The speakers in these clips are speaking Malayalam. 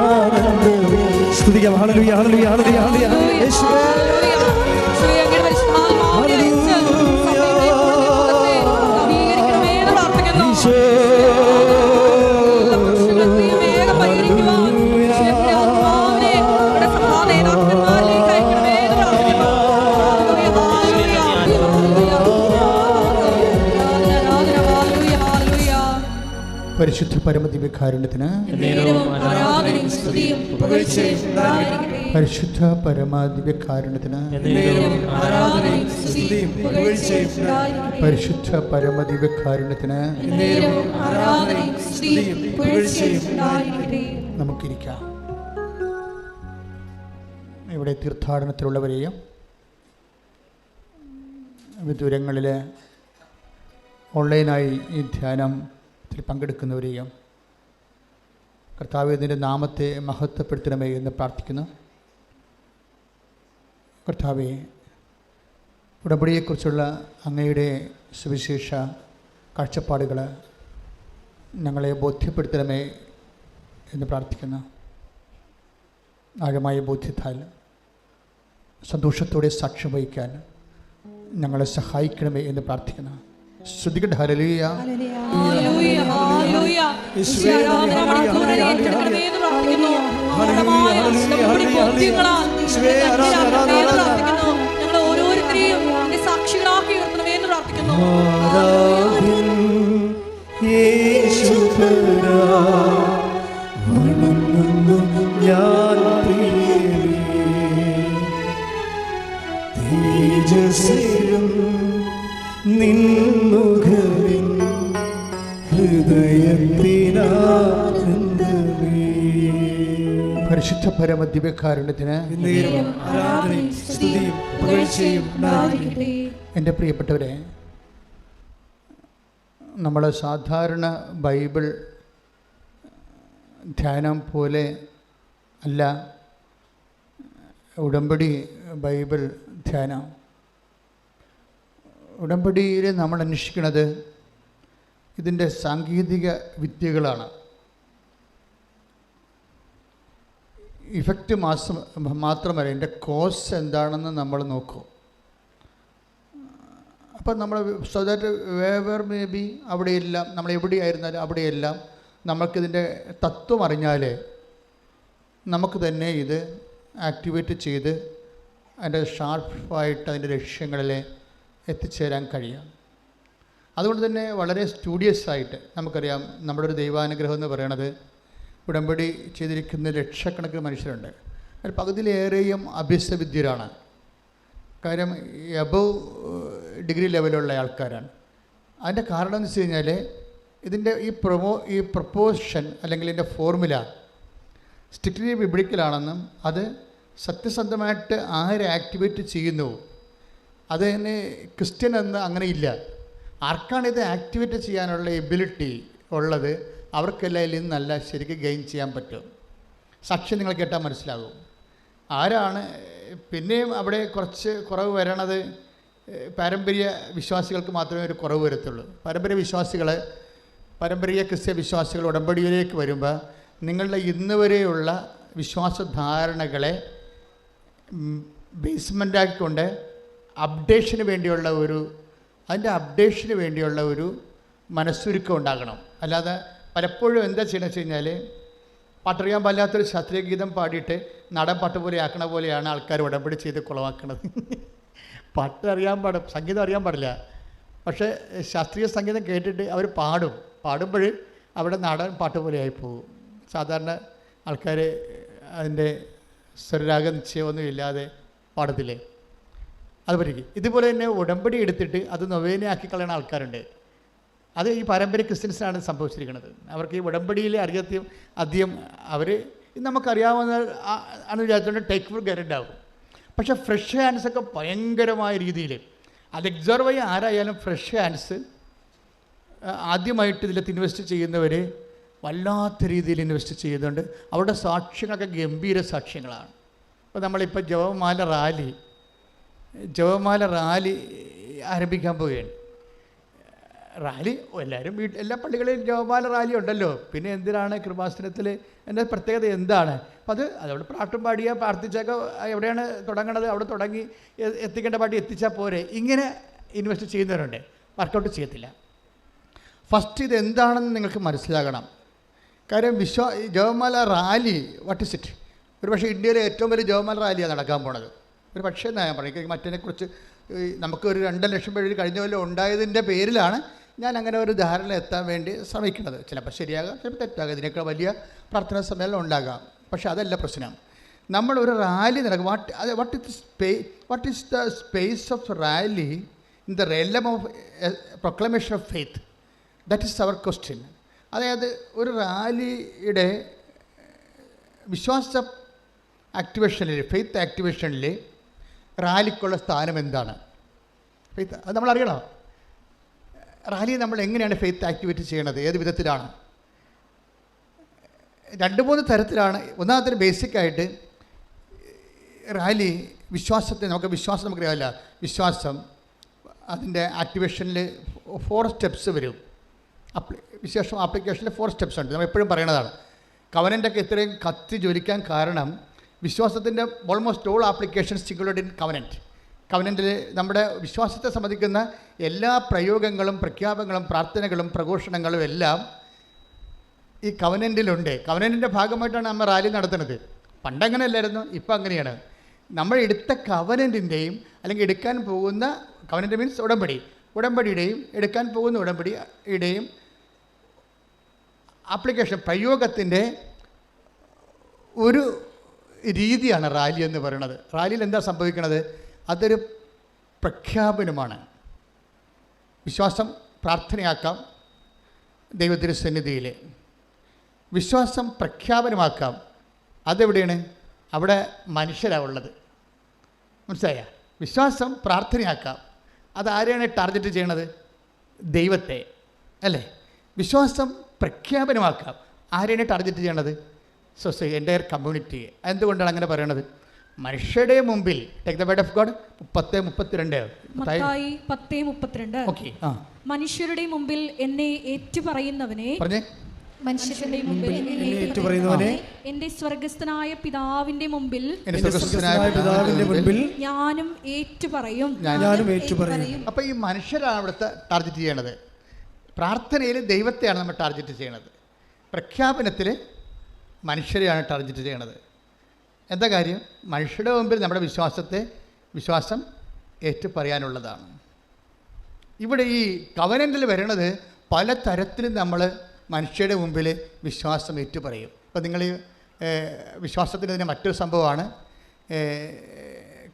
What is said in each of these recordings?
ആനന്ദമേ. സ്തുതിക്കാം. ഹല്ലേലൂയ ഹല്ലേലൂയ ഹല്ലേലൂയ ഹല്ലേലൂയ. യേശുവേ പരിശുദ്ധ പരമദിവ്യകാരുണ്യത്തിന് പരിശുദ്ധ പരമദിവ്യകാരുണ്യത്തിന് പരിശുദ്ധ പരമദിവ്യകാരുണ്യത്തിന് നമുക്കിരിക്കാം. ഇവിടെ തീർത്ഥാടനത്തിലുള്ളവരെയും വിദൂരങ്ങളിൽ ഓൺലൈനായി ഈ ധ്യാനത്തിൽ പങ്കെടുക്കുന്നവരെയും കർത്താവേ നിൻ്റെ നാമത്തെ മഹത്വപ്പെടുത്തണമേ എന്ന് പ്രാർത്ഥിക്കുന്നു. കർത്താവേ, ഉടമ്പടിയെക്കുറിച്ചുള്ള അങ്ങയുടെ സുവിശേഷ കാഴ്ചപ്പാടുകൾ ഞങ്ങളെ ബോധ്യപ്പെടുത്തണമേ എന്ന് പ്രാർത്ഥിക്കുന്നു. ആഴമായ ബോധ്യത്താൽ സന്തോഷത്തോടെ സാക്ഷ്യം വഹിക്കാൻ ഞങ്ങളെ സഹായിക്കണമേ എന്ന് പ്രാർത്ഥിക്കുന്നു. ശ്രുതികട്ടെ. ഹല്ലേലൂയ ഹല്ലേലൂയ ഹല്ലേലൂയ. യേശുവേ ഞങ്ങൾ ഓരോരുത്തരെയും സാക്ഷികളാക്കി ഉയർത്തണമേ എന്ന് പ്രാർത്ഥിക്കുന്നു. നിൻമുഖവിൻ ഹൃദയത്തിനാനന്ദമേ. പരിശുദ്ധ പരമദിവ്യകാരുണ്യത്തിന് എൻ്റെ പ്രിയപ്പെട്ടവരെ, നമ്മൾ സാധാരണ ബൈബിൾ ധ്യാനം പോലെ അല്ല ഉടമ്പടി ബൈബിൾ ധ്യാനം. ഉടമ്പടിയിൽ നമ്മൾ അന്വേഷിക്കുന്നത് ഇതിൻ്റെ സാങ്കേതിക വിദ്യകളാണ്. ഇഫക്റ്റ് മാത്രമല്ല, ഇതിൻ്റെ കോസ് എന്താണെന്ന് നമ്മൾ നോക്കും. അപ്പം നമ്മൾ so that waiver may be അവിടെയെല്ലാം നമ്മൾ എവിടെയായിരുന്നാലും അവിടെയെല്ലാം നമുക്കിതിൻ്റെ തത്വം അറിഞ്ഞാൽ നമുക്ക് തന്നെ ഇത് ആക്ടിവേറ്റ് ചെയ്ത് അതിൻ്റെ ഷാർപ്പായിട്ട് അതിൻ്റെ ലക്ഷ്യങ്ങളിൽ എത്തിച്ചേരാൻ കഴിയാം. അതുകൊണ്ട് തന്നെ വളരെ സ്റ്റുഡിയസ് ആയിട്ട് നമുക്കറിയാം, നമ്മുടെ ഒരു ദൈവാനുഗ്രഹം എന്ന് പറയണത് ഉടമ്പടി ചെയ്തിരിക്കുന്ന ലക്ഷക്കണക്കിന് മനുഷ്യരുണ്ട്. അതിൽ പകുതിയിലേറെയും അഭ്യസ്തവിദ്യരാണ്. കാര്യം എബവ് ഡിഗ്രി ലെവലുള്ള ആൾക്കാരാണ്. അതിൻ്റെ കാരണം എന്ന് വെച്ച് കഴിഞ്ഞാൽ ഇതിൻ്റെ ഈ പ്രൊപ്പോഷൻ അല്ലെങ്കിൽ ഇതിൻ്റെ ഫോർമുല സ്ട്രിക്റ്റ്ലി ബിബ്ലിക്കലാണെന്നും അത് സത്യസന്ധമായിട്ട് ആരെ ആക്ടിവേറ്റ് ചെയ്യുന്നു അത് തന്നെ ക്രിസ്ത്യൻ എന്ന് അങ്ങനെയില്ല. ആർക്കാണിത് ആക്ടിവേറ്റ് ചെയ്യാനുള്ള എബിലിറ്റി ഉള്ളത് അവർക്കെല്ലാം ഇതിൽ നിന്ന് നല്ല ശരിക്കും ഗെയിൻ ചെയ്യാൻ പറ്റും. സാക്ഷ്യം നിങ്ങൾ കേട്ടാൽ മനസ്സിലാകും ആരാണ്. പിന്നെയും അവിടെ കുറച്ച് കുറവ് വരണത് പാരമ്പര്യ വിശ്വാസികൾക്ക് മാത്രമേ ഒരു കുറവ് വരത്തുള്ളൂ. പാരമ്പര്യ ക്രിസ്ത്യ വിശ്വാസികൾ ഉടമ്പടിയിലേക്ക് വരുമ്പോൾ നിങ്ങളുടെ ഇന്ന് വരെയുള്ള വിശ്വാസധാരണകളെ ബേസ്മെൻ്റാക്കിക്കൊണ്ട് അപ്ഡേഷന് വേണ്ടിയുള്ള ഒരു മനസ്സുരുക്കം ഉണ്ടാകണം. അല്ലാതെ പലപ്പോഴും എന്താ ചെയ്യണമെന്ന് വെച്ച് കഴിഞ്ഞാൽ പാട്ടറിയാൻ പാടില്ലാത്തൊരു ശാസ്ത്രീയ ഗീതം പാടിയിട്ട് നാടൻ പാട്ട് പോലെ ആക്കണ പോലെയാണ് ആൾക്കാർ ഉടമ്പടി ചെയ്ത് കുളമാക്കണത്. സംഗീതം അറിയാൻ പാടില്ല, പക്ഷേ ശാസ്ത്രീയ സംഗീതം കേട്ടിട്ട് അവർ പാടുമ്പോൾ അവിടെ നാടൻ പാട്ട് പോലെ ആയിപ്പോകും. സാധാരണ ആൾക്കാർ അതിൻ്റെ സ്വരരാഗ നിശ്ചയമൊന്നും ഇല്ലാതെ പാടത്തില്ലേ, അത് പറ്റിക്കും. ഇതുപോലെ തന്നെ ഉടമ്പടി എടുത്തിട്ട് അത് നൊവേനയാക്കി കളയുന്ന ആൾക്കാരുണ്ട്. അത് ഈ പാരമ്പര്യ ക്രിസ്ത്യൻസിനാണ് സംഭവിച്ചിരിക്കുന്നത്. അവർക്ക് ഈ ഉടമ്പടിയിൽ അധികം അവർ നമുക്കറിയാവുന്ന ആണ് വിചാരിച്ചുകൊണ്ട് ടേക്ക് ഫോർ ഗ്രാൻറ്റഡ് ആകും. പക്ഷേ ഫ്രഷ് ഹാൻഡ്സൊക്കെ ഭയങ്കരമായ രീതിയിൽ അത് എക്സർവ് ചെയ്യാൻ ആരായാലും ഫ്രഷ് ഹാൻഡ്സ് ആദ്യമായിട്ട് ഇതിലത്ത് ഇൻവെസ്റ്റ് ചെയ്യുന്നവർ വല്ലാത്ത രീതിയിൽ ഇൻവെസ്റ്റ് ചെയ്യുന്നുണ്ട്. അവരുടെ സാക്ഷ്യങ്ങളൊക്കെ ഗംഭീര സാക്ഷ്യങ്ങളാണ്. അപ്പോൾ നമ്മളിപ്പോൾ ജപമാല റാലി ആരംഭിക്കാൻ പോവുകയാണ്. റാലി എല്ലാവരും എല്ലാ പള്ളികളിലും ജപമാല റാലി ഉണ്ടല്ലോ, പിന്നെ എന്തിനാണ് കൃപാസനത്തിൽ എൻ്റെ പ്രത്യേകത എന്താണ്? അപ്പം അതവിടെ പാട്ടും പാടിയാൽ പ്രാർത്ഥിച്ചൊക്കെ എവിടെയാണ് തുടങ്ങണത് അവിടെ തുടങ്ങി എത്തിക്കേണ്ട പാട്ടി എത്തിച്ചാൽ പോരെ. ഇങ്ങനെ ഇൻവെസ്റ്റ് ചെയ്യുന്നവരുണ്ട്, വർക്കൗട്ട് ചെയ്യത്തില്ല. ഫസ്റ്റ് ഇത് എന്താണെന്ന് നിങ്ങൾക്ക് മനസ്സിലാകണം. കാര്യം ജപമാല റാലി വാട്ട് ഇസ് ഇറ്റ്? ഒരു പക്ഷേ ഇന്ത്യയിലെ ഏറ്റവും വലിയ ജപമാല റാലിയാണ് നടക്കാൻ പോണത്. ഒരു പക്ഷേ ഞാൻ പറയും മറ്റതിനെക്കുറിച്ച് നമുക്ക് ഒരു 2 ലക്ഷം പേര് കഴിഞ്ഞ കൊല്ലം ഉണ്ടായതിൻ്റെ പേരിലാണ് ഞാൻ അങ്ങനെ ഒരു ധാരണ എത്താൻ വേണ്ടി ശ്രമിക്കുന്നത്. ചിലപ്പോൾ ശരിയാകാം, ചിലപ്പോൾ തെറ്റാകാം, ഇതിനേക്കാൾ വലിയ പ്രാർത്ഥനാ സമ്മേളനം ഉണ്ടാകാം. പക്ഷേ അതല്ല പ്രശ്നം. നമ്മളൊരു റാലി നടക്കും. What is the space of rally in the realm of proclamation of faith? That is our question. അതായത് ഒരു റാലിയുടെ വിശ്വാസ ആക്ടിവേഷനിൽ, ഫെയ്ത്ത് ആക്ടിവേഷനിൽ റാലിക്കുള്ള സ്ഥാനം എന്താണ്? ഫെയ്ത്ത് അത് നമ്മളറിയണം. റാലി നമ്മൾ എങ്ങനെയാണ് ഫെയ്ത്ത് ആക്ടിവേറ്റ് ചെയ്യണത്? ഏത് വിധത്തിലാണ്? 2-3 തരത്തിലാണ്. ഒന്നാമത്തെ ബേസിക്കായിട്ട് റാലി വിശ്വാസത്തെ നമുക്കറിയാമല്ല, വിശ്വാസം അതിൻ്റെ ആക്ടിവേഷനിൽ 4 സ്റ്റെപ്സ് വരും. വിശേഷം ആപ്ലിക്കേഷനിൽ 4 സ്റ്റെപ്സ് ഉണ്ട്. നമ്മൾ എപ്പോഴും പറയണതാണ്. കവനൻ്റൊക്കെ ഇത്രയും കത്തി ജ്വലിക്കാൻ കാരണം വിശ്വാസത്തിൻ്റെ almost all applications included in കവനൻറ്റിൽ നമ്മുടെ വിശ്വാസത്തെ സംബന്ധിക്കുന്ന എല്ലാ പ്രയോഗങ്ങളും പ്രഖ്യാപനങ്ങളും പ്രാർത്ഥനകളും പ്രഘോഷണങ്ങളും എല്ലാം ഈ കവനൻറ്റിലുണ്ട്. കവനൻറ്റിൻ്റെ ഭാഗമായിട്ടാണ് നമ്മൾ റാലി നടത്തുന്നത്. പണ്ടങ്ങനെ അല്ലായിരുന്നു, ഇപ്പം അങ്ങനെയാണ്. നമ്മൾ എടുത്ത കവനൻറ്റിൻ്റെയും അല്ലെങ്കിൽ എടുക്കാൻ പോകുന്ന കവനൻറ്റ് മീൻസ് ഉടമ്പടിയുടെയും എടുക്കാൻ പോകുന്ന ഉടമ്പടിയുടെയും ആപ്ലിക്കേഷൻ പ്രയോഗത്തിൻ്റെ ഒരു രീതിയാണ് റാലി എന്ന് പറയുന്നത്. റാലിയിൽ എന്താ സംഭവിക്കുന്നത്? അതൊരു പ്രഖ്യാപനമാണ്. വിശ്വാസം പ്രാർത്ഥനയാക്കാം ദൈവത്തിരുസന്നിധിയിൽ, വിശ്വാസം പ്രഖ്യാപനമാക്കാം. അതെവിടെയാണ്? അവിടെ മനുഷ്യരാണ് ഉള്ളത്. മനസ്സിലായ? വിശ്വാസം പ്രാർത്ഥനയാക്കാം. അതാരെയാണ് ടാർഗറ്റ് ചെയ്യണത്? ദൈവത്തെ അല്ലേ? വിശ്വാസം പ്രഖ്യാപനമാക്കാം. ആരെയാണ് ടാർഗറ്റ് ചെയ്യണത്? Society, entire community. എന്തുകൊണ്ടാണ് അങ്ങനെ പറയണത്? മനുഷ്യരുടെ മുമ്പിൽ take the word of God 10:32 okay. മനുഷ്യരുടെ മുമ്പിൽ എന്നെ ഏറ്റുപറയുന്നവനെ, മനുഷ്യരുടെ മുമ്പിൽ ഏറ്റുപറയുന്നവനെ എന്റെ സ്വർഗ്ഗസ്ഥനായ പിതാവിന്റെ മുമ്പിൽ ഞാനും ഏറ്റുപറയും. അപ്പോൾ ഈ മനുഷ്യരാണ് അവിടുത്തെ ടാർഗറ്റ് ചെയ്യണത്. പ്രാർത്ഥനയിൽ ദൈവത്തെയാണ് നമ്മൾ ടാർഗറ്റ് ചെയ്യണത്. പ്രഖ്യാപനത്തിൽ മനുഷ്യരെയാണ് ടാർഗറ്റ് ചെയ്യണത്. എന്താ കാര്യം? മനുഷ്യരുടെ മുമ്പിൽ നമ്മുടെ വിശ്വാസം ഏറ്റുപറയാനുള്ളതാണ്. ഇവിടെ ഈ കവനൻറ്റിൽ വരണത് പല തരത്തിലും നമ്മൾ മനുഷ്യരുടെ മുമ്പിൽ വിശ്വാസം ഏറ്റുപറയും. ഇപ്പോൾ നിങ്ങൾ വിശ്വാസത്തിന് തന്നെ മറ്റൊരു സംഭവമാണ്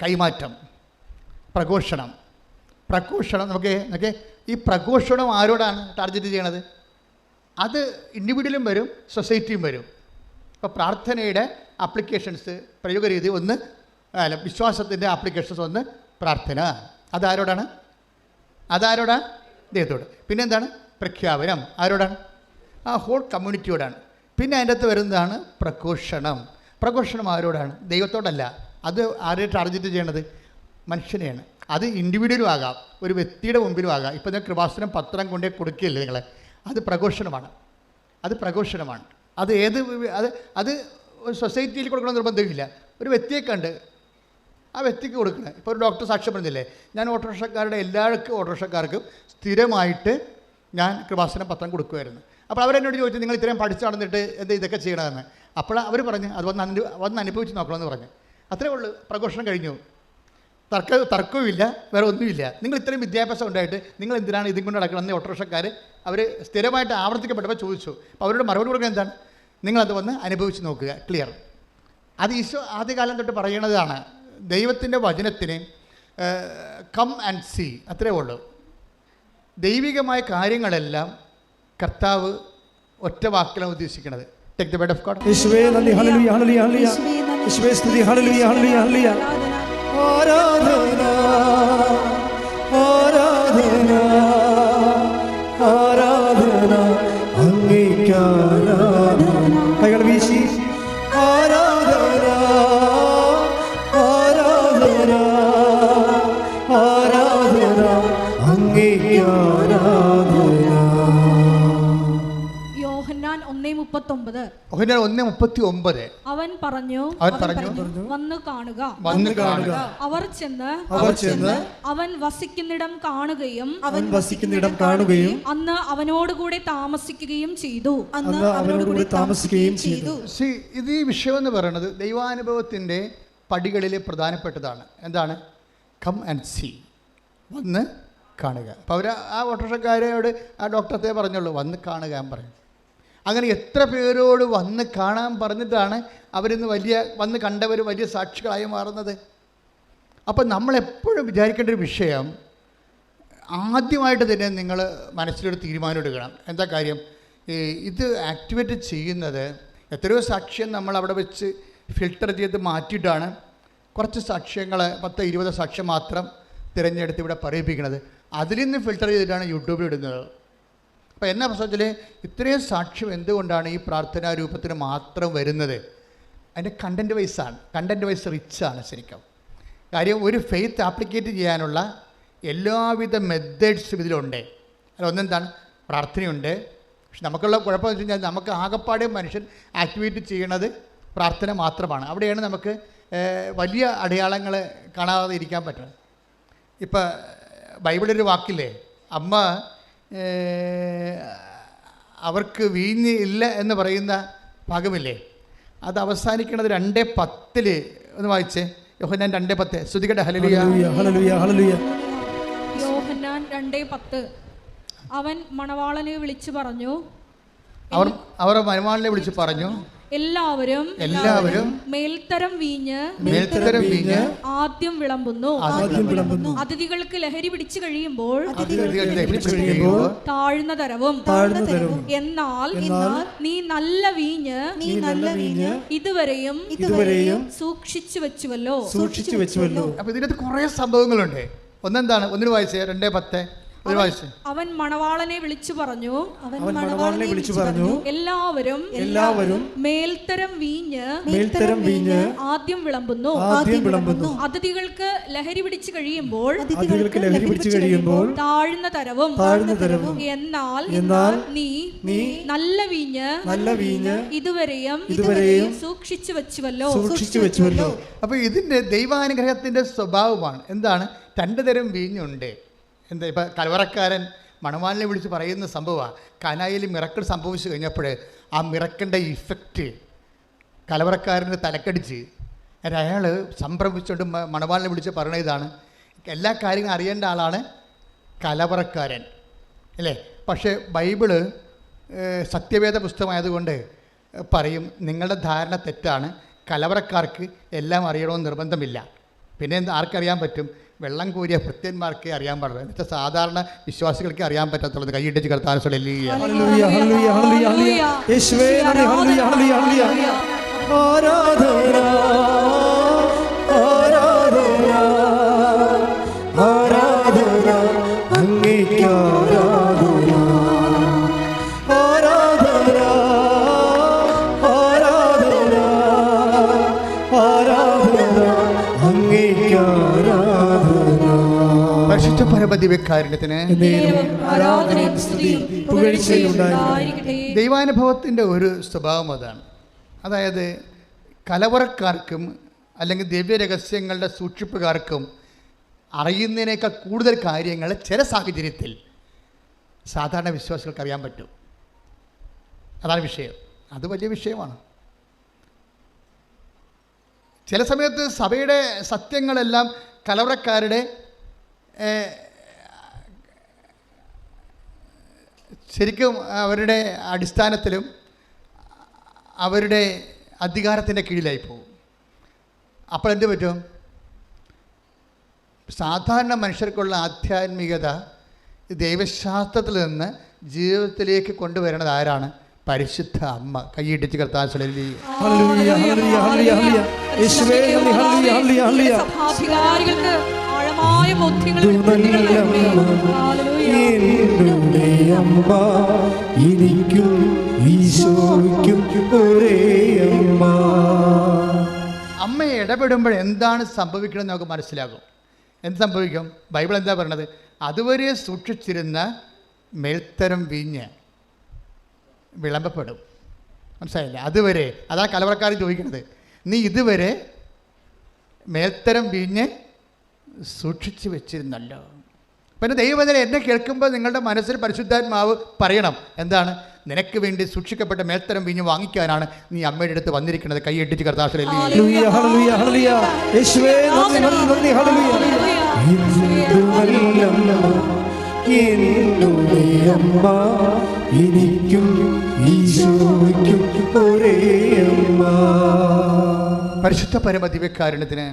കൈമാറ്റം, പ്രഘോഷണം. നമുക്ക് ഈ പ്രഘോഷണം ആരോടാണ് ടാർഗറ്റ് ചെയ്യണത്? അത് ഇൻഡിവിജ്വലും വരും, സൊസൈറ്റിയും വരും. ഇപ്പോൾ പ്രാർത്ഥനയുടെ ആപ്ലിക്കേഷൻസ് പ്രയോഗരീതി ഒന്ന്, വിശ്വാസത്തിൻ്റെ ആപ്ലിക്കേഷൻസ് ഒന്ന് പ്രാർത്ഥന. അതാരോടാണ്? ദൈവത്തോട്. പിന്നെന്താണ്? പ്രഖ്യാപനം ആരോടാണ്? ആ ഹോൾ കമ്മ്യൂണിറ്റിയോടാണ്. പിന്നെ അതിൻ്റെ അകത്ത് വരുന്നതാണ് പ്രഘോഷണം ആരോടാണ്? ദൈവത്തോടല്ല. അത് ആരെ ടാർഗറ്റ് ചെയ്യണത്? മനുഷ്യനെയാണ്. അത് ഇൻഡിവിജ്വലും ആകാം, ഒരു വ്യക്തിയുടെ മുമ്പിലും ആകാം. ഇപ്പോൾ ഞാൻ കൃപാസനം പത്രം കൊണ്ടേ കൊടുക്കുകയല്ലേ നിങ്ങളെ? അത് പ്രഘോഷണമാണ്. അത് സൊസൈറ്റിയിൽ കൊടുക്കണം നിർബന്ധമില്ല. ഒരു വ്യക്തിയെ കണ്ട് ആ വ്യക്തിക്ക് കൊടുക്കണം. ഇപ്പോൾ ഒരു ഡോക്ടർ സാക്ഷ്യം പറഞ്ഞില്ലേ, ഞാൻ ഓട്ടോറിക്ഷക്കാർക്കും സ്ഥിരമായിട്ട് ഞാൻ കൃപാസനം പത്രം കൊടുക്കുമായിരുന്നു. അപ്പോൾ അവരെന്നോട് ചോദിച്ചു, നിങ്ങൾ ഇത്രയും പഠിച്ചു നടന്നിട്ട് എന്താ ഇതൊക്കെ ചെയ്യണമെന്ന്. അപ്പോൾ അവർ പറഞ്ഞു, അത് വന്ന് അനുഭവിച്ച് നോക്കണമെന്ന് പറഞ്ഞു. അത്രേ ഉള്ളൂ. പ്രഘോഷണം കഴിഞ്ഞു. തർക്കവുമില്ല, വേറെ ഒന്നുമില്ല. നിങ്ങൾ ഇത്രയും വിദ്യാഭ്യാസം ഉണ്ടായിട്ട് നിങ്ങൾ എന്തിനാണ് ഇതും കൊണ്ട് നടക്കണമെന്ന് ഓട്ടോറിക്ഷക്കാർ അവർ സ്ഥിരമായിട്ട് ആവർത്തിക്കപ്പെട്ടപ്പോൾ ചോദിച്ചു. അപ്പോൾ അവരോട് മറുപടി കൊടുക്കുന്നത് എന്താണ്? നിങ്ങളത് വന്ന് അനുഭവിച്ച് നോക്കുക, ക്ലിയർ. അത് ഈശോ ആദ്യകാലം തൊട്ട് പറയണതാണ്. ദൈവത്തിൻ്റെ വചനത്തിന് കം ആൻഡ് സീ, അത്രേ ഉള്ളൂ. ദൈവികമായ കാര്യങ്ങളെല്ലാം കർത്താവ് ഒറ്റ വാക്കിലാണ് ഉദ്ദേശിക്കുന്നത്. Take the word of God. യേശുവേ നന്ദി, ഹല്ലേലൂയ ഹല്ലേലൂയ ഹല്ലേലൂയ. യേശുവേ സ്തുതി, ഹല്ലേലൂയ ഹല്ലേലൂയ ഹല്ലേലൂയ. ആരാധന ആരാധന ആരാധന അങ്ങേയ്ക്കാരാധന. കൈകൾ വീശി ആരാധന ആരാധന ആരാധന അങ്ങേയ്ക്കാരാധന. 39. യോഹന്നാൻ 1:39. അവൻ പറഞ്ഞു വന്നു കാണുക. അവർ ചെന്ന് അവൻ വസിക്കുന്നിടം കാണുകയും അന്ന് അവനോടുകൂടെ താമസിക്കുകയും ചെയ്തു. ഇത് ഈ വിഷയം എന്ന് പറയുന്നത് ദൈവാനുഭവത്തിൻ്റെ പടികളിൽ പ്രധാനപ്പെട്ടതാണ്. എന്താണ്? കം ആൻഡ് സീ, വന്ന് കാണുക. അപ്പോൾ അവർ ആ ഓട്ടോറിക്ഷക്കാരോട് ആ ഡോക്ടറത്തെ പറഞ്ഞുള്ളൂ വന്ന് കാണുക എന്ന് പറയും. അങ്ങനെ എത്ര പേരോട് വന്ന് കാണാൻ പറഞ്ഞിട്ടാണ് അവരിന്ന് വന്ന് കണ്ടവർ വലിയ സാക്ഷികളായി മാറുന്നത്. അപ്പം നമ്മളെപ്പോഴും വിചാരിക്കേണ്ട ഒരു വിഷയം, ആദ്യമായിട്ട് തന്നെ നിങ്ങൾ മനസ്സിലൊരു തീരുമാനം എടുക്കണം. എന്താ കാര്യം? ഇത് ആക്ടിവേറ്റ് ചെയ്യുന്നത് എത്രയോ സാക്ഷ്യം നമ്മൾ അവിടെ വെച്ച് ഫിൽട്ടർ ചെയ്ത് മാറ്റിയിട്ടാണ് കുറച്ച് സാക്ഷ്യങ്ങൾ 10-20 സാക്ഷ്യം മാത്രം തിരഞ്ഞെടുത്ത് ഇവിടെ പറയിപ്പിക്കുന്നത്. അതിൽ നിന്ന് ഫിൽട്ടർ ചെയ്തിട്ടാണ് യൂട്യൂബിൽ ഇടുന്നത്. അപ്പോൾ എന്നാ പ്രശ്നത്തിൽ ഇത്രയും സാക്ഷ്യം എന്തുകൊണ്ടാണ് ഈ പ്രാർത്ഥനാ രൂപത്തിന് മാത്രം വരുന്നത്? അതിൻ്റെ കണ്ടൻറ്റ് വൈസാണ്, കണ്ടൻറ്റ് വൈസ് റിച്ചാണ് ശരിക്കും. കാര്യം ഒരു ഫെയ്ത്ത് ആപ്ലിക്കേറ്റ് ചെയ്യാനുള്ള എല്ലാവിധ മെത്തേഡ്സും ഇതിലുണ്ട്. അതിലൊന്നെന്താണ്? പ്രാർത്ഥനയുണ്ട്. പക്ഷെ നമുക്കുള്ള കുഴപ്പമെന്ന് വെച്ച് കഴിഞ്ഞാൽ നമുക്ക് ആകപ്പാടെ മനുഷ്യൻ ആക്ടിവേറ്റ് ചെയ്യണത് പ്രാർത്ഥന മാത്രമാണ്. അവിടെയാണ് നമുക്ക് വലിയ അടയാളങ്ങൾ കാണാതെ ഇരിക്കാൻ പറ്റുന്നത്. ഇപ്പം ബൈബിളൊരു വാക്കില്ലേ, അമ്മ അവർക്ക് വീഞ്ഞ് ഇല്ല എന്ന് പറയുന്ന ഭാഗമില്ലേ, അത് അവസാനിക്കുന്നത് 2:10 ഒന്ന് വായിച്ചേ. യോഹന്നാൻ 2:10. ശ്രുതികട്ടെ. ഹല്ലേലൂയ ഹല്ലേലൂയ ഹല്ലേലൂയ. യോഹന്നാൻ 2:10. അവൻ മണവാളനെ വിളിച്ചു പറഞ്ഞു, അവർ മണവാളനെ വിളിച്ചു പറഞ്ഞു, എല്ലാവരും മേൽത്തരം വീഞ്ഞ് ആദ്യം വിളമ്പുന്നു. അതിഥികൾക്ക് ലഹരി പിടിച്ചു കഴിയുമ്പോൾ താഴ്ന്ന തരവും. എന്നാൽ നീ നല്ല വീഞ്ഞ് ഇതുവരെയും സൂക്ഷിച്ചു വെച്ചുവല്ലോ. അപ്പൊ ഇതിനകത്ത് കുറെ സംഭവങ്ങളുണ്ട്. ഒന്നെന്താണ്? ഒന്നിന് വായിച്ചേ. 2:10. അവൻ മണവാളനെ വിളിച്ചു പറഞ്ഞു, എല്ലാവരും മേൽത്തരം വീഞ്ഞ് ആദ്യം വിളമ്പുന്നു. അതിഥികൾക്ക് ലഹരി പിടിച്ചു കഴിയുമ്പോൾ താഴ്ന്ന തരവും. എന്നാൽ നീ നല്ല വീഞ്ഞ് ഇതുവരെയും സൂക്ഷിച്ചു വെച്ചുവല്ലോ. അപ്പൊ ഇതിന്റെ ദൈവാനുഗ്രഹത്തിന്റെ സ്വഭാവമാണ്. എന്താണ്? 2 തരം വീഞ്ഞുണ്ട്. എന്താ? ഇപ്പം കലവറക്കാരൻ മണവാളിനെ വിളിച്ച് പറയുന്ന സംഭവമാണ്. കനായിൽ മിറക്കിൾ സംഭവിച്ചു കഴിഞ്ഞപ്പോൾ ആ മിറക്കിൻ്റെ ഇഫക്റ്റ് കലവറക്കാരൻ്റെ തലക്കടിച്ച് അയാൾ സംഭ്രമിച്ചുകൊണ്ട് മണവാളിനെ വിളിച്ച് പറയണ ഇതാണ്. എല്ലാ കാര്യങ്ങളും അറിയേണ്ട ആളാണ് കലവറക്കാരൻ, അല്ലേ? പക്ഷേ ബൈബിള് സത്യവേദ പുസ്തകമായതുകൊണ്ട് പറയും നിങ്ങളുടെ ധാരണ തെറ്റാണ്, കലവറക്കാർക്ക് എല്ലാം അറിയണമെന്ന് നിർബന്ധമില്ല. പിന്നെ ആർക്കറിയാൻ പറ്റും? വെള്ളം കോരിയ ഭൃത്യന്മാർക്കേ അറിയാൻ പാടില്ല. എന്നിട്ട് സാധാരണ വിശ്വാസികൾക്ക് അറിയാൻ പറ്റത്തുള്ളത്. കൈയിട്ടിച്ച് കർത്താൻ ദൈവാനുഭവത്തിൻ്റെ ഒരു സ്വഭാവം അതാണ്. അതായത് കലവറക്കാർക്കും അല്ലെങ്കിൽ ദിവ്യരഹസ്യങ്ങളുടെ സൂക്ഷിപ്പുകാർക്കും അറിയുന്നതിനേക്കാൾ കൂടുതൽ കാര്യങ്ങൾ ചില സാഹചര്യത്തിൽ സാധാരണ വിശ്വാസികൾക്ക് അറിയാൻ പറ്റും. അതാണ് വിഷയം. അത് വലിയ വിഷയമാണ്. ചില സമയത്ത് സഭയുടെ സത്യങ്ങളെല്ലാം കലവറക്കാരുടെ ശരിക്കും അവരുടെ അടിസ്ഥാനത്തിലും അവരുടെ അധികാരത്തിൻ്റെ കീഴിലായി പോകും. അപ്പോൾ എന്ത് പറ്റും? സാധാരണ മനുഷ്യർക്കുള്ള ആധ്യാത്മികത ദൈവശാസ്ത്രത്തിൽ നിന്ന് ജീവിതത്തിലേക്ക് കൊണ്ടുവരുന്നത് ആരാണ്? പരിശുദ്ധ അമ്മ. കൈയിടിച്ച് കർത്താൻ അമ്മ ഇടപെടുമ്പോൾ എന്താണ് സംഭവിക്കണമെന്ന് നമുക്ക് മനസ്സിലാകും. എന്ത് സംഭവിക്കും? ബൈബിൾ എന്താ പറയണത്? അതുവരെ സൂക്ഷിച്ചിരുന്ന മേൽത്തരം വീഞ്ഞ് വിളമ്പപ്പെടും. മനസ്സിലായില്ല? അതുവരെ അതാ കലവറക്കാരൻ ചോദിക്കുന്നത്, നീ ഇതുവരെ മേൽത്തരം വീഞ്ഞ് സൂക്ഷിച്ചു വെച്ചിരുന്നല്ലോ. പിന്നെ ദൈവവചനം എന്നെ കേൾക്കുമ്പോൾ നിങ്ങളുടെ മനസ്സിൽ പരിശുദ്ധാത്മാവ് പറയണം, എന്താണ്? നിനക്ക് വേണ്ടി സൂക്ഷിക്കപ്പെട്ട മേൽത്തരം വീഞ്ഞ് വാങ്ങിക്കാനാണ് നീ അമ്മയുടെ അടുത്ത് വന്നിരിക്കുന്നത്. കൈയെട്ടിച്ച് കർത്താവിൽ എനിക്കും ഈശോയ്ക്കും ഒരേ അമ്മ. പരിശുദ്ധ പരമദിവ്യകാരുണ്യത്തിന്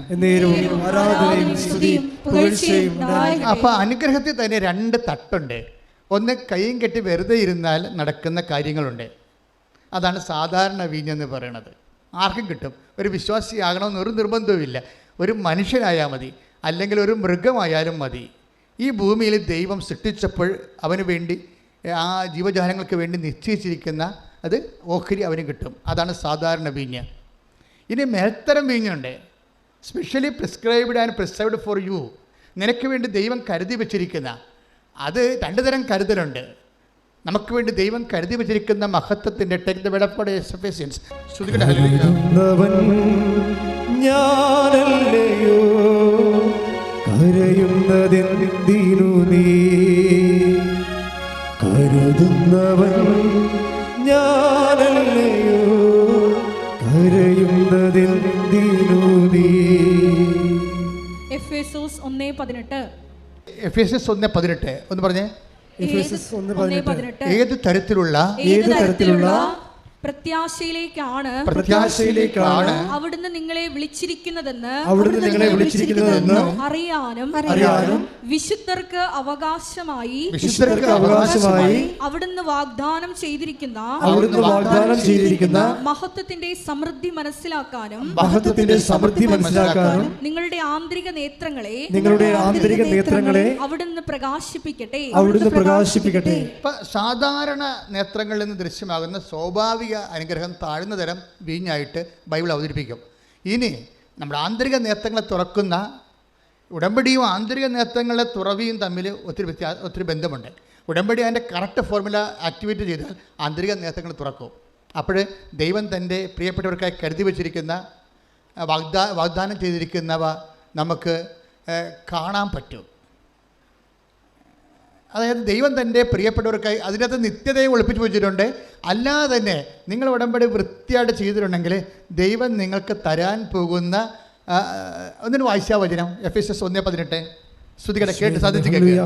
ആരാധനയും സ്തുതിയും പുകഴ്ചയും. അപ്പോൾ അനുഗ്രഹത്തിൽ തന്നെ 2 തട്ടുണ്ട്. ഒന്ന്, കൈയും കെട്ടി വെറുതെ ഇരുന്നാൽ നടക്കുന്ന കാര്യങ്ങളുണ്ട്. അതാണ് സാധാരണ വീഞ്ഞെന്ന് പറയണത്. ആർക്കും കിട്ടും. ഒരു വിശ്വാസിയാകണമെന്ന് ഒരു നിർബന്ധവുമില്ല. ഒരു മനുഷ്യനായാൽ മതി, അല്ലെങ്കിൽ ഒരു മൃഗമായാലും മതി. ഈ ഭൂമിയിൽ ദൈവം സൃഷ്ടിച്ചപ്പോൾ അവന് വേണ്ടി, ആ ജീവജാലങ്ങൾക്ക് വേണ്ടി നിശ്ചയിച്ചിരിക്കുന്ന അത് ഓഹരി അവന് കിട്ടും. അതാണ് സാധാരണ വീഞ്ഞ്. ഇനി മേൽത്തരം വീഞ്ഞുണ്ട്. Specially prescribed and preserved for you. നിനക്ക് വേണ്ടി ദൈവം കരുതി വച്ചിരിക്കുന്ന, അത് 2 തരം കരുതലുണ്ട്. നമുക്ക് വേണ്ടി ദൈവം കരുതി വച്ചിരിക്കുന്ന മഹത്വത്തിൻ്റെ take the word of God Ephesians. ഞാനല്ലയോ കരയുന്നതെന്തിനു നീ, കരുതുന്നവൻ ഞാനല്ലയോ കരയുന്നതെന്തിനു നീ. എഫേസോസ് 1:18. എഫേസ്യസ് 1:18 ഒന്ന് പറഞ്ഞേ. എഫേസ്യസ് 1:18. ഏത് തരത്തിലുള്ള പ്രത്യാശയിലേക്കാണ് അവിടുന്ന് നിങ്ങളെ വിളിച്ചിരിക്കുന്നതെന്ന് അറിയാനും വിശുദ്ധർക്ക് അവകാശമായി അവിടുന്ന് വാഗ്ദാനം ചെയ്തിരിക്കുന്ന മഹത്വത്തിന്റെ സമൃദ്ധി മനസ്സിലാക്കാനും നിങ്ങളുടെ ആന്തരിക നേത്രങ്ങളെ അവിടുന്ന് പ്രകാശിപ്പിക്കട്ടെ. സാധാരണ നേത്രങ്ങളിൽ നിന്ന് ദൃശ്യമാകുന്ന സ്വാഭാവിക അനുഗ്രഹം താഴ്ന്ന തരം വീഞ്ഞായിട്ട് ബൈബിൾ അവതരിപ്പിക്കും. ഇനി നമ്മുടെ ആന്തരിക നേത്രങ്ങളെ തുറക്കുന്ന ഉടമ്പടിയും ആന്തരിക നേത്രങ്ങളെ തുറവിയും തമ്മിൽ ഒത്തിരി ബന്ധമുണ്ട്. ഉടമ്പടി അതിൻ്റെ കറക്റ്റ് ഫോർമുല ആക്ടിവേറ്റ് ചെയ്താൽ ആന്തരിക നേത്രങ്ങൾ തുറക്കും. അപ്പോൾ ദൈവം തൻ്റെ പ്രിയപ്പെട്ടവർക്കായി കരുതി വച്ചിരിക്കുന്ന വാഗ്ദാനം ചെയ്തിരിക്കുന്നവ നമുക്ക് കാണാൻ പറ്റും. അതായത് ദൈവം തൻ്റെ പ്രിയപ്പെട്ടവർക്കായി അതിനകത്ത് നിത്യതയെ ഒളിപ്പിച്ച് വെച്ചിട്ടുണ്ട്. അല്ലാതെ തന്നെ നിങ്ങൾ ഉടമ്പടി വൃത്തിയായിട്ട് ചെയ്തിട്ടുണ്ടെങ്കിൽ ദൈവം നിങ്ങൾക്ക് തരാൻ പോകുന്ന ഒന്നിന് വായിച്ചാ വചനം. എഫേസ്യസ് 1:18 ശ്രുതികട കേട്ട് സാധിച്ചു കേൾക്കുക.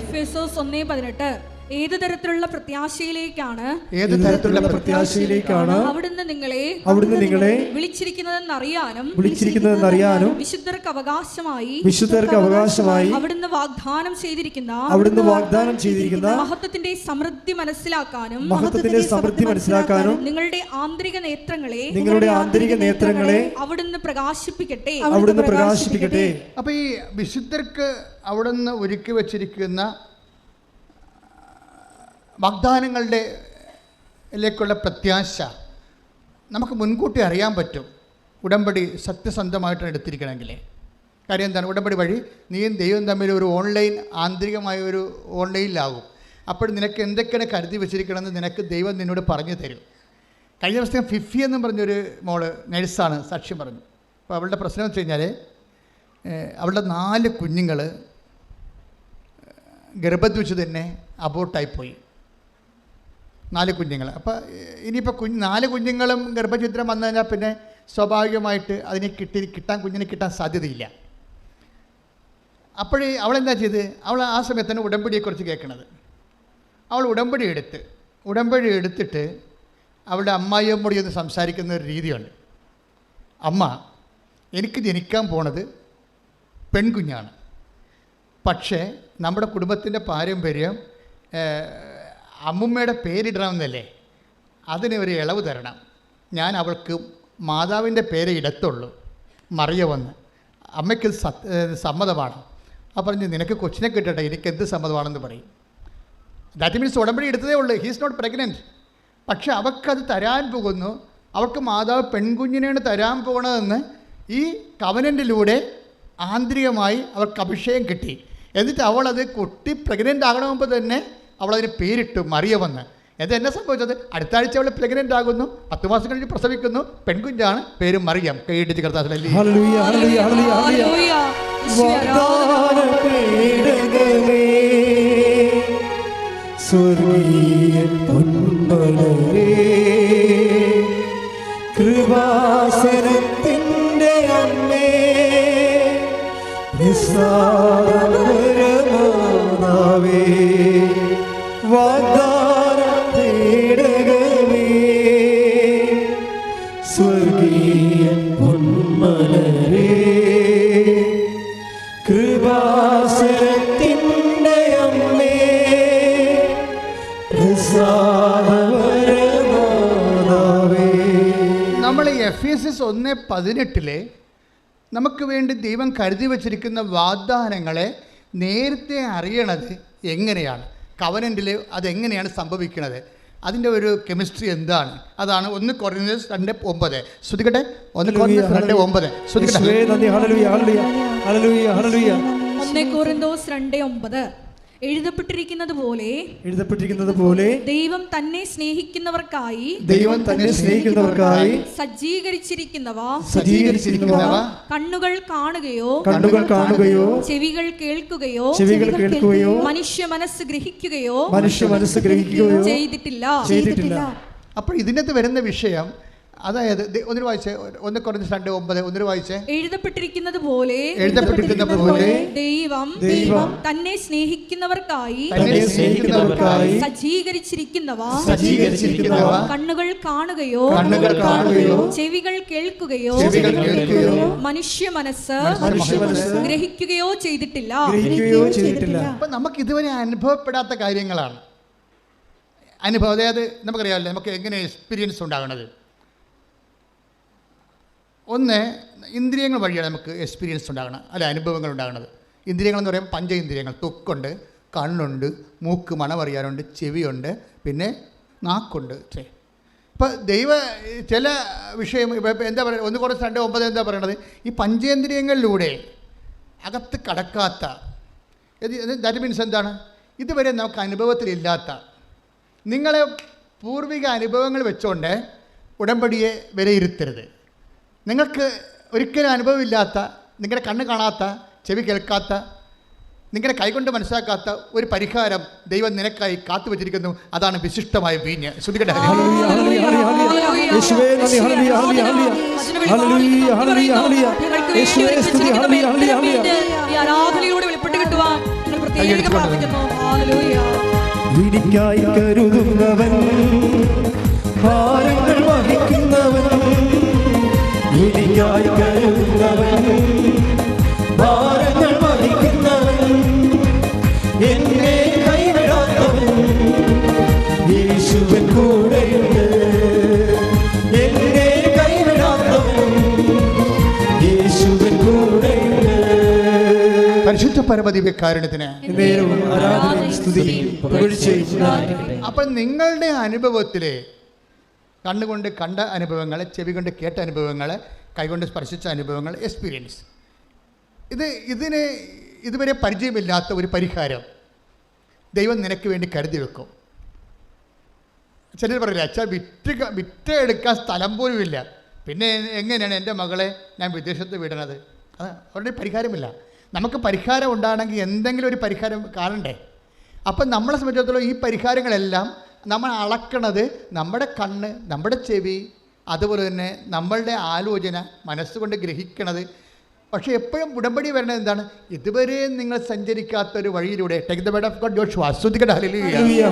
എഫേസോസ് 1:18. ഏത് തരത്തിലുള്ള പ്രത്യാശയിലേക്കാണ് അവിടുന്ന് നിങ്ങളെ വിളിച്ചിരിക്കുന്നതെന്നറിയാനും വിശുദ്ധർക്ക് അവകാശമായി അവിടുന്ന് വാഗ്ദാനം ചെയ്തിരിക്കുന്ന മഹത്വത്തിന്റെ സമൃദ്ധി മനസ്സിലാക്കാനും നിങ്ങളുടെ ആന്തരിക നേത്രങ്ങളെ അവിടുന്ന് പ്രകാശിപ്പിക്കട്ടെ. അപ്പൊ ഈ വിശുദ്ധർക്ക് അവിടുന്ന് ഒരുക്കി വച്ചിരിക്കുന്ന വാഗ്ദാനങ്ങളിലേക്കുള്ള പ്രത്യാശ നമുക്ക് മുൻകൂട്ടി അറിയാൻ പറ്റും. ഉടമ്പടി സത്യസന്ധമായിട്ട് എടുത്തിരിക്കണമെങ്കിൽ. കാര്യം എന്താണ്? ഉടമ്പടി വഴി നീയും ദൈവം തമ്മിൽ ഒരു ആന്തരികമായ ഒരു ഓൺലൈനിലാകും. അപ്പോൾ നിനക്ക് എന്തൊക്കെയാണ് കരുതി വെച്ചിരിക്കണമെന്ന് നിനക്ക് ദൈവം നിന്നോട് പറഞ്ഞു തരും. കഴിഞ്ഞ ദിവസം ഫിഫി എന്നും പറഞ്ഞൊരു മോള് നഴ്സാണ്, സാക്ഷ്യം പറഞ്ഞു. അപ്പോൾ അവളുടെ പ്രശ്നം എന്ന് വെച്ച് കഴിഞ്ഞാൽ അവളുടെ 4 കുഞ്ഞുങ്ങൾ ഗർഭത്തിൽ വെച്ച് തന്നെ അബോർട്ടായിപ്പോയി. 4 കുഞ്ഞുങ്ങൾ. അപ്പോൾ ഇനിയിപ്പോൾ 4 കുഞ്ഞുങ്ങളും ഗർഭഛിദ്രം വന്നു കഴിഞ്ഞാൽ പിന്നെ സ്വാഭാവികമായിട്ട് അതിനെ കുഞ്ഞിനെ കിട്ടാൻ സാധ്യതയില്ല. അപ്പോഴേ അവളെന്താ ചെയ്ത്, അവൾ ആ സമയത്താണ് ഉടമ്പടിയെക്കുറിച്ച് കേൾക്കണത്. അവൾ ഉടമ്പടി എടുത്തിട്ട് അവളുടെ അമ്മായിയമ്മോട് ഒന്ന് സംസാരിക്കുന്ന ഒരു രീതിയുണ്ട്. അമ്മ, എനിക്ക് ജനിക്കാൻ പോണത് പെൺകുഞ്ഞാണ്. പക്ഷേ നമ്മുടെ കുടുംബത്തിൻ്റെ പാരമ്പര്യം അമ്മുമ്മയുടെ പേരിടണമെന്നല്ലേ, അതിന് ഒരു ഇളവ് തരണം. ഞാൻ അവൾക്ക് മാതാവിൻ്റെ പേരെ ഇടത്തുള്ളൂ, മറിയവെന്ന്. അമ്മയ്ക്ക് സമ്മതമാണ്. അപ്പോൾ പറഞ്ഞു, നിനക്ക് കൊച്ചിനെ കിട്ടട്ടെ, എനിക്കെന്ത് സമ്മതമാണെന്ന് പറയും. ദാറ്റ് മീൻസ് ഉടമ്പടി എടുത്തതേ ഉള്ളൂ, ഹീസ് നോട്ട് പ്രഗ്നൻറ്റ്. പക്ഷെ അവൾക്കത് തരാൻ പോകുന്നു. അവൾക്ക് മാതാവ് പെൺകുഞ്ഞിനെയാണ് തരാൻ പോകണതെന്ന് ഈ കവനൻറ്റിലൂടെ ആന്തരികമായി അവൾക്ക് അഭിഷേകം കിട്ടി. എന്നിട്ട് അവളത് കുട്ടി പ്രഗ്നൻ്റ് ആകണ മുമ്പ് തന്നെ അവളതിന് പേരിട്ടു മറിയമെന്ന്. ഇത് എന്നെ സംഭവിച്ചത്? അടുത്ത ആഴ്ച അവൾ പ്രഗ്നൻ്റ് ആകുന്നു, 10 മാസം കഴിഞ്ഞ് പ്രസവിക്കുന്നു, പെൺകുഞ്ഞാണ്, പേര് മറിയം. കൈയിടിച്ച് കർത്താവിനെ ഹല്ലേലൂയ ഹല്ലേലൂയ ഹല്ലേലൂയ ഹല്ലേലൂയ. സ്വർഗീയ പൊൻമലരേ, കൃപാസനത്തിൻ്റെ അമ്മേ, നിസ്സാരമാതാവേ, വാഗ്ദാനം തേടകമേ, സ്വർഗീയ പൊൻമലരേ, കൃപാസനത്തിൻ്റെ അമ്മേ, നിസ്സാരമാതാവേ. നമ്മൾ എഫേസ്യസ് 1:18 നമുക്ക് വേണ്ടി ദൈവം കരുതി വച്ചിരിക്കുന്ന വാഗ്ദാനങ്ങളെ നേരത്തെ അറിയണത് എങ്ങനെയാണ്? കവനൻറ്റിൽ അതെങ്ങനെയാണ് സംഭവിക്കുന്നത്? അതിൻ്റെ ഒരു കെമിസ്ട്രി എന്താണ്? അതാണ് 1 കൊറിന്ത്യൻസ് 2:9. ശ്രദ്ധിക്കട്ടെ, 1 കൊറിന്ത്യൻസ് 2:9 ശ്രദ്ധിക്കട്ടെ. ഹല്ലേലൂയ ഹല്ലേലൂയ ഹല്ലേലൂയ ഹല്ലേലൂയ. 1 കൊരിന്തോസ് 2:9 എഴുതപ്പെട്ടിരിക്കുന്നത് പോലെ ദൈവം തന്നെ സ്നേഹിക്കുന്നവർക്കായി സജ്ജീകരിച്ചിരിക്കുന്നവ കണ്ണുകൾ കാണുകയോ ചെവികൾ കേൾക്കുകയോ മനുഷ്യ മനസ്സ് ഗ്രഹിക്കുകയോ ചെയ്തിട്ടില്ല. അപ്പോൾ ഇതിനകത്ത് വരുന്ന വിഷയം, അതായത് ഒന്നിന് വായിച്ചേ, 1 കൊരിന്ത്യൻസ് 2:9 ഒന്നിന് വായിച്ചേ. എഴുതപ്പെട്ടിരിക്കുന്നത് പോലെ ദൈവം തന്നെ സ്നേഹിക്കുന്നവർക്കായി സജ്ജീകരിച്ചിരിക്കുന്നവ കണ്ണുകൾ കാണുകയോ ചെവികൾ കേൾക്കുകയോ മനുഷ്യ മനസ്സ് ഗ്രഹിക്കുകയോ ചെയ്തിട്ടില്ല. അപ്പൊ നമുക്ക് ഇതുവരെ അനുഭവപ്പെടാത്ത കാര്യങ്ങളാണ്. അതായത് നമുക്കറിയാമല്ലോ, നമുക്ക് എങ്ങനെ എക്സ്പീരിയൻസ് ഉണ്ടാകണത്. ഒന്ന്, ഇന്ദ്രിയങ്ങൾ വഴിയാണ് നമുക്ക് എക്സ്പീരിയൻസ് ഉണ്ടാകണം, അല്ല അനുഭവങ്ങൾ ഉണ്ടാകുന്നത്. ഇന്ദ്രിയങ്ങളെന്ന് പറയുമ്പോൾ പഞ്ചേന്ദ്രിയങ്ങൾ. ത്വക്കുണ്ട്, കണ്ണുണ്ട്, മൂക്ക് മണമറിയാനുണ്ട്, ചെവിയുണ്ട്, പിന്നെ നാക്കുണ്ട്. ഇപ്പം ചില വിഷയം ഇപ്പം എന്താ പറയുക, 1 കൊരിന്ത്യൻസ് 2:9 എന്താ പറയണത്? ഈ പഞ്ചേന്ദ്രിയങ്ങളിലൂടെ അകത്ത് കടക്കാത്ത, ദാറ്റ് മീൻസ് എന്താണ്? ഇതുവരെ നമുക്ക് അനുഭവത്തിലില്ലാത്ത, നിങ്ങളെ പൂർവിക അനുഭവങ്ങൾ വെച്ചുകൊണ്ട് ഉടമ്പടിയെ വിലയിരുത്തരുത്. നിങ്ങൾക്ക് ഒരിക്കലും അനുഭവമില്ലാത്ത, നിങ്ങളുടെ കണ്ണ് കാണാത്ത, ചെവി കേൾക്കാത്ത, നിങ്ങളുടെ കൈകൊണ്ട് മനസ്സിലാക്കാത്ത ഒരു പരിഹാരം ദൈവം നിനക്കായി കാത്തു വെച്ചിരിക്കുന്നു. അതാണ് വിശിഷ്ടമായ വീഞ്ഞ്. ശ്രുതികട്ടെ. ഭാരങ്ങൾ വഹിക്കുന്നവൻ, എനിക്കായി കരുതുന്നവൻ, ഭാരങ്ങൾ വഹിക്കുന്നവൻ, എന്നെ കൈവിടാത്തവൻ, യേശുവൻ കൂടെയുണ്ട്. എന്നെ കൈവിടാത്തവൻ, യേശുവൻ കൂടെയുണ്ട്. പരിശുദ്ധ പരമദിവ്യകാരുണ്യത്തിന് അപ്പോൾ നിങ്ങളുടെ അനുഭവത്തിൽ കണ്ണുകൊണ്ട് കണ്ട അനുഭവങ്ങൾ, ചെവി കൊണ്ട് കേട്ട അനുഭവങ്ങൾ, കൈകൊണ്ട് സ്പർശിച്ച അനുഭവങ്ങൾ, എക്സ്പീരിയൻസ്, ഇതിന് ഇതുവരെ പരിചയമില്ലാത്ത ഒരു പരിഹാരം ദൈവം നിനക്ക് വേണ്ടി കരുതി വെക്കും. ചിലർ പറയില്ല, അച്ഛാ വിറ്റ് എടുക്കാൻ സ്ഥലം പോലും ഇല്ല, പിന്നെ എങ്ങനെയാണ് എൻ്റെ മകളെ ഞാൻ വിദേശത്ത് വിടണത്? അത് അവരുടെ പരിഹാരമില്ല. നമുക്ക് പരിഹാരം ഉണ്ടാകണമെങ്കിൽ എന്തെങ്കിലും ഒരു പരിഹാരം കാണണ്ടേ? അപ്പം നമ്മളെ സംബന്ധിച്ചിടത്തോളം ഈ പരിഹാരങ്ങളെല്ലാം നമ്മൾ അളക്കണത് നമ്മുടെ കണ്ണ്, നമ്മുടെ ചെവി, അതുപോലെ തന്നെ നമ്മളുടെ ആലോചന, മനസ്സുകൊണ്ട് ഗ്രഹിക്കണത്. പക്ഷേ എപ്പോഴും ഉടമ്പടി വരണത് എന്താണ്? ഇതുവരെ നിങ്ങൾ സഞ്ചരിക്കാത്തൊരു വഴിയിലൂടെ. Take the word of God, Joshua. ശ്രദ്ധിക്കട്ടെ. ഹല്ലേലൂയ ഹല്ലേലൂയ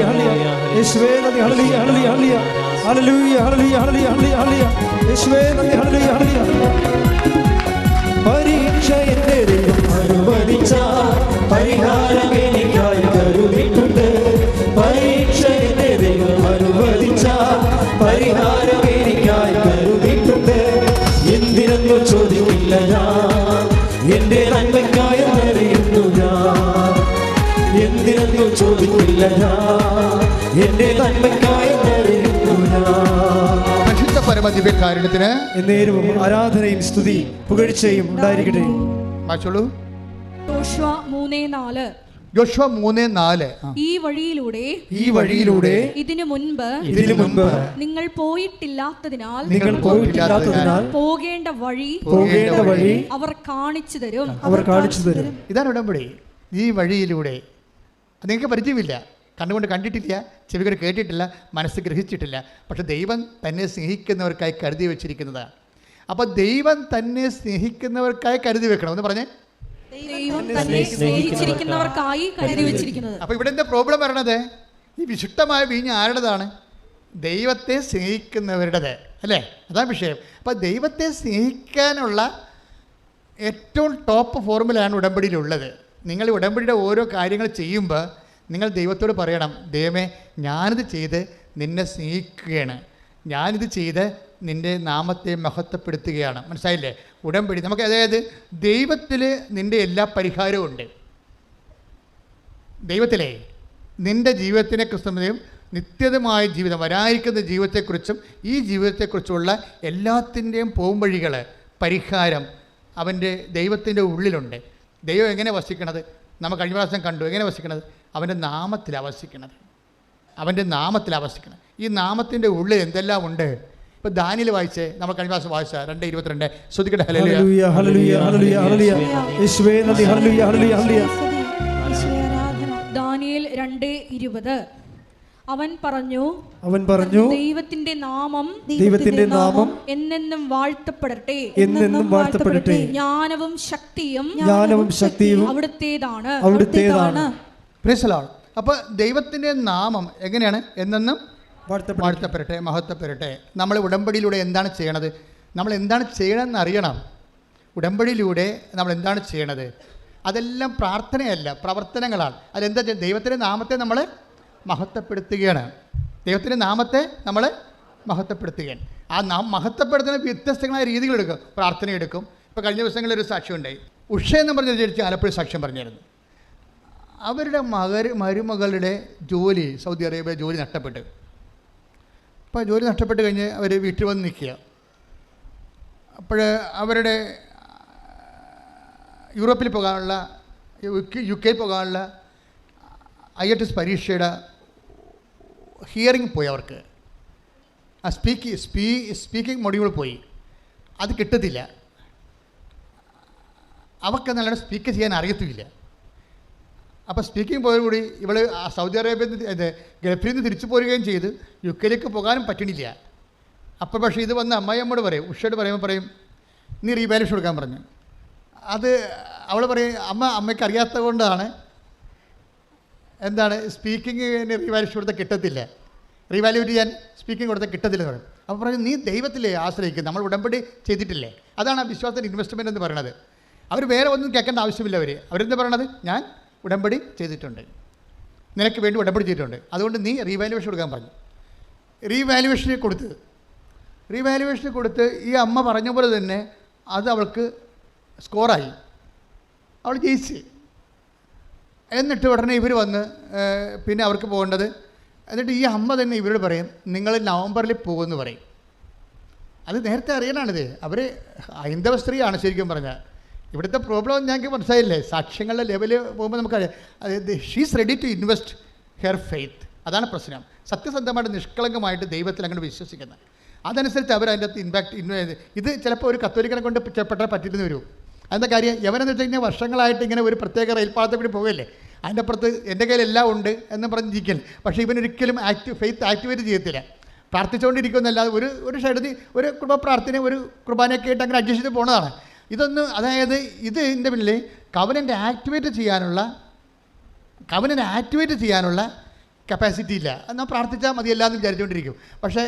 ഹല്ലേലൂയ യേശുവേ നന്ദി. ഹല്ലേലൂയ ഹല്ലേലൂയ ഹല്ലേലൂയ ഹല്ലേലൂയ ഹല്ലേലൂയ ഹല്ലേലൂയ ഹല്ലേലൂയ യേശുവേ നന്ദി. ഹല്ലേലൂയ ഹല്ലേലൂയ. പരീക്ഷ എന്റെ ദൈവം അനുവദിച്ച പരിഹാരം എനിക്കായി കരുതിയിട്ടുണ്ട്. പരീക്ഷ എന്റെ ദൈവം അനുവദിച്ച പരിഹാരം എനിക്കായി കരുതിയിട്ടുണ്ട്. എന്തിനെന്നു ചോദിക്കില്ല ഞാൻ, എന്റെ നന്മയ്ക്കായി അറിയുന്നു ഞാൻ. എന്തിനെന്നു ചോദിക്കില്ല ഞാൻ, എന്റെ നന്മയ്ക്കായി അറിയുന്നു ഞാൻ. പരിശുദ്ധ പരമദിവ്യകാരുണ്യത്തിന് എന്നേരവും ആരാധനയും സ്തുതിയും പുകഴ്ചയും ഉണ്ടായിരിക്കട്ടെ. വായിച്ചോളൂ. യോശുവ 3:4 ജോഷുവ 3:4. ഈ വഴിയിലൂടെ ഇതിനു മുൻപ് നിങ്ങൾ പോയിട്ടില്ലാത്തതിനാൽ പോകേണ്ട വഴി അവർ കാണിച്ചു തരും. ഇതാണ് ഉടമ്പടി. ഈ വഴിയിലൂടെ നിങ്ങൾക്ക് പരിചയമില്ല, കണ്ണുകൊണ്ട് കണ്ടിട്ടില്ല, ചെവികൾ കേട്ടിട്ടില്ല, മനസ്സ് ഗ്രഹിച്ചിട്ടില്ല. പക്ഷെ ദൈവം തന്നെ സ്നേഹിക്കുന്നവർക്കായി കരുതി വെച്ചിരിക്കുന്നതാണ്. അപ്പോൾ ദൈവം തന്നെ സ്നേഹിക്കുന്നവർക്കായി കരുതി വെക്കണം എന്ന് പറഞ്ഞേ. ദൈവം തന്നെ സ്നേഹിച്ചിരിക്കുന്നവർക്കായി കരുതി വെച്ചിരിക്കുന്നത്. അപ്പോൾ ഇവിടെ എന്താ പ്രോബ്ലം വരണത്? ഈ വിശുദ്ധമായ വീഞ്ഞ് ആരുടേതാണ്? ദൈവത്തെ സ്നേഹിക്കുന്നവരുടേത് അല്ലേ? അതാണ് വിഷയം. അപ്പോൾ ദൈവത്തെ സ്നേഹിക്കാനുള്ള ഏറ്റവും ടോപ്പ് ഫോർമുലയാണ് ഉടമ്പടിയിലുള്ളത്. നിങ്ങൾ ഉടമ്പടിയുടെ ഓരോ കാര്യങ്ങൾ ചെയ്യുമ്പോൾ നിങ്ങൾ ദൈവത്തോട് പറയണം, ദൈവമേ ഞാനിത് ചെയ്ത് നിന്നെ സ്നേഹിക്കുകയാണ്, ഞാനിത് ചെയ്ത് നിൻ്റെ നാമത്തെ മഹത്വപ്പെടുത്തുകയാണ്. മനസ്സിലായില്ലേ? ഉടമ്പടി നമുക്ക്, അതായത് ദൈവത്തിൽ നിൻ്റെ എല്ലാ പരിഹാരവും ഉണ്ട്. ദൈവത്തിലെ നിൻ്റെ ജീവിതത്തിനെ കുറിച്ചും നിത്യതമായ ജീവിതം, വരായിരിക്കുന്ന ജീവിതത്തെക്കുറിച്ചും ഈ ജീവിതത്തെക്കുറിച്ചുള്ള എല്ലാത്തിൻ്റെയും പോംവഴികൾ, പരിഹാരം അവൻ്റെ ദൈവത്തിൻ്റെ ഉള്ളിലുണ്ട്. ദൈവം എങ്ങനെ വസിക്കണത്? നമ്മൾ കഴിഞ്ഞ പ്രാവശ്യം കണ്ടു. എങ്ങനെ വസിക്കണത്? അവൻ്റെ നാമത്തിലാണ് വസിക്കണത്. അവൻ്റെ നാമത്തിലാണ് വസിക്കണം. ഈ നാമത്തിൻ്റെ ഉള്ളിൽ എന്തെല്ലാം ഉണ്ട്? ഇപ്പോൾ ദാനിയേൽ വായിച്ചേ, നമ്മൾ കഴിഞ്ഞ പ്രാവശ്യം വായിച്ച 2:22. ശ്രദ്ധിക്കട്ടെ. ഹല്ലേലൂയ ഹല്ലേലൂയ ഹല്ലേലൂയ ഹല്ലേലൂയ യേശുവേ നന്ദി. ഹല്ലേലൂയ ഹല്ലേലൂയ ഹല്ലേലൂയ. ദാനിയേൽ 2:20. അവൻ പറഞ്ഞു ദൈവത്തിന്റെ നാമം എന്നെന്നും വാഴ്ത്തപ്പെടട്ടെ, ജ്ഞാനവും ശക്തിയും അവിടുത്തേതാണ്. Praise the Lord. അപ്പോൾ ദൈവത്തിൻ്റെ നാമം എങ്ങനെയാണ്? എന്നെന്നും വാഴ്ത്തപ്പെടട്ടെ, മഹത്വപ്പെടട്ടെ. നമ്മൾ ഉടമ്പടിയിലൂടെ എന്താണ് ചെയ്യണത്? നമ്മൾ എന്താണ് ചെയ്യണമെന്ന് അറിയണം. ഉടമ്പടിയിലൂടെ നമ്മൾ എന്താണ് ചെയ്യണത്? അതെല്ലാം പ്രാർത്ഥനയല്ല, പ്രവർത്തനങ്ങളാണ്. അതെന്താ? ദൈവത്തിൻ്റെ നാമത്തെ നമ്മൾ മഹത്വപ്പെടുത്തുകയാണ്. ദൈവത്തിൻ്റെ നാമത്തെ നമ്മൾ മഹത്വപ്പെടുത്തുകയാണ്. ആ മഹത്വപ്പെടുത്തുന്ന വ്യത്യസ്തങ്ങളായ രീതികളെടുക്കും. പ്രാർത്ഥനയെടുക്കും. ഇപ്പോൾ കഴിഞ്ഞ ദിവസങ്ങളിലൊരു സാക്ഷ്യം ഉണ്ടായി. ഉഷ എന്ന് പറഞ്ഞ ചേച്ചി ആലപ്പുഴ സാക്ഷ്യം പറഞ്ഞിരുന്നു. അവരുടെ മരുമകളുടെ ജോലി, സൗദി അറേബ്യ ജോലി നഷ്ടപ്പെട്ടു. അപ്പോൾ ജോലി നഷ്ടപ്പെട്ട് കഴിഞ്ഞ് അവർ വീട്ടിൽ വന്ന് നിൽക്കുക. അപ്പോൾ അവരുടെ യൂറോപ്പിൽ പോകാനുള്ള, UK പോകാനുള്ള IELTS പരീക്ഷയുടെ ഹിയറിംഗ് പോയി. അവർക്ക് ആ സ്പീക്കിംഗ് മൊഡ്യൂൾ പോയി. അത് കിട്ടത്തില്ല. അവർക്ക് നല്ലോണം സ്പീക്ക് ചെയ്യാൻ അറിയത്തുമില്ല. അപ്പോൾ സ്പീക്കിംഗ് പോയതോടുകൂടി ഇവൾ സൗദി അറേബ്യയിൽ നിന്ന്, ഗൾഫിൽ നിന്ന് തിരിച്ചു പോരുകയും ചെയ്ത് UK പോകാനും പറ്റണില്ല. അപ്പോൾ പക്ഷേ ഇത് വന്ന് അമ്മയോട് പറയും, ഉഷയോട് പറയും നീ റീവാലുവേഷൻ കൊടുക്കാൻ പറഞ്ഞു. അത് അവൾ പറയും, അമ്മയ്ക്ക് അറിയാത്തത് കൊണ്ടാണ് എന്താണ് സ്പീക്കിങ്ങിന് റീവാലുവേഷൻ കൊടുത്താൽ കിട്ടത്തില്ല, റീവാലുവേറ്റ് ചെയ്യാൻ സ്പീക്കിംഗ് കൊടുത്താൽ കിട്ടത്തില്ല എന്ന് പറയും. അപ്പോൾ പറഞ്ഞു നീ ദൈവത്തിലെ ആശ്രയിക്കും, നമ്മൾ ഉടമ്പടി ചെയ്തിട്ടില്ലേ. അതാണ് ആ വിശ്വാസത്തിൻ്റെ ഇൻവെസ്റ്റ്മെൻ്റ് എന്ന് പറയുന്നത്. അവർ വേറെ ഒന്നും കേൾക്കേണ്ട ആവശ്യമില്ല. അവരെന്താ പറയണത്? ഞാൻ ഉടമ്പടി ചെയ്തിട്ടുണ്ട്, നിനക്ക് വേണ്ടി ഉടമ്പടി ചെയ്തിട്ടുണ്ട്, അതുകൊണ്ട് നീ റീവാലുവേഷൻ കൊടുക്കാൻ പറഞ്ഞു. റീവാലുവേഷന് കൊടുത്ത് ഈ അമ്മ പറഞ്ഞ പോലെ തന്നെ അത് അവൾക്ക് സ്കോറായി, അവൾ ജയിച്ച്. എന്നിട്ട് ഉടനെ ഇവർ വന്ന് പിന്നെ അവർക്ക് പോകേണ്ടത്, എന്നിട്ട് ഈ അമ്മ തന്നെ ഇവരോട് പറയും നിങ്ങൾ നവംബറിൽ പോകുമെന്ന് പറയും. അത് നേരത്തെ അറിയാനാണിത്. അവർ ഹൈന്ദവ സ്ത്രീയാണ് ശരിക്കും പറഞ്ഞാൽ. ഇവിടുത്തെ പ്രോബ്ലം ഞങ്ങൾക്ക് മനസ്സിലായില്ലേ? സാക്ഷ്യങ്ങളുടെ ലെവല് പോകുമ്പോൾ നമുക്കറിയാം. അതായത് she's ready to invest her faith. അതാണ് പ്രശ്നം. സത്യസന്ധമായിട്ട് നിഷ്കളങ്കമായിട്ട് ദൈവത്തിൽ അങ്ങോട്ട് വിശ്വസിക്കുന്നത്. അതനുസരിച്ച് അവർ അതിൻ്റെ അകത്ത് ഇത് ചിലപ്പോൾ ഒരു കത്തോലിക്കനെ കൊണ്ട് പെട്ടാൽ പറ്റില്ലെന്ന് വരും. അതിൻ്റെ കാര്യം യവനെന്ന് വെച്ച് കഴിഞ്ഞാൽ വർഷങ്ങളായിട്ട് ഇങ്ങനെ ഒരു പ്രത്യേക റെയിൽപ്പാളത്തെ കൂടി പോകല്ലേ, അതിൻ്റെ അപ്പുറത്ത് എൻ്റെ കയ്യിൽ എല്ലാം ഉണ്ട് എന്ന് പറഞ്ഞ് ഇരിക്കൽ. പക്ഷേ ഇവനൊരിക്കലും ഫെയ്ത്ത് ആക്ടിവേറ്റ് ചെയ്യത്തില്ല. പ്രാർത്ഥിച്ചുകൊണ്ടിരിക്കുന്നല്ലാതെ ഒരു സൈഡിൽ ഒരു കുടുംബ പ്രാർത്ഥന, ഒരു കുർബാനയൊക്കെ ആയിട്ട് അങ്ങനെ അഡ്ജസ്റ്റ് ചെയ്ത് പോകുന്നതാണ്. ഇതൊന്നും, അതായത് ഇതിൻ്റെ പിന്നിൽ കവനൻ്റ് ആക്ടിവേറ്റ് ചെയ്യാനുള്ള കപ്പാസിറ്റി ഇല്ല. എന്നാൽ പ്രാർത്ഥിച്ചാൽ മതിയല്ല എന്ന് വിചാരിച്ചുകൊണ്ടിരിക്കും. പക്ഷേ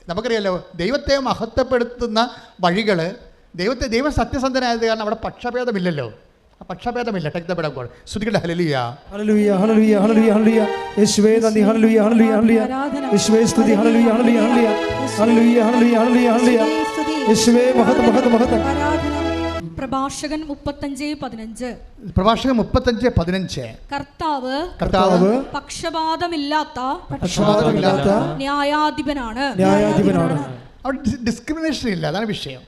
നമുക്കറിയാലോ, ദൈവത്തെ മഹത്വപ്പെടുത്തുന്ന വഴികൾ, ദൈവം സത്യസന്ധനായത് കാരണം അവിടെ പക്ഷഭേദമില്ലല്ലോ. പക്ഷഭേദമില്ല. ടക്തപ്പെടപ്പോൾ ശ്രുതികളുടെ ഹല്ലേലൂയ ഹല്ലേലൂയ ഹല്ലേലൂയ ഹല്ലേലൂയ ഹല്ലേലൂയ യേശുവേ നന്ദി. ഹല്ലേലൂയ ഹല്ലേലൂയ ഹല്ലേലൂയ യേശുവേ സ്തുതി. ഹല്ലേലൂയ ഹല്ലേലൂയ ഹല്ലേലൂയ ഹല്ലേലൂയ ഹല്ലേലൂയ ഹല്ലേലൂയ ഹല്ലേലൂയ യേശുവേ മഹത്വം. പ്രഭാഷകൻ 35:15. പ്രഭാഷകൻ 35:15. കർത്താവ് പക്ഷപാതമില്ലാത്ത ന്യായാധിപനാണ്. അവിടെ ഡിസ്ക്രിമിനേഷൻ ഇല്ല. അതാണ് വിഷയം.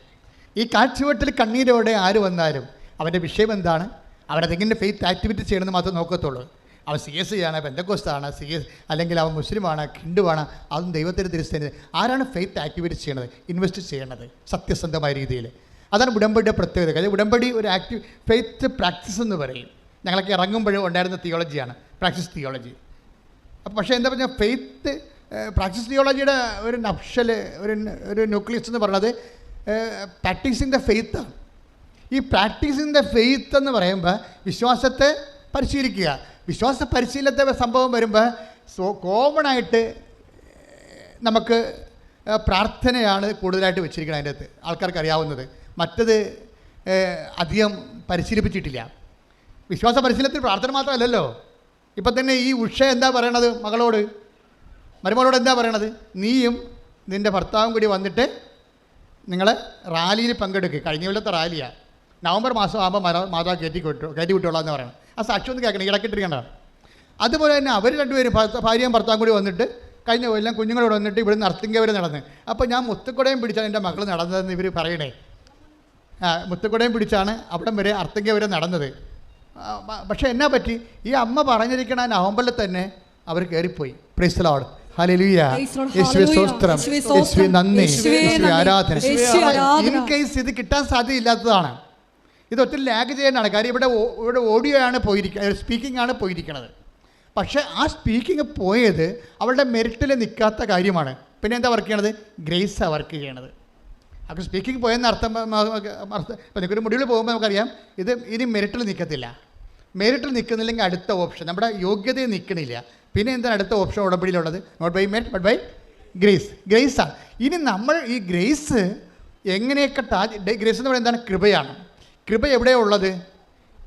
ഈ കാഴ്ചവെട്ടിൽ കണ്ണീരോടെ ആര് വന്നാലും അവൻ്റെ വിഷയം എന്താണ്, അവരതെങ്ങനെ ഫെയ്ത്ത് ആക്ടിവിറ്റി ചെയ്യണമെന്ന് മാത്രമേ നോക്കത്തുള്ളൂ. അവൻ CS ആണ്, പെന്തക്കോസ്താണ്, CS അല്ലെങ്കിൽ അവൻ മുസ്ലിമാണ്, ഹിന്ദുവാണ്, അതും ദൈവത്തിൻ്റെ തിരുസ്ഥേന. ആരാണ് ഫെയ്ത്ത് ആക്ടിവേറ്റ് ചെയ്യണത്, ഇൻവെസ്റ്റ് ചെയ്യണത് സത്യസന്ധമായ രീതിയിൽ? അതാണ് ഉടമ്പടിയുടെ പ്രത്യേകത. കാര്യം ഉടമ്പടി ഒരു ഫെയ്ത്ത് പ്രാക്ടീസ് എന്ന് പറയും. ഞങ്ങളൊക്കെ ഇറങ്ങുമ്പോഴും ഉണ്ടായിരുന്ന തിയോളജിയാണ് പ്രാക്ടീസ് തിയോളജി. അപ്പോൾ പക്ഷേ എന്താ പറഞ്ഞാൽ ഫെയ്ത്ത് പ്രാക്ടീസ് തിയോളജിയുടെ ഒരു നഫ്ഷൽ, ഒരു ന്യൂക്ലിയസ് എന്ന് പറയുന്നത് പ്രാക്ടീസിങ് ദ ഫെയ്ത്താണ്. ഈ പ്രാക്ടീസിങ് ദ ഫെയ്ത്ത് എന്ന് പറയുമ്പോൾ വിശ്വാസത്തെ പരിശീലിക്കുക. വിശ്വാസ പരിശീലനത്തെ സംഭവം വരുമ്പോൾ കോമണായിട്ട് നമുക്ക് പ്രാർത്ഥനയാണ് കൂടുതലായിട്ട് വെച്ചിരിക്കുന്നത്. അതിൻ്റെ അകത്ത് ആൾക്കാർക്ക് അറിയാവുന്നത്. മറ്റത് അധികം പരിശീലിപ്പിച്ചിട്ടില്ല. വിശ്വാസ പരിശീലനത്തിൽ പ്രാർത്ഥന മാത്രമല്ലല്ലോ. ഇപ്പം തന്നെ ഈ ഉഷ എന്താ പറയണത് മരുമകളോട് എന്താ പറയണത്? നീയും നിൻ്റെ ഭർത്താവും കൂടി വന്നിട്ട് നിങ്ങൾ റാലിയിൽ പങ്കെടുക്കുക. കഴിഞ്ഞ കൊല്ലത്തെ റാലിയാണ്. നവംബർ മാസം ആകുമ്പോൾ മാതാവ് കയറ്റി വിട്ടോളാം എന്ന് പറയണം. ആ സാക്ഷി ഒന്ന് കേൾക്കണം, ഇടക്കിട്ടിരിക്കേണ്ടതാണ്. അതുപോലെ തന്നെ അവർ രണ്ടുപേരും ഭാര്യയും ഭർത്താവും കൂടി വന്നിട്ട് കഴിഞ്ഞ കൊല്ലം കുഞ്ഞുങ്ങളോട് വന്നിട്ട് ഇവിടുന്ന് അർത്തിങ്കവരെ നടന്ന്. അപ്പോൾ ഞാൻ മുത്തുക്കുടയും പിടിച്ചാണ് എൻ്റെ മകൾ നടന്നതെന്ന് ഇവർ പറയണേ. മുത്തുക്കുടയും പിടിച്ചാണ് അവിടം വരെ അർത്തിങ്കവരെ നടന്നത്. പക്ഷേ എന്നാ പറ്റി? ഈ അമ്മ പറഞ്ഞിരിക്കണ നവംബറിൽ തന്നെ അവർ കയറിപ്പോയി. പ്രൈസ് ദി ലോർഡ്, ഹല്ലേലൂയ, യേശുവേ സ്തോത്രം, യേശുവേ നന്ദി, യേശുവേ ആരാധന. ഇൻ കേസ് ഇത് കിട്ടാൻ സാധ്യതയില്ലാത്തതാണ്. ഇത് ഒത്തിരി ലാഗ് ചെയ്യാനാണ്. കാര്യം ഇവിടെ ഓഡിയോ ആണ് പോയിരിക്കുന്നത്, സ്പീക്കിംഗ് ആണ് പോയിരിക്കുന്നത്. പക്ഷേ ആ സ്പീക്കിംഗ് പോയത് അവളുടെ മെറിറ്റിൽ നിൽക്കാത്ത കാര്യമാണ്. പിന്നെ എന്താ വർക്ക് ചെയ്യണത്? ഗ്രേസാണ് വർക്ക് ചെയ്യണത്. അപ്പോൾ സ്പീക്കിംഗ് പോയെന്ന് അർത്ഥം ഇപ്പോൾ നിൽക്കൊരു മുടിയിൽ പോകുമ്പോൾ നമുക്കറിയാം ഇത് ഇനി മെറിറ്റിൽ നിൽക്കത്തില്ല. മെറിറ്റിൽ നിൽക്കുന്നില്ലെങ്കിൽ അടുത്ത ഓപ്ഷൻ നമ്മുടെ യോഗ്യതയിൽ നിൽക്കണില്ല. പിന്നെ എന്താണ് അടുത്ത ഓപ്ഷൻ ഉടമ്പടിയിലുള്ളത്? Not by merit but by ഗ്രേസാണ്. ഇനി നമ്മൾ ഈ ഗ്രേസ് എങ്ങനെയൊക്കെ ഗ്രേസ് എന്ന് പറയുന്നത് എന്താണ്? കൃപയാണ്. കൃപ എവിടെയാണ് ഉള്ളത്?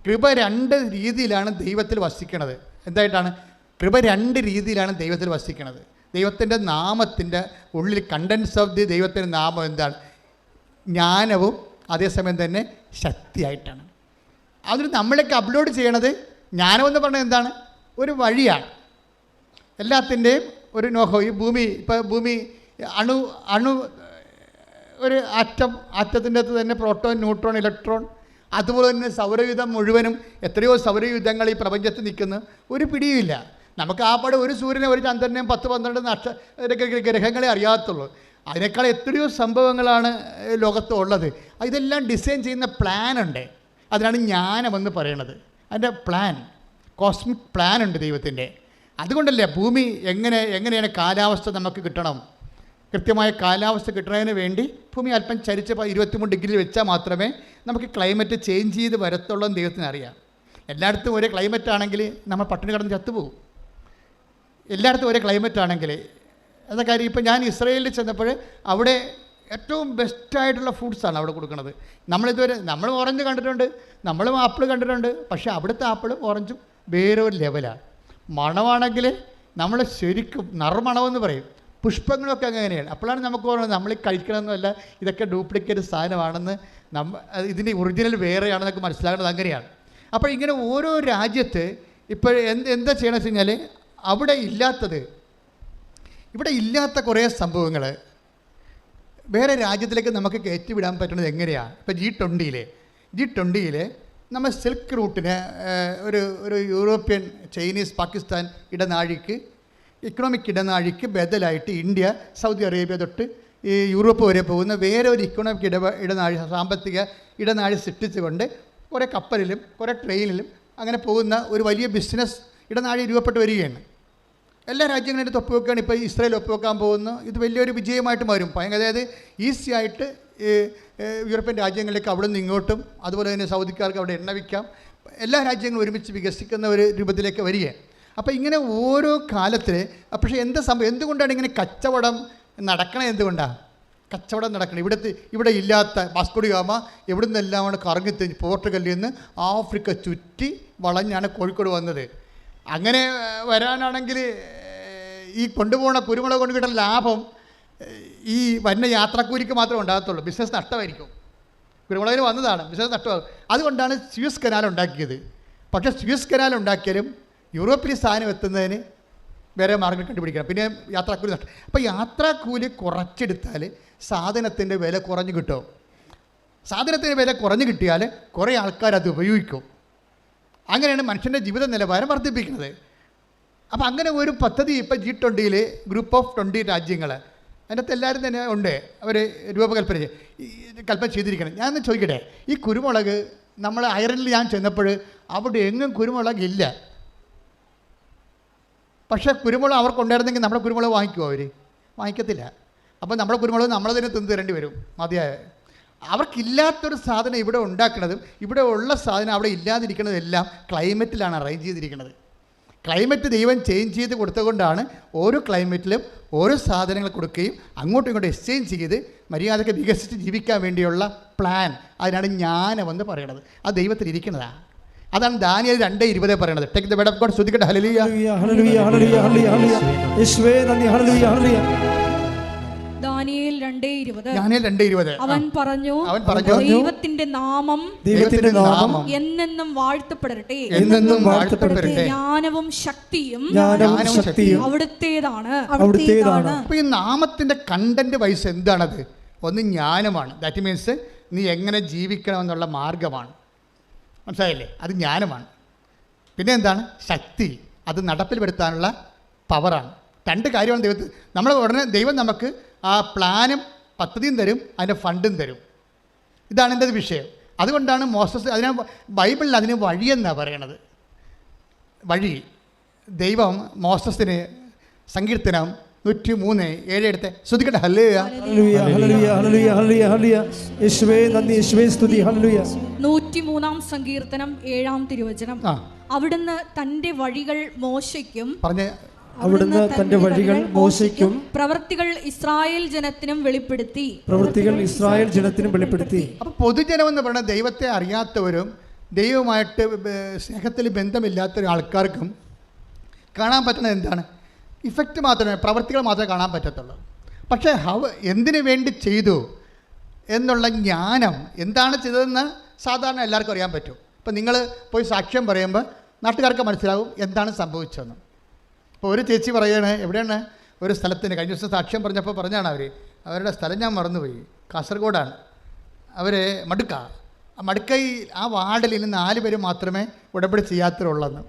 കൃപ രണ്ട് രീതിയിലാണ് ദൈവത്തിൽ വസിക്കണത്. എന്തായിട്ടാണ്? കൃപ രണ്ട് രീതിയിലാണ് ദൈവത്തിൽ വസിക്കണത്. ദൈവത്തിൻ്റെ നാമത്തിൻ്റെ ഉള്ളിൽ കണ്ടൻസ് ഓഫ് ദി ദൈവത്തിൻ്റെ നാമം എന്താണ്? ജ്ഞാനവും അതേസമയം തന്നെ ശക്തിയായിട്ടാണ്. അതിന് നമ്മളൊക്കെ അപ്ലോഡ് ചെയ്യണത് ജ്ഞാനമെന്ന് പറഞ്ഞാൽ എന്താണ്? ഒരു വഴിയാണ്. എല്ലാത്തിൻ്റെയും ഒരു നോഹോ. ഈ ഭൂമി അണു ഒരു ആറ്റത്തിൻ്റെ അകത്ത് തന്നെ പ്രോട്ടോൺ, ന്യൂട്രോൺ, ഇലക്ട്രോൺ, അതുപോലെ തന്നെ സൗരയുധം മുഴുവനും എത്രയോ സൗരയുധങ്ങൾ ഈ പ്രപഞ്ചത്തിൽ നിൽക്കുന്ന ഒരു പിടിയുമില്ല. നമുക്ക് ആ പാട് ഒരു സൂര്യനെ, ഒരു ചന്ദ്രനെയും 10-12 ഗ്രഹങ്ങളെ അറിയാത്തുള്ളൂ. അതിനേക്കാൾ എത്രയോ സംഭവങ്ങളാണ് ലോകത്തുള്ളത്. ഇതെല്ലാം ഡിസൈൻ ചെയ്യുന്ന പ്ലാനുണ്ട്. അതിനാണ് ജ്ഞാനമെന്ന് പറയണത്. അതിൻ്റെ പ്ലാൻ, കോസ്മിക് പ്ലാൻ ഉണ്ട് ദൈവത്തിൻ്റെ. അതുകൊണ്ടല്ലേ ഭൂമി എങ്ങനെയാണ് കാലാവസ്ഥ നമുക്ക് കിട്ടണം, കൃത്യമായ കാലാവസ്ഥ കിട്ടുന്നതിന് വേണ്ടി ഭൂമി അല്പം ചരിച്ച് 23 ഡിഗ്രി വെച്ചാൽ മാത്രമേ നമുക്ക് ക്ലൈമറ്റ് ചേഞ്ച് ചെയ്ത് വരത്തുള്ളൂ എന്ന് ദൈവത്തിന് അറിയാം. എല്ലായിടത്തും ഒരേ ക്ലൈമറ്റ് ആണെങ്കിൽ നമ്മൾ പട്ടിണി കിടന്ന് ചത്തുപോകും. എല്ലായിടത്തും ഒരേ ക്ലൈമറ്റ് ആണെങ്കിൽ എന്താ കാര്യം? ഇപ്പം ഞാൻ ഇസ്രയേലിൽ ചെന്നപ്പോൾ അവിടെ ഏറ്റവും ബെസ്റ്റായിട്ടുള്ള ഫുഡ്സാണ് അവിടെ കൊടുക്കുന്നത്. നമ്മൾ ഓറഞ്ച് കണ്ടിട്ടുണ്ട്, നമ്മളും ആപ്പിൾ കണ്ടിട്ടുണ്ട്. പക്ഷേ അവിടുത്തെ ആപ്പിളും ഓറഞ്ചും വേറെ ഒരു ലെവലാണ്. മണമാണെങ്കിൽ നമ്മൾ ശരിക്കും നറുമണമെന്ന് പറയും. പുഷ്പങ്ങളൊക്കെ അങ്ങനെയാണ്. അപ്പോഴാണ് നമുക്ക് പറയുന്നത് നമ്മൾ കഴിക്കണമെന്നല്ല, ഇതൊക്കെ ഡ്യൂപ്ലിക്കേറ്റ് സാധനമാണെന്ന്, ഇതിൻ്റെ ഒറിജിനൽ വേറെയാണെന്നൊക്കെ മനസ്സിലാക്കുന്നത് അങ്ങനെയാണ്. അപ്പോൾ ഇങ്ങനെ ഓരോ രാജ്യത്ത് ഇപ്പോൾ എന്താ ചെയ്യണമെന്ന് വെച്ച് കഴിഞ്ഞാൽ ഇവിടെ ഇല്ലാത്ത കുറേ സംഭവങ്ങൾ വേറെ രാജ്യത്തിലേക്ക് നമുക്ക് കയറ്റിവിടാൻ പറ്റുന്നത് എങ്ങനെയാണ്? ഇപ്പോൾ G20 നമ്മൾ സിൽക്ക് റൂട്ടിന് ഒരു യൂറോപ്യൻ, ചൈനീസ്, പാകിസ്ഥാൻ ഇടനാഴിക്ക്, ഇക്കണോമിക് ഇടനാഴിക്ക് ബദലായിട്ട് ഇന്ത്യ, സൗദി അറേബ്യ തൊട്ട് ഈ യൂറോപ്പ് വരെ പോകുന്ന വേറെ ഒരു ഇക്കണോമിക് ഇടനാഴി, സാമ്പത്തിക ഇടനാഴി സൃഷ്ടിച്ചുകൊണ്ട് കുറേ കപ്പലിലും കുറേ ട്രെയിനിലും അങ്ങനെ പോകുന്ന ഒരു വലിയ ബിസിനസ് ഇടനാഴി രൂപപ്പെട്ട് വരികയാണ്. എല്ലാ രാജ്യങ്ങളും ഇതിന് ഒപ്പുവെക്കുകയാണ്. ഇപ്പോൾ ഇസ്രായേൽ ഒപ്പുവെക്കാൻ പോകുന്നു. ഇത് വലിയൊരു വിജയമായിട്ട് മാറും. അതായത് ഈസി ആയിട്ട് യൂറോപ്യൻ രാജ്യങ്ങളിലേക്ക് അവിടെ നിന്ന് ഇങ്ങോട്ടും, അതുപോലെ തന്നെ സൗദിക്കാർക്ക് അവിടെ എണ്ണ വിൽക്കാം. എല്ലാ രാജ്യങ്ങളും ഒരുമിച്ച് വികസിക്കുന്ന ഒരു രൂപത്തിലേക്ക് വരികയാണ്. അപ്പോൾ ഇങ്ങനെ ഓരോ കാലത്തിൽ പക്ഷേ എന്തുകൊണ്ടാണ് ഇങ്ങനെ കച്ചവടം നടക്കണത്? എന്തുകൊണ്ടാണ് കച്ചവടം നടക്കണം? ഇവിടെ ഇല്ലാത്ത വാസ്കോ ഡി ഗാമ എവിടെ നിന്നെല്ലാമാണ് കറങ്ങിത്തിരിഞ്ഞ് പോർട്ടുഗലിൽ നിന്ന് ആഫ്രിക്ക ചുറ്റി വളഞ്ഞാണ് കോഴിക്കോട് വന്നത്. അങ്ങനെ വരാനാണെങ്കിൽ ഈ കൊണ്ടുപോകുന്ന കുരുമുളക് കൊണ്ട് കിട്ടുന്ന ലാഭം ഈ വന്ന യാത്രാക്കൂലിക്ക് മാത്രമേ ഉണ്ടാകത്തുള്ളൂ. ബിസിനസ് നഷ്ടമായിരിക്കും. കുരുമുളകിന് വന്നതാണ്, ബിസിനസ് നഷ്ടമാകും. അതുകൊണ്ടാണ് സ്യൂസ് കനാൽ ഉണ്ടാക്കിയത്. പക്ഷേ സ്യൂസ് കനാൽ ഉണ്ടാക്കിയാലും യൂറോപ്പിൽ സാധനം എത്തുന്നതിന് വേറെ മാർഗ്ഗം കണ്ടുപിടിക്കണം. പിന്നെ യാത്രാക്കൂലി നഷ്ടം. അപ്പോൾ യാത്രാക്കൂലി കുറച്ചെടുത്താൽ സാധനത്തിൻ്റെ വില കുറഞ്ഞു കിട്ടും. സാധനത്തിൻ്റെ വില കുറഞ്ഞു കിട്ടിയാൽ കുറേ ആൾക്കാർ അത് ഉപയോഗിക്കും. അങ്ങനെയാണ് മനുഷ്യൻ്റെ ജീവിത നിലവാരം വർദ്ധിപ്പിക്കുന്നത്. അപ്പോൾ അങ്ങനെ ഒരു പദ്ധതി ഇപ്പോൾ G20 ഗ്രൂപ്പ് ഓഫ് 20 രാജ്യങ്ങൾ അതിനകത്ത് എല്ലാവരും തന്നെ ഉണ്ട്. അവർ രൂപകൽപ്പന ചെയ്തിരിക്കണം. ഞാനൊന്ന് ചോദിക്കട്ടെ, ഈ കുരുമുളക് നമ്മൾ അയർലൻഡിൽ ഞാൻ ചെന്നപ്പോൾ അവിടെ എങ്ങും കുരുമുളക് ഇല്ല. പക്ഷേ കുരുമുളക് അവർക്കുണ്ടായിരുന്നെങ്കിൽ നമ്മുടെ കുരുമുളക് വാങ്ങിക്കുമോ? അവർ വാങ്ങിക്കത്തില്ല. അപ്പോൾ നമ്മുടെ കുരുമുളക് നമ്മൾ തന്നെ തിന്ന് തരേണ്ടി വരും. മതിയായ അവർക്കില്ലാത്തൊരു സാധനം ഇവിടെ ഉണ്ടാക്കുന്നതും ഇവിടെ ഉള്ള സാധനം അവിടെ ഇല്ലാതിരിക്കുന്നതെല്ലാം ക്ലൈമറ്റിലാണ് അറേഞ്ച് ചെയ്തിരിക്കുന്നത്. ക്ലൈമറ്റ് ദൈവം ചേഞ്ച് ചെയ്ത് കൊടുത്തുകൊണ്ടാണ് ഓരോ ക്ലൈമറ്റിലും ഓരോ സാധനങ്ങൾ കൊടുക്കുകയും അങ്ങോട്ടും ഇങ്ങോട്ടും എക്സ്ചേഞ്ച് ചെയ്ത് മര്യാദയ്ക്ക് വികസിച്ച് ജീവിക്കാൻ വേണ്ടിയുള്ള പ്ലാൻ, അതിനാണ് ജ്ഞാനമെന്ന് പറയണത്. അത് ദൈവത്തിൽ ഇരിക്കുന്നതാണ്. അതാണ് ദാനിയേൽ 2:20 പറയണത്. Take the word of God. ശ്രദ്ധിക്കട്ടെ. ഹല്ലേലൂയ ഹല്ലേലൂയ ഹല്ലേലൂയ ഹല്ലേലൂയ യേശുവേ നന്ദി. ഹല്ലേലൂയ ഹല്ലേലൂയ. ദാനിയേൽ 2:20. ദാനിയേൽ 2:20. അവൻ പറഞ്ഞു ദൈവത്തിന്റെ നാമം എന്നെന്നും വാഴ്ത്തപ്പെടട്ടെ, എന്നെന്നും വാഴ്ത്തപ്പെടട്ടെ. ജ്ഞാനവും ശക്തിയും അവിടുത്തേതാണ്. അപ്പോൾ ഈ നാമത്തിൻ്റെ കണ്ടന്റ് വൈസ് എന്താണത്? ഒന്ന് ജ്ഞാനമാണ്. ദാറ്റ് മീൻസ് നീ എങ്ങനെ ജീവിക്കണമെന്നുള്ള മാർഗമാണ്. മനസ്സിലായില്ലേ? അത് ജ്ഞാനമാണ്. പിന്നെ എന്താണ്? ശക്തി. അത് നടപ്പിൽ വരുത്താനുള്ള പവറാണ്. രണ്ട് കാര്യമാണ് ദൈവത്തിൽ. നമ്മൾ ഉടനെ ദൈവം നമുക്ക് ആ പ്ലാനും പദ്ധതിയും തരും, അതിൻ്റെ ഫണ്ടും തരും. ഇതാണ് എൻ്റെ വിഷയം. അതുകൊണ്ടാണ് മോസസ് ബൈബിളിൽ അതിന് വഴിയെന്നാണ് പറയണത്. വഴി. ദൈവം മോസസിന് സങ്കീർത്തനം 103:7 എടുത്ത് ശ്രദ്ധിക്കട്ടെ. ഹല്ലേലൂയ ഹല്ലേലൂയ ഹല്ലേലൂയ ഹല്ലേലൂയ ഹല്ലേലൂയ ഹല്ലേലൂയ യേശുവേ നന്ദി. യേശുവേ സ്തുതി. ഹല്ലേലൂയ. 103 സങ്കീർത്തനം 7 തിരുവചനം. അവിടുന്ന് തന്റെ വഴികൾ മോശയ്ക്കും പറഞ്ഞ അവിടുന്ന് തന്റെ വഴികൾ മോശയ്ക്കും പ്രവൃത്തികൾ ഇസ്രായേൽ ജനത്തിനും വെളിപ്പെടുത്തി. അപ്പോൾ പൊതുജനം എന്ന് പറയുന്നത് ദൈവത്തെ അറിയാത്തവരും ദൈവവുമായിട്ട് സ്നേഹത്തിൽ ബന്ധമില്ലാത്ത ആൾക്കാർക്കും കാണാൻ പറ്റുന്നത് എന്താണ്? ഇഫക്റ്റ് മാത്രമേ, പ്രവൃത്തികൾ മാത്രമേ കാണാൻ പറ്റത്തുള്ളൂ. പക്ഷേ എന്തിനു വേണ്ടി ചെയ്തു എന്നുള്ള ജ്ഞാനം, എന്താണ് ചെയ്തതെന്ന് സാധാരണ എല്ലാവർക്കും അറിയാൻ പറ്റും. ഇപ്പം നിങ്ങൾ പോയി സാക്ഷ്യം പറയുമ്പോൾ നാട്ടുകാർക്ക് മനസ്സിലാവും എന്താണ് സംഭവിച്ചതെന്ന്. ഇപ്പോൾ ഒരു ചേച്ചി പറയുകയാണ്, എവിടെയാണ് ഒരു സ്ഥലത്തിന് കഴിഞ്ഞ ദിവസം സാക്ഷ്യം പറഞ്ഞപ്പോൾ പറഞ്ഞാണ് അവരുടെ സ്ഥലം ഞാൻ മറന്നുപോയി, കാസർഗോഡാണ്. അവർ മടുക്കൈ ആ വാർഡിൽ ഇന്ന് 4 പേര് മാത്രമേ ഉടമ്പടി ചെയ്യാത്തവരുള്ളെന്ന്.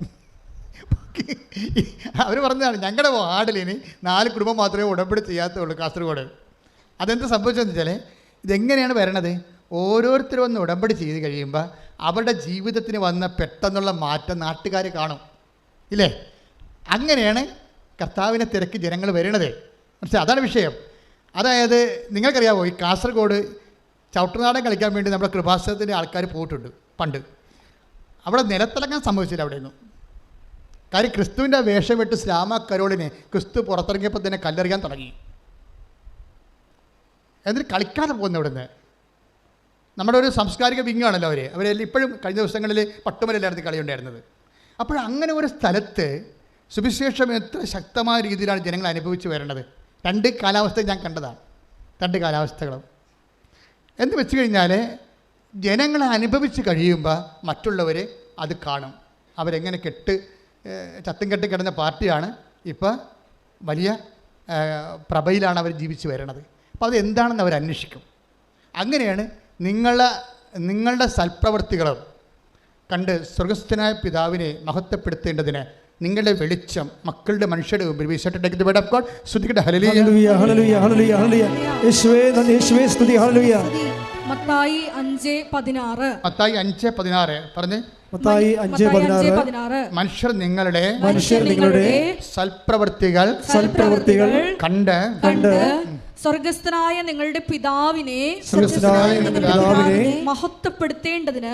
അവർ പറഞ്ഞതാണ് ഞങ്ങളുടെ വാർഡിൽ ഇനി 4 കുടുംബം മാത്രമേ ഉടമ്പടി ചെയ്യാത്തുള്ളൂ കാസർഗോഡ്. അതെന്ത് സംഭവിച്ചതെന്ന് വെച്ചാൽ ഇതെങ്ങനെയാണ് വരണത്? ഓരോരുത്തരും ഒന്ന് ഉടമ്പടി ചെയ്ത് കഴിയുമ്പോൾ അവരുടെ ജീവിതത്തിന് വന്ന പെട്ടെന്നുള്ള മാറ്റം നാട്ടുകാർ കാണും, ഇല്ലേ? അങ്ങനെയാണ് കർത്താവിനെ തിരക്കി ജനങ്ങൾ വരണത്. മനസ്സിലായി? അതാണ് വിഷയം. അതായത് നിങ്ങൾക്കറിയാമോ, ഈ കാസർഗോഡ് ചവിട്ടുനാടൻ കളിക്കാൻ വേണ്ടി നമ്മുടെ കൃപാസനത്തിൻ്റെ ആൾക്കാർ പോയിട്ടുണ്ട് പണ്ട്. അവിടെ നിലത്തിളങ്ങാൻ സംഭവിച്ചില്ല അവിടെയൊന്നും. കാര്യം ക്രിസ്തുവിൻ്റെ വേഷം വിട്ട് ശ്യാമ കരോളിനെ ക്രിസ്തു പുറത്തിറങ്ങിയപ്പോൾ തന്നെ കല്ലെറിയാൻ തുടങ്ങി. എന്നിട്ട് കളിക്കാതെ പോകുന്നു ഇവിടുന്ന്. നമ്മുടെ ഒരു സാംസ്കാരിക വിങ്ങാണല്ലോ അവരെല്ലാം. ഇപ്പോഴും കഴിഞ്ഞ ദിവസങ്ങളിൽ പട്ടുമലയിലായിരുന്നു കളിയുണ്ടായിരുന്നത്. അപ്പോൾ അങ്ങനെ ഒരു സ്ഥലത്ത് സുവിശേഷം എത്ര ശക്തമായ രീതിയിലാണ് ജനങ്ങൾ അനുഭവിച്ച് വരേണ്ടത്. 2 കാലാവസ്ഥ ഞാൻ കണ്ടതാണ്. 2 കാലാവസ്ഥകളും എന്ന് വെച്ച് കഴിഞ്ഞാൽ ജനങ്ങളെ അനുഭവിച്ച് കഴിയുമ്പോൾ മറ്റുള്ളവർ അത് കാണും. അവരെങ്ങനെ ചത്തും കെട്ടി കിടന്ന പാർട്ടിയാണ് ഇപ്പോൾ വലിയ പ്രഭയിലാണ് അവർ ജീവിച്ച് വരണത്. അപ്പോൾ അതെന്താണെന്ന് അവർ അന്വേഷിക്കും. അങ്ങനെയാണ് നിങ്ങളുടെ സൽപ്രവൃത്തികളും കണ്ട് സ്വർഗസ്ഥനായ പിതാവിനെ മഹത്വപ്പെടുത്തേണ്ടതിന് നിങ്ങളുടെ വെളിച്ചം മക്കളുടെ മനുഷ്യരുടെ മുമ്പിൽ വീശട്ടെ. ശ്രദ്ധിക്കട്ടെ. ഹല്ലേലൂയ ഹല്ലേലൂയ ഹല്ലേലൂയ ഹല്ലേലൂയ യേശുവേ നന്ദി. യേശുവേ സ്തുതി. ഹല്ലേലൂയ. മത്തായി 5:16 പറഞ്ഞേ. മത്തായി 5:16 മനുഷ്യർ നിങ്ങളുടെ സൽപ്രവൃത്തികൾ കണ്ട് സ്വർഗസ്ഥനായ നിങ്ങളുടെ പിതാവിനെ മഹത്വപ്പെടുത്തേണ്ടതിന്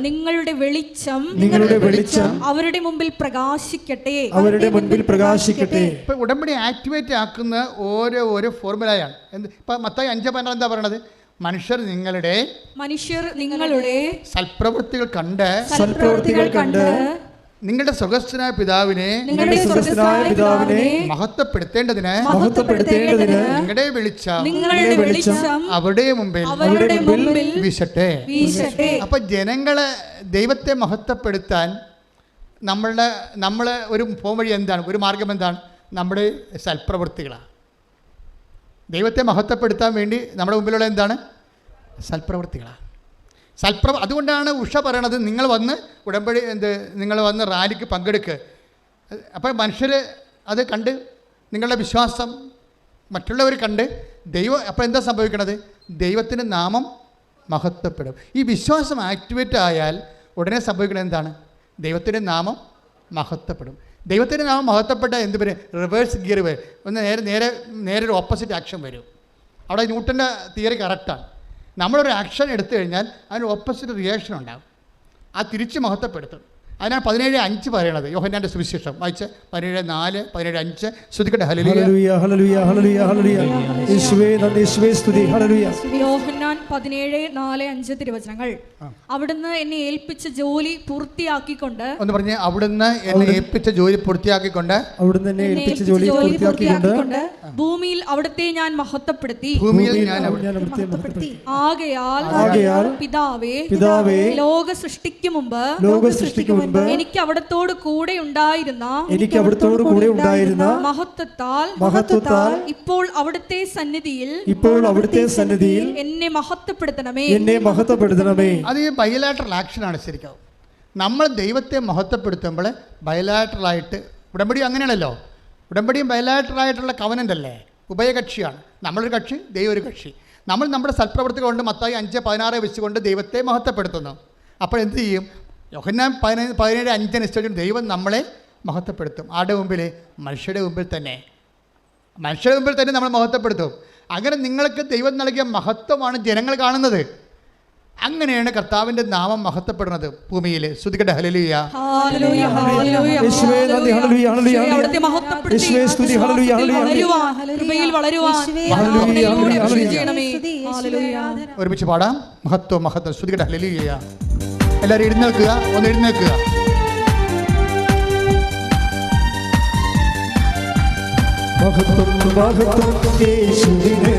നിങ്ങളുടെ വെളിച്ചം അവരുടെ മുമ്പിൽ പ്രകാശിക്കട്ടെ. ഇപ്പൊ ഉടമ്പടി ആക്ടിവേറ്റ് ആക്കുന്ന ഓരോ ഫോർമുലയാണ്. ഇപ്പൊ മത്തായി 5:16 എന്താ പറയണത്? മനുഷ്യർ നിങ്ങളുടെ സൽപ്രവൃത്തികൾ കണ്ട് നിങ്ങളുടെ സ്വർഗ്ഗസ്ഥനായ പിതാവിനെ മഹത്വപ്പെടുത്തേണ്ടതിന് നിങ്ങളുടെ വെളിച്ചം അവരുടെ മുമ്പിൽ വീശട്ടെ. അപ്പൊ ജനങ്ങളെ ദൈവത്തെ മഹത്വപ്പെടുത്താൻ നമ്മളെ ഒരു പോംവഴി എന്താണ്? ഒരു മാർഗം എന്താണ്? നമ്മുടെ സൽപ്രവൃത്തികളാണ്. ദൈവത്തെ മഹത്വപ്പെടുത്താൻ വേണ്ടി നമ്മുടെ മുമ്പിലുള്ള എന്താണ്? സൽപ്രവൃത്തികളാണ്. അതുകൊണ്ടാണ് ഉഷ പറയണത്, നിങ്ങൾ വന്ന് റാലിക്ക് പങ്കെടുക്കുക. അപ്പോൾ മനുഷ്യർ അത് കണ്ട് നിങ്ങളുടെ വിശ്വാസം മറ്റുള്ളവർ കണ്ട് ദൈവം അപ്പോൾ എന്താ സംഭവിക്കണത്? ദൈവത്തിൻ്റെ നാമം മഹത്വപ്പെടും. ഈ വിശ്വാസം ആക്ടിവേറ്റ് ആയാൽ ഉടനെ സംഭവിക്കുന്നത് എന്താണ്? ദൈവത്തിൻ്റെ നാമം മഹത്വപ്പെടും. ദൈവത്തിൻ്റെ നാമം മഹത്വപ്പെട്ടാൽ എന്ത് വരും? റിവേഴ്സ് ഗിയർ വരും. ഒന്ന് നേരെ ഒരു ഓപ്പോസിറ്റ് ആക്ഷൻ വരും. അവിടെ ന്യൂട്ടൻ്റെ തിയറി കറക്റ്റാണ്. നമ്മളൊരു ആക്ഷൻ എടുത്തു കഴിഞ്ഞാൽ അതിന് ഓപ്പോസിറ്റ് റിയാക്ഷൻ ഉണ്ടാകും. ആ തിരിച്ച് മഹത്വപ്പെടുത്തും. അതിനാണ് 17:5 പറയണത്. യോഹന്നാൻ്റെ സുവിശേഷം വായിച്ച് 17:4, 17:5 ശ്രദ്ധിക്കട്ടെ. ഹല്ലേലൂയ ഹല്ലേലൂയ ഹല്ലേലൂയ ഹല്ലേലൂയ. യേശുവേ നന്ദി, യേശുവേ സ്തുതി. ഹല്ലേലൂയ. യോഹന്നാൻ 17:4-5 തിരുവചനങ്ങൾ. അവിടുന്ന് എന്നെ ഏൽപ്പിച്ച ജോലി പൂർത്തിയാക്കിക്കൊണ്ട്, ഒന്ന് പറഞ്ഞ്, അവിടുന്ന് എന്നെ ഏൽപ്പിച്ച ജോലി പൂർത്തിയാക്കിക്കൊണ്ട്, അവിടുന്ന് എന്നെ ഏൽപ്പിച്ച ജോലി പൂർത്തിയാക്കിക്കൊണ്ട് ഭൂമിയിൽ അവിടുത്തെ ഞാൻ മഹത്വപ്പെടുത്തി. ഭൂമിയിൽ ഞാൻ ആകയാൽ പിതാവേ ലോക സൃഷ്ടിക്കു മുമ്പ് എനിക്ക് അവിടത്തോട് കൂടെ ഉണ്ടായിരുന്ന മഹത്വത്താൽ ഇപ്പോൾ അവിടുത്തെ സന്നിധിയിൽ എന്നെ മഹത്വപ്പെടുത്തണമേ. അത് ഈ ബയലാറ്ററൽ ആക്ഷനാണ്. ശരിക്കും നമ്മൾ ദൈവത്തെ മഹത്വപ്പെടുത്തുമ്പോൾ ബയലാറ്ററലായിട്ട്, ഉടമ്പടി അങ്ങനെയാണല്ലോ. ഉടമ്പടിയും ബയലാറ്ററലായിട്ടുള്ള കവനൻ്റ് അല്ലേ, ഉഭയകക്ഷിയാണ്. നമ്മളൊരു കക്ഷി, ദൈവം ഒരു കക്ഷി. നമ്മൾ നമ്മുടെ സൽപ്രവൃത്തികൾ കൊണ്ട് മത്തായി 5:16 വെച്ചുകൊണ്ട് ദൈവത്തെ മഹത്വപ്പെടുത്തുന്നു. അപ്പോൾ എന്ത് ചെയ്യും? യോഹന്നാൻ 17:5 അനുസരിച്ച് ദൈവം നമ്മളെ മഹത്വപ്പെടുത്തും. ആരുടെ മുമ്പിൽ? മനുഷ്യരുടെ മുമ്പിൽ തന്നെ നമ്മൾ മഹത്വപ്പെടുത്തും. അങ്ങനെ നിങ്ങൾക്ക് ദൈവം നൽകിയ മഹത്വമാണ് ജനങ്ങൾ കാണുന്നത്. അങ്ങനെയാണ് കർത്താവിൻ്റെ നാമം മഹത്വപ്പെടുന്നത് ഭൂമിയിൽ. ശ്രുതിക്കട്ടെ. ഹല്ലേലൂയ. യേശുവേ നന്ദി. ഹല്ലേലൂയ ഹല്ലേലൂയ. യേശുവേ സ്തുതി. ഹല്ലേലൂയ ഹല്ലേലൂയ. ഒരുമിച്ച് പാടാം. മഹത്വം മഹത്വം. ശ്രുതിക്കട്ടെ. ഹല്ലേലൂയ. എല്ലാവരും എഴുന്നേൽക്കുക. ഒന്ന് എഴുന്നേൽക്കുക. മഹത്വം മഹത്വം യേശുവിനെ,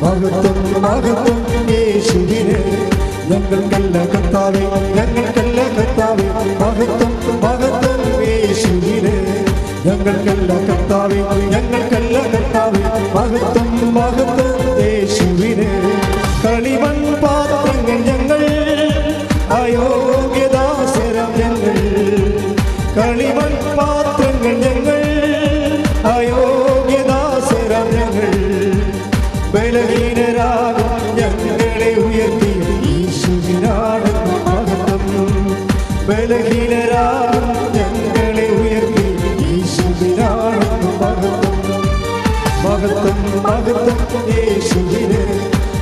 മഹത്വം മഹത്വം യേശുവിനെ. ഞങ്ങൾക്കല്ല കർത്താവേ, ഞങ്ങൾക്കല്ല കർത്താവേ. മഹത്വം മഹത്വം യേശുവിനെ. ഞങ്ങൾക്കല്ല കർത്താവേ, ഞങ്ങൾക്കല്ല കർത്താവേ. മഹത്വം മഹത്വം യേശുവിനെ. കളിമൺ പാത്രങ്ങൾ ഞങ്ങൾ, അയോഗ്യദാസരം ഞങ്ങൾ. കളിമൺ പാത്രങ്ങൾ ഞങ്ങൾ, അയോഗ്യദാസരം ഞങ്ങൾ. ബലഹീനരാകും ഞങ്ങളെ ഉയർത്തി യേശുവിനാണ് മഹത്വം. ബലഹീനരാകും ഞങ്ങളെ ഉയർത്തി യേശുവിനാണ് മഹത്വം. മഹത്വം മഹത്വം യേശുവിനെ.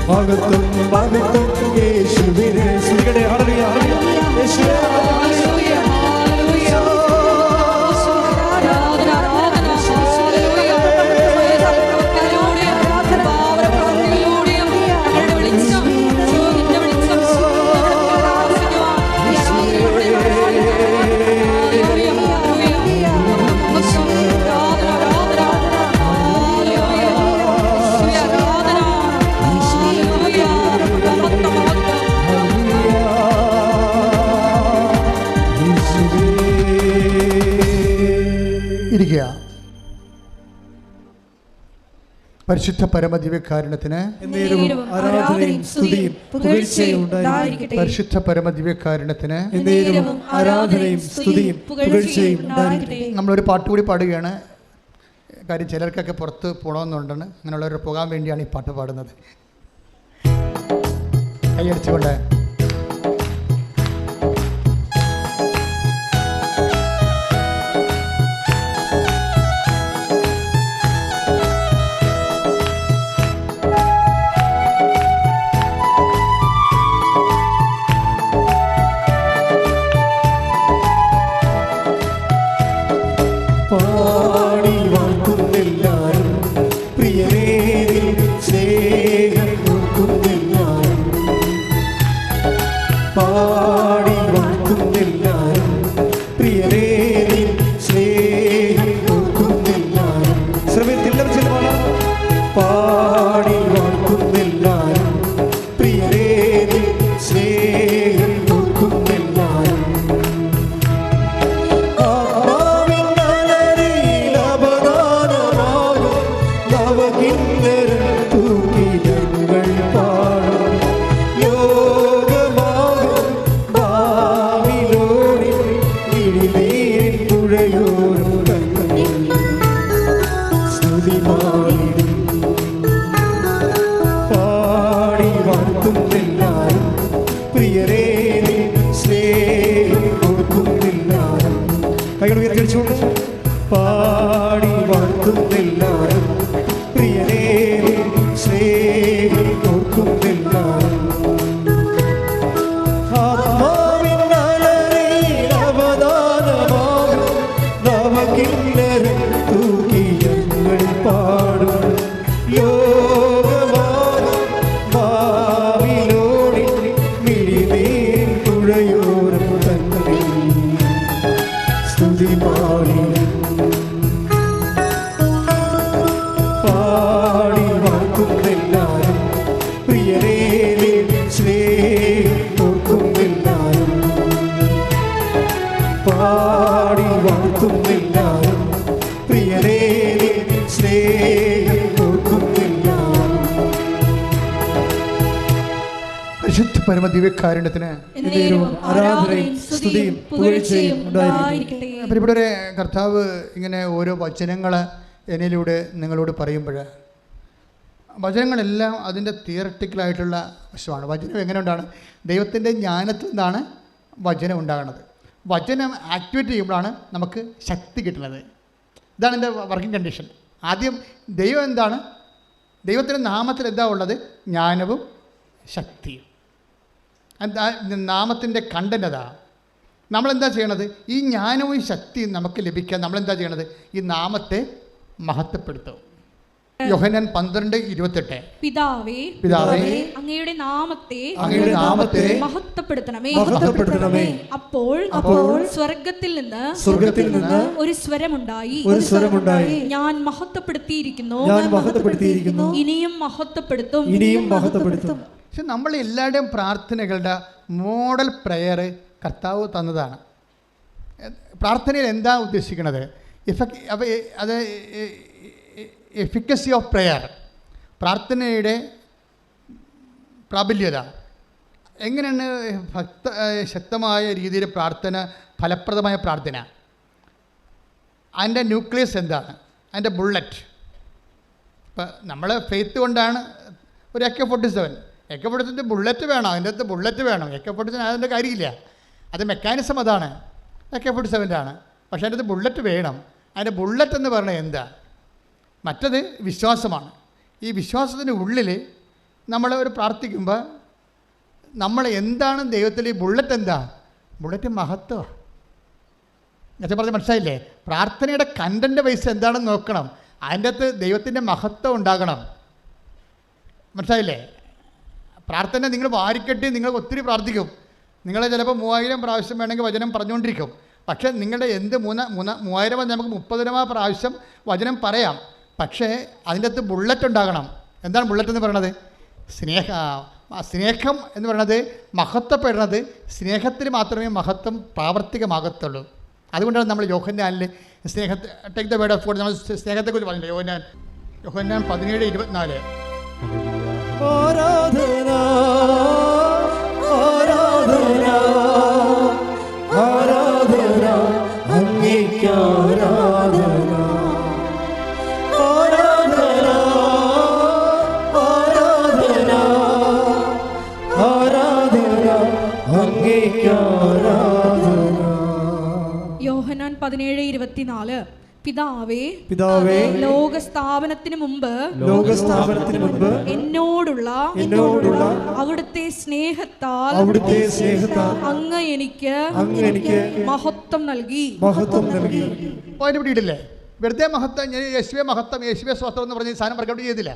മഹത്വം മഹത്വം യേശുവിനെ. സ്തുതിക്കട്ടെ. ഹല്ലേലൂയ ഹല്ലേലൂയ. യേശുവേ ഇരിക്കുക. പരിശുദ്ധ പരമദിവ്യകാരുണ്യത്തിന് ആരാധനയും സ്തുതിയും പുകഴ്ചയും ഉണ്ടായിരിക്കട്ടെ. പരിശുദ്ധ പരമദിവ്യകാരുണ്യത്തിന് ആരാധനയും സ്തുതിയും പുകഴ്ചയും ഉണ്ടായിരിക്കട്ടെ. നമ്മളൊരു പാട്ട് കൂടി പാടുകയാണ്. കാര്യം ചിലർക്കൊക്കെ പുറത്ത് പോകണമെന്നുണ്ടെന്ന്, അങ്ങനെയുള്ളവർ പോകാൻ വേണ്ടിയാണ് ഈ പാട്ട് പാടുന്നത്. കൈയടിച്ചുകൊണ്ട് പാടി വാഴ്ത്തുന്നെല്ലാരും പ്രിയനേരിൽ സ്നേഹം നോക്കുന്നെല്ലാരും. പാടി വാഴ്ത്തുന്നെല്ലാരും പ്രിയനേരിൽ സ്നേഹം നോക്കുന്നെല്ലാരും. ശ്രമത്തില്ല ചെലവാണ്. പാടി വാഴ്ത്തുന്നെല്ലാരും പ്രിയനേരിൽ സ്നേഹം നോക്കുന്നെല്ലാരും. ോടും എല്ലാരും പ്രിയനേ സ്നേഹിക്കും എല്ലാരും പാടി വാഴ്ത്തും എല്ലാരും പ്രിയനേ സ്നേഹിക്കും എല്ലാരും. പരിശുദ്ധ പരമദിവ്യകാരുണ്യത്തിന് ആരാധനയും സ്തുതിയും പുകഴ്ചയും ഉണ്ടായിരിക്കട്ടെ. പ്രിയപ്പെട്ടവരെ, കർത്താവ് ഇങ്ങനെ ഓരോ വചനങ്ങൾ എന്നിലൂടെ നിങ്ങളോട് പറയുമ്പോൾ വചനങ്ങളെല്ലാം അതിൻ്റെ തിയററ്റിക്കലായിട്ടുള്ള വശമാണ്. വചനം എങ്ങനെ ഉണ്ടാണ്? ദൈവത്തിൻ്റെ ജ്ഞാനത്തിൽ നിന്നാണ് വചനം ഉണ്ടാകുന്നത്. വചനം ആക്ടിവേറ്റ് ചെയ്യുമ്പോഴാണ് നമുക്ക് ശക്തി കിട്ടുന്നത്. ഇതാണ് എൻ്റെ വർക്കിംഗ് കണ്ടീഷൻ. ആദ്യം ദൈവം എന്താണ്? ദൈവത്തിൻ്റെ നാമത്തിൽ എന്താ ഉള്ളത്? ജ്ഞാനവും ശക്തിയും. എന്താ നാമത്തിൻ്റെ കണ്ടന്റ്? അതാ നമ്മളെന്താ ചെയ്യണത്? ഈ ജ്ഞാനവും ശക്തിയും നമുക്ക് ലഭിക്കാൻ നമ്മളെന്താ ചെയ്യണത്? ഈ നാമത്തെ മഹത്വപ്പെടുത്തും. യോഹന്നാൻ 12:28 പിതാവേ അങ്ങയുടെ നാമത്തെ മഹത്വപ്പെടുത്തണമേ. അപ്പോൾ സ്വർഗത്തിൽ നിന്ന് ഒരു സ്വരമുണ്ടായി, ഞാൻ മഹത്വപ്പെടുത്തിയിരിക്കുന്നു, ഇനിയും മഹത്വപ്പെടുത്തും. പക്ഷെ നമ്മൾ എല്ലാവരുടെയും പ്രാർത്ഥനകളുടെ മോഡൽ പ്രെയർ കർത്താവ് തന്നതാണ്. പ്രാർത്ഥനയിൽ എന്താ ഉദ്ദേശിക്കുന്നത്? അത് എഫിക്കസി ഓഫ് പ്രെയർ, പ്രാർത്ഥനയുടെ പ്രാബല്യത. എങ്ങനെയാണ് ശക്തമായ രീതിയിൽ പ്രാർത്ഥന, ഫലപ്രദമായ പ്രാർത്ഥന? അതിൻ്റെ ന്യൂക്ലിയസ് എന്താണ്? അതിൻ്റെ ബുള്ളറ്റ്. ഇപ്പം നമ്മൾ ഫെയ്ത്ത് കൊണ്ടാണ് ഒരു AK-47 ബുള്ളറ്റ് വേണം. അതിൻ്റെ അകത്ത് ബുള്ളറ്റ് വേണം. AK-47 അതിൻ്റെ കാര്യമില്ല. അത് മെക്കാനിസം അതാണ്, AK-47 ആണ്. പക്ഷേ അതിൻ്റെ ബുള്ളറ്റ് വേണം. അതിൻ്റെ ബുള്ളറ്റ് എന്ന് പറഞ്ഞാൽ എന്താ? മറ്റത് വിശ്വാസമാണ്. ഈ വിശ്വാസത്തിൻ്റെ ഉള്ളിൽ നമ്മൾ ഒരു പ്രാർത്ഥിക്കുമ്പോൾ നമ്മൾ എന്താണ് ദൈവത്തിൽ ഈ ബുള്ളറ്റ് എന്താ? ബുള്ളറ്റ് മഹത്വം. നേരത്തെ പറഞ്ഞ് മനസ്സിലായില്ലേ? പ്രാർത്ഥനയുടെ കണ്ടൻ്റ് വൈസ് എന്താണെന്ന് നോക്കണം. അതിൻ്റെ അകത്ത് ദൈവത്തിൻ്റെ മഹത്വം ഉണ്ടാകണം. മനസ്സിലായില്ലേ? പ്രാർത്ഥന നിങ്ങൾ വാരിക്കെട്ടി നിങ്ങൾ ഒത്തിരി പ്രാർത്ഥിക്കും. നിങ്ങൾ ചിലപ്പോൾ 3000 പ്രാവശ്യം വേണമെങ്കിൽ വചനം പറഞ്ഞുകൊണ്ടിരിക്കും. പക്ഷേ നിങ്ങളുടെ 3000 നമുക്ക് 30,000 പ്രാവശ്യം വചനം പറയാം. പക്ഷേ അതിൻ്റെ അകത്ത് ബുള്ളറ്റ് ഉണ്ടാകണം. എന്താണ് ബുള്ളറ്റ് എന്ന് പറയുന്നത്? സ്നേഹം എന്ന് പറയുന്നത് മഹത്വപ്പെടുന്നത് സ്നേഹത്തിന് മാത്രമേ മഹത്വം പ്രാവർത്തികമാകത്തുള്ളൂ. അതുകൊണ്ടാണ് നമ്മൾ യോഹന്നാനിൽ take the word of God നമ്മൾ സ്നേഹത്തെക്കുറിച്ച് പറഞ്ഞില്ലേ? യോഹന്നാൻ 17:24 ആരാധന ആരാധന ആരാധന അങ്ങേക്ക് ആരാധന ആരാധന ആരാധന ആരാധന അങ്ങേക്ക് ആരാധന. യോഹന്നാൻ 17:24 പിതാവേ ലോകസ്ഥാപനത്തിന് മുമ്പ് എന്നോടുള്ള അവിടുത്തെ സ്നേഹത്താൽ അങ്ങ് എനിക്ക് മഹത്വം നൽകി. പോയിന്റ് പിടിയിട്ടില്ലേ? വെറുതെ മഹത്വം, യേശുവെ മഹത്വം, യേശുവെ സ്വത്വം എന്ന് പറഞ്ഞ് സാധനം വർക്കൗട്ട് ചെയ്തില്ല.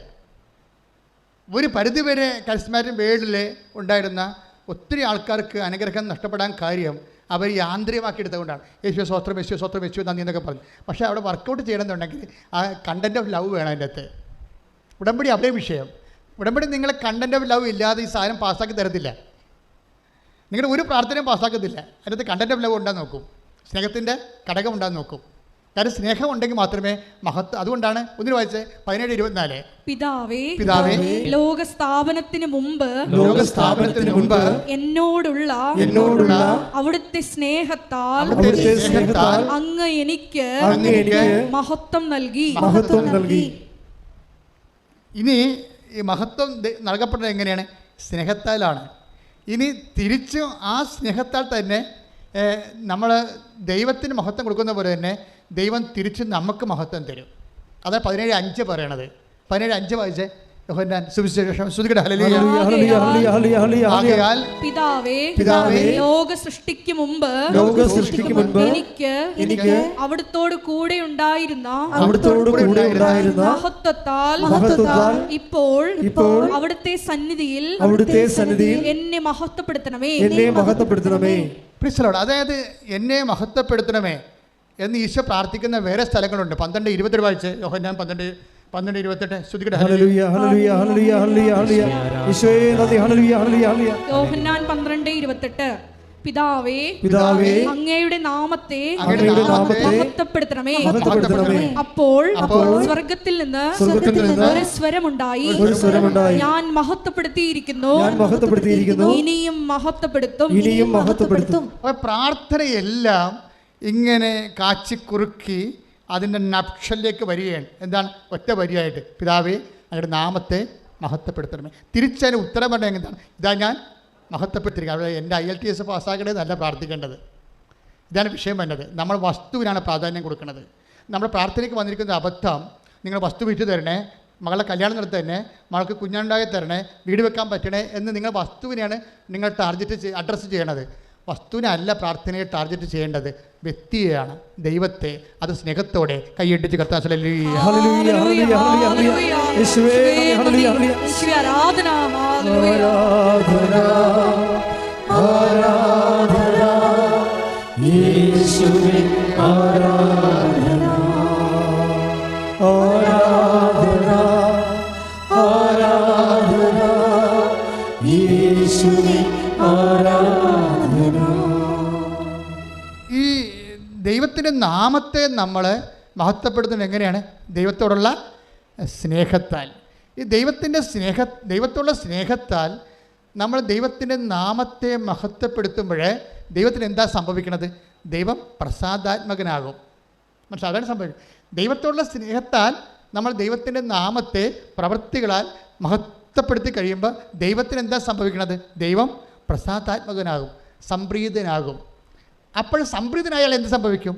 ഒരു പരിധിവരെ കരിസ്മാറ്റിക് വേൾഡിൽ ഉണ്ടായിരുന്ന ഒത്തിരി ആൾക്കാർക്ക് അനുഗ്രഹം നഷ്ടപ്പെടാൻ കാര്യം അവർ യാന്ത്രികമാക്കി എടുത്തുകൊണ്ടാണ്. യേശുവെ സ്വത്രം, യേശുവെ സ്വത്രം, യേശുവെ നന്ദി എന്നൊക്കെ പറഞ്ഞു. പക്ഷേ അവിടെ വർക്കൗട്ട് ചെയ്യണമെന്നുണ്ടെങ്കിൽ ആ കണ്ടൻറ്റ് ഓഫ് ലവ് വേണം. അതിൻ്റെ അകത്ത് ഉടമ്പടി അതേ വിഷയം. ഉടമ്പടി നിങ്ങളെ കണ്ടൻറ്റ് ഓഫ് ലവ് ഇല്ലാതെ ഈ സാധനം പാസ്സാക്കി തരത്തില്ല. നിങ്ങളുടെ ഒരു പ്രാർത്ഥനയും പാസ്സാക്കത്തില്ല. അതിനകത്ത് കണ്ടൻറ്റ് ഓഫ് ലവ് ഉണ്ടാകുന്ന നോക്കും, സ്നേഹത്തിൻ്റെ ഘടകം ഉണ്ടാകുന്ന നോക്കും. കാരണം സ്നേഹം ഉണ്ടെങ്കിൽ മാത്രമേ മഹത്വം. അതുകൊണ്ടാണ് ഒന്നിന് വായിച്ച് 17:24 പിതാവേ ലോകസ്ഥാപനത്തിന് മുമ്പ് എന്നോടുള്ള അവിടുത്തെ സ്നേഹത്താൽ അങ്ങ് എനിക്ക് മഹത്വം നൽകി. ഇനി ഈ മഹത്വം നൽകപ്പെടുന്നത് എങ്ങനെയാണ്? സ്നേഹത്താലാണ്. ഇനി തിരിച്ചു ആ സ്നേഹത്താൽ തന്നെ നമ്മൾ ദൈവത്തിന് മഹത്വം കൊടുക്കുന്ന പോലെ തന്നെ ദൈവം തിരിച്ച് നമുക്ക് മഹത്വം തരും. അതാണ് 17:5 പറയണത്. 17:5 വായിച്ചേ. യോഹന്നാൻ സുവിശേഷം. പിതാവേ ലോക സൃഷ്ടിക്ക് മുമ്പ് എനിക്ക് അവിടുത്തോട് കൂടെ ഉണ്ടായിരുന്ന മഹത്വത്താൽ ഇപ്പോൾ അവിടുത്തെ സന്നിധിയിൽ എന്നെ മഹത്വപ്പെടുത്തണമേ. അതായത് എന്നെ മഹത്വപ്പെടുത്തണമേ എന്ന് ഈശോ പ്രാർത്ഥിക്കുന്ന വേറെ സ്ഥലങ്ങളുണ്ട്. 12:22 വായിച്ച്. യോഹന്നാൻ 12:28 ശ്രുതികട്ടെ. ഹല്ലേലൂയ ഹല്ലേലൂയ ഹല്ലേലൂയ ഹല്ലേലൂയ ഹല്ലേലൂയ യേശുവേ നന്ദി. ഹല്ലേലൂയ ഹല്ലേലൂയ ഹല്ലേലൂയ. യോഹന്നാൻ 12:28 പിതാവേ പിതാവേ അങ്ങയുടെ നാമത്തെ അങ്ങയുടെ നാമത്തെ മഹത്വപ്പെടുത്തണമേ. മഹത്വപ്പെടുത്തണമേ. അപ്പോൾ സ്വർഗത്തിൽ നിന്ന് ഒരു സ്വരമുണ്ടായി, ഒരു സ്വരമുണ്ടായി. ഞാൻ മഹത്വപ്പെടുത്തിയിരിക്കുന്നു, ഞാൻ മഹത്വപ്പെടുത്തിയിരിക്കുന്നു, ഇനിയും മഹത്വപ്പെടുത്തും. ഇനിയും മഹത്വപ്പെടുത്തും. അപ്പോൾ പ്രാർത്ഥനയെല്ലാം ഇങ്ങനെ കാച്ചിക്കുറുക്കി അതിൻ്റെ നക്ഷലിലേക്ക് വരികയാണ്. എന്താണ്? ഒറ്റ വരിയായിട്ട് പിതാവേ അങ്ങയുടെ നാമത്തെ മഹത്വപ്പെടുത്തണമേ. തിരിച്ചതിന് ഉത്തരം പറഞ്ഞാൽ എന്താണ്? ഇതാ ഞാൻ മഹത്വപ്പെടുത്തിയിരിക്കുക. അവിടെ എൻ്റെ IELTS പാസ്സാക്കണേ നല്ല പ്രാർത്ഥിക്കേണ്ടത്. ഇതാണ് വിഷയം വന്നത്. നമ്മൾ വസ്തുവിനാണ് പ്രാധാന്യം കൊടുക്കുന്നത്. നമ്മുടെ പ്രാർത്ഥനയ്ക്ക് വന്നിരിക്കുന്ന അബദ്ധം, നിങ്ങൾ വസ്തു വിറ്റ് തരണേ, മകളെ കല്യാണം നടത്തി തരണേ, മകൾക്ക് കുഞ്ഞുണ്ടായി തരണേ, വീട് വെക്കാൻ പറ്റണേ എന്ന് നിങ്ങൾ വസ്തുവിനെയാണ് നിങ്ങൾ അഡ്രസ്സ് ചെയ്യണത്. വസ്തുവിനല്ല പ്രാർത്ഥനയെ ടാർഗറ്റ് ചെയ്യേണ്ടത്, വ്യക്തിയെയാണ്, ദൈവത്തെ. അത് സ്നേഹത്തോടെ കൈയിട്ടിച്ച് കർത്താൻ. ഹല്ലേലൂയ ഹല്ലേലൂയ ഹല്ലേലൂയ യേശുവേ ഹല്ലേലൂയ ഹല്ലേലൂയ. യേശുവേ ആരാധന. ഹല്ലേലൂയ ആരാധന യേശുവേ ആരാധന ആരാധന ആരാധന യേശുവേ ആരാധന. ഈ ദൈവത്തിൻ്റെ നാമത്തെ നമ്മൾ മഹത്വപ്പെടുത്തുന്നത് എങ്ങനെയാണ്? ദൈവത്തോടുള്ള സ്നേഹത്താൽ. ഈ ദൈവത്തോടുള്ള സ്നേഹത്താൽ നമ്മൾ ദൈവത്തിൻ്റെ നാമത്തെ മഹത്വപ്പെടുത്തുമ്പോൾ ദൈവത്തിന് എന്താ സംഭവിക്കുന്നത്? ദൈവം പ്രസാദാത്മകനാകും. മനസ്സിലായി? അതാണ് സംഭവിക്കുന്നത്. ദൈവത്തോടുള്ള സ്നേഹത്താൽ നമ്മൾ ദൈവത്തിൻ്റെ നാമത്തെ പ്രവൃത്തികളാൽ മഹത്വപ്പെടുത്തി കഴിയുമ്പോൾ ദൈവത്തിന് എന്താ സംഭവിക്കുന്നത്? ദൈവം പ്രസാദാത്മകനാകും, സംപ്രീതനാകും. അപ്പോൾ സംപ്രീതനായാൽ എന്ത് സംഭവിക്കും?